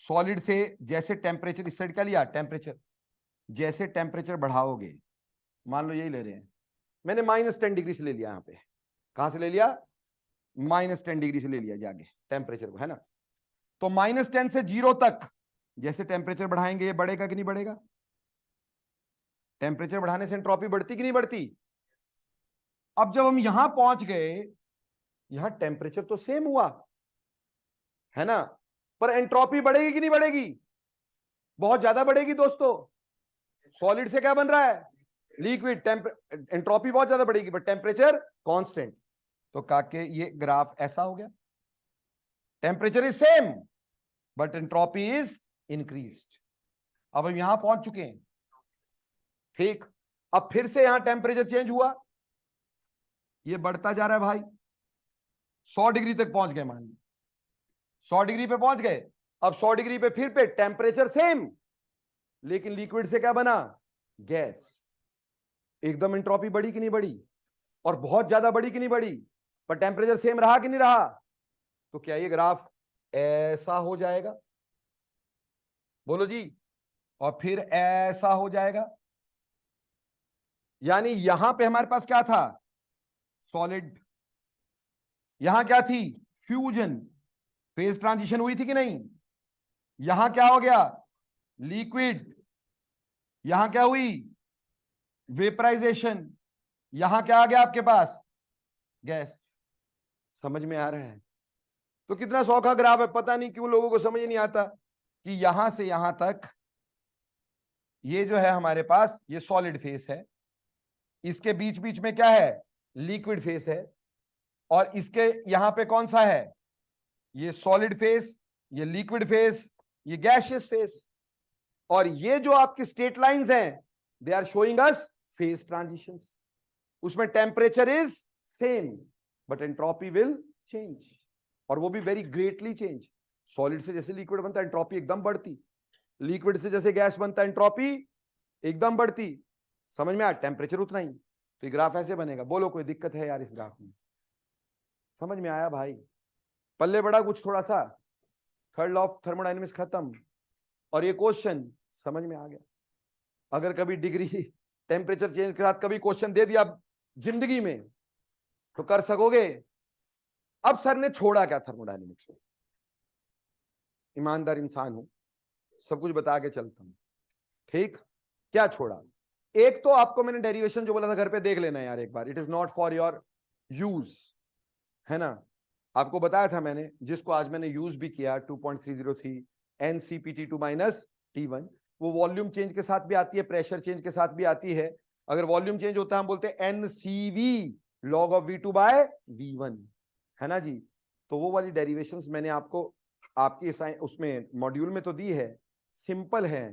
सॉलिड से जैसे टेम्परेचर, इस साइड क्या लिया? टेम्परेचर। जैसे टेम्परेचर बढ़ाओगे, मान लो यही ले रहे हैं, मैंने -10 डिग्री से ले लिया, यहां पे कहां से ले लिया? -10 डिग्री से ले लिया जाके टेम्परेचर को, है ना? तो -10 से 0 तक जैसे टेम्परेचर बढ़ाएंगे, ये बढ़ेगा कि नहीं बढ़ेगा? टेम्परेचर बढ़ाने से एंट्रोपी बढ़ती कि नहीं बढ़ती? अब जब हम यहां पहुंच गए, यहां टेम्परेचर तो सेम हुआ, है ना, पर एंट्रोपी बढ़ेगी कि नहीं बढ़ेगी? बहुत ज्यादा बढ़ेगी दोस्तों। सॉलिड से क्या बन रहा है? लिक्विड। एंट्रोपी बहुत ज्यादा बढ़ेगी, बट टेम्परेचर कांस्टेंट। तो काके ये ग्राफ ऐसा हो गया, temperature is same but entropy is increased. अब हम यहां पहुंच चुके हैं, ठीक? अब फिर से यहां टेम्परेचर चेंज हुआ, ये बढ़ता जा रहा है भाई, 100 डिग्री तक पहुंच गए, मान लो 100 डिग्री पे पहुंच गए। अब 100 डिग्री पे फिर पे टेम्परेचर सेम, लेकिन लिक्विड से क्या बना? गैस। एकदम एंट्रोपी बढ़ी कि नहीं बढ़ी? और बहुत ज्यादा बढ़ी कि नहीं बढ़ी? पर टेम्परेचर सेम रहा कि नहीं रहा? तो क्या ये ग्राफ ऐसा हो जाएगा? बोलो जी। और फिर ऐसा हो जाएगा। यानी यहां पे हमारे पास क्या था? सॉलिड। यहां क्या थी? फ्यूजन। फेज ट्रांजिशन हुई थी कि नहीं? यहां क्या हो गया? लिक्विड। यहां क्या हुई? वेपराइजेशन। यहां क्या आ गया आपके पास? गैस। समझ में आ रहा है? तो कितना सौखा ग्राफ है, पता नहीं क्यों लोगों को समझ नहीं आता कि यहां से यहां तक ये जो है हमारे पास, ये सॉलिड फेस है, इसके बीच बीच में क्या है? लिक्विड फेस है, और इसके यहां पे कौन सा है? ये सॉलिड फेस, ये लिक्विड फेस, ये गैसियस फेस। और ये जो आपकी स्ट्रेट लाइंस हैं, they are showing us phase transitions. उसमें temperature is same but entropy will change, और वो भी वेरी ग्रेटली चेंज। सॉलिड से जैसे लिक्विड बनता है एंट्रोपी एकदम बढ़ती, लिक्विड से जैसे गैस बनता है एंट्रोपी एकदम बढ़ती। समझ में आया? टेम्परेचर उतना ही। तो ग्राफ ऐसे बनेगा। बोलो कोई दिक्कत है यार इस ग्राफ में? समझ में आया भाई? पल्ले बड़ा कुछ थोड़ा सा? थर्ड लॉ ऑफ थर्मोडायनेमिक्स खत्म, और ये क्वेश्चन समझ में आ गया। अगर कभी डिग्री टेम्परेचर चेंज के साथ कभी क्वेश्चन दे दिया जिंदगी में तो कर सकोगे। अब सर ने छोड़ा क्या थर्मोडायनेमिक्स में? ईमानदार इंसान हूं, सब कुछ बता के चलता हूं। ठीक, क्या छोड़ा? एक तो आपको मैंने डेरिवेशन जो बोला था घर पे देख लेना यार एक बार, it is not for your use, है ना? आपको बताया था मैंने, जिसको आज मैंने यूज भी किया 2.303 NCPT2 माइनस T1, वो वॉल्यूम चेंज के साथ भी आती है, प्रेशर चेंज के साथ भी आती है। अगर वॉल्यूम चेंज होता है हम बोलते हैं NCV log of V2 by V1, है ना जी? तो वो वाली डेरिवेशंस मैंने आपको आपकी उसमें मॉड्यूल में तो दी है, सिंपल है,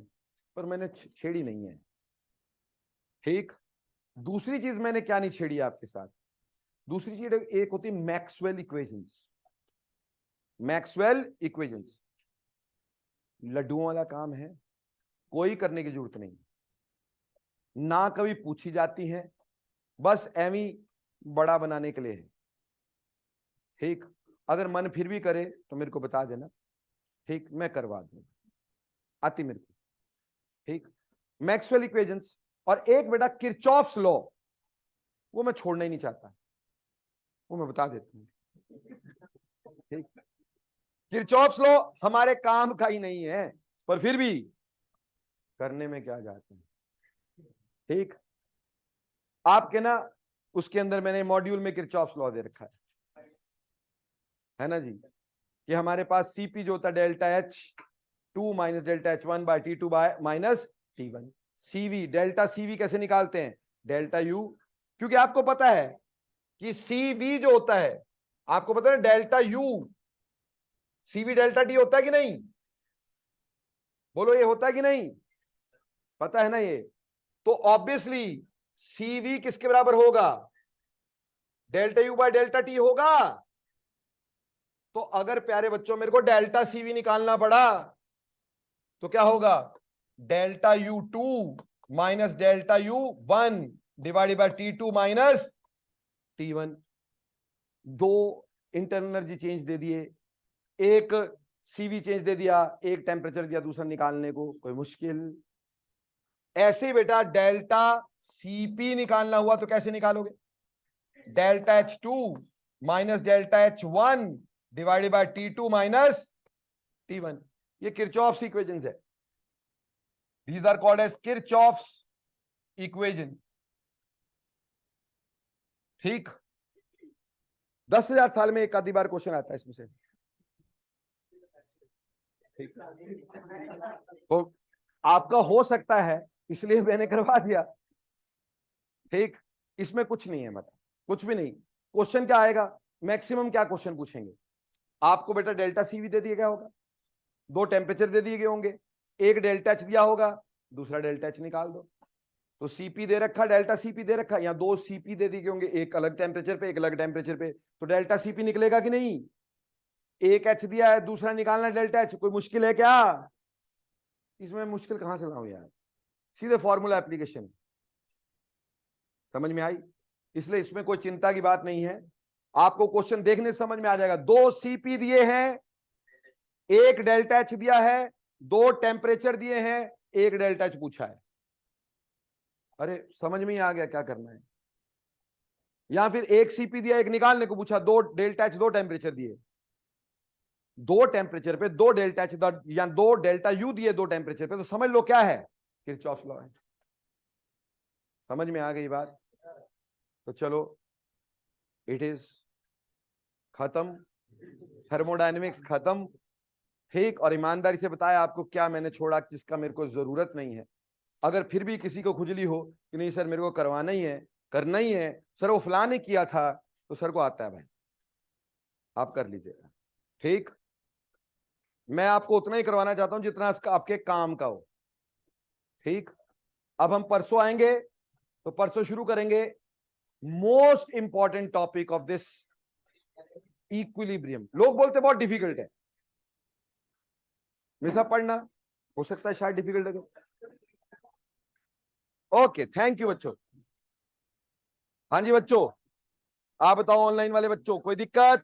पर मैंने छेड़ी नहीं है। ठीक, दूसरी चीज मैंने क्या नहीं छेड़ी आपके साथ? दूसरी चीज एक होती है मैक्सवेल इक्वेशंस। मैक्सवेल इक्वेशंस लड्डुओं वाला काम है, कोई करने की जरूरत नहीं, ना कभी पूछी जाती है, बस एवी बड़ा बनाने के लिए है। ठीक, अगर मन फिर भी करे तो मेरे को बता देना, ठीक, मैं करवा दूंगा, आती मेरे को। ठीक, मैक्सवेल इक्वेशंस, और एक बेटा किरचॉफ्स लॉ, वो मैं छोड़ना ही नहीं चाहता, वो मैं बता देता हूं। ठीक, किरचॉफ्स लॉ हमारे काम का ही नहीं है, पर फिर भी करने में क्या जाते हैं। ठीक, आपके ना उसके अंदर मैंने मॉड्यूल में किरचॉफ्स लॉ दे रखा है ना जी, कि हमारे पास सीपी जो होता है delta H2 minus delta H1 by T2 by minus T1। CV, delta CV कैसे निकालते हैं? डेल्टा यू, क्योंकि आपको पता है कि सीवी जो होता है, आपको पता है delta you CV delta T होता है कि नहीं? बोलो, ये होता है कि नहीं? पता है ना ये? तो ऑब्वियसली सीवी किसके बराबर होगा? Delta you by delta T होगा। तो अगर प्यारे बच्चों मेरे को डेल्टा सीवी निकालना पड़ा तो क्या होगा? Delta U two minus delta U one divided by T2 minus T1। दो इंटरनल एनर्जी चेंज दे दिए, एक सीवी चेंज दे दिया, एक टेम्परेचर दिया दूसरा निकालने को, कोई मुश्किल? ऐसे ही बेटा डेल्टा सीपी निकालना हुआ तो कैसे निकालोगे? Delta H2 minus delta H1 divided by T2 minus T1। ये किरचॉफ्स इक्वेशंस है, these are called as Kirchhoff's equation. ठीक, 10,000 साल में एक आधी बार क्वेश्चन आता है इसमें से। ठीक, तो आपका हो सकता है इसलिए मैंने करवा दिया। ठीक, इसमें कुछ नहीं है, मतलब कुछ भी नहीं। क्वेश्चन क्या आएगा? मैक्सिमम क्या क्वेश्चन पूछेंगे आपको? बेटा डेल्टा सीवी दे दिया गया होगा, दो टेम्परेचर दे दिए गए होंगे, एक डेल्टा एच दिया होगा, दूसरा डेल्टा एच निकाल दो। तो सीपी दे रखा, डेल्टा सीपी दे रखा, या दो सीपी दे दिए होंगे, एक अलग टेम्परेचर पे एक अलग टेम्परेचर पे, तो डेल्टा सीपी निकलेगा कि नहीं? एक एच दिया है, दूसरा निकालना डेल्टा एच, कोई मुश्किल है क्या? इसमें मुश्किल कहां से लाऊं यार, सीधे फॉर्मूला एप्लीकेशन। समझ में आई? इसलिए इसमें कोई चिंता की बात नहीं है, आपको क्वेश्चन देखने से समझ में आ जाएगा। दो सीपी दिए हैं, एक डेल्टा एच दिया है, दो टेम्परेचर दिए हैं, एक डेल्टा एच पूछा है। अरे समझ में ही आ गया क्या करना है? या फिर एक सीपी दिया, एक निकालने को पूछा, दो डेल्टा एच दो टेम्परेचर दिए, दो टेम्परेचर पे दो डेल्टा एच या दो डेल्टा यू दिए दो टेम्परेचर पे, तो समझ लो क्या है? किरचॉफ लॉ है। समझ में आ गई बात? तो चलो, इट इज खत्म, थर्मोडायनेमिक्स खत्म। ठीक, और ईमानदारी से बताया आपको क्या मैंने छोड़ा जिसका मेरे को जरूरत नहीं है। अगर फिर भी किसी को खुजली हो कि नहीं सर मेरे को करवाना ही है, करना ही है, सर वो फलां ने किया था, तो सर को आता है भाई, आप कर लीजिएगा। ठीक, मैं आपको उतना ही करवाना चाहता हूं जितना आपके काम का हो। ठीक, अब हम परसों आएंगे, तो परसों शुरू करेंगे most important topic of this equilibrium. लोग बोलते बहुत डिफिकल्ट है, मेरे साथ पढ़ना, हो सकता है शायद डिफिकल्ट लगे। ओके, थैंक यू बच्चों। हाँ जी बच्चों, आप बताओ ऑनलाइन वाले बच्चों, कोई दिक्कत?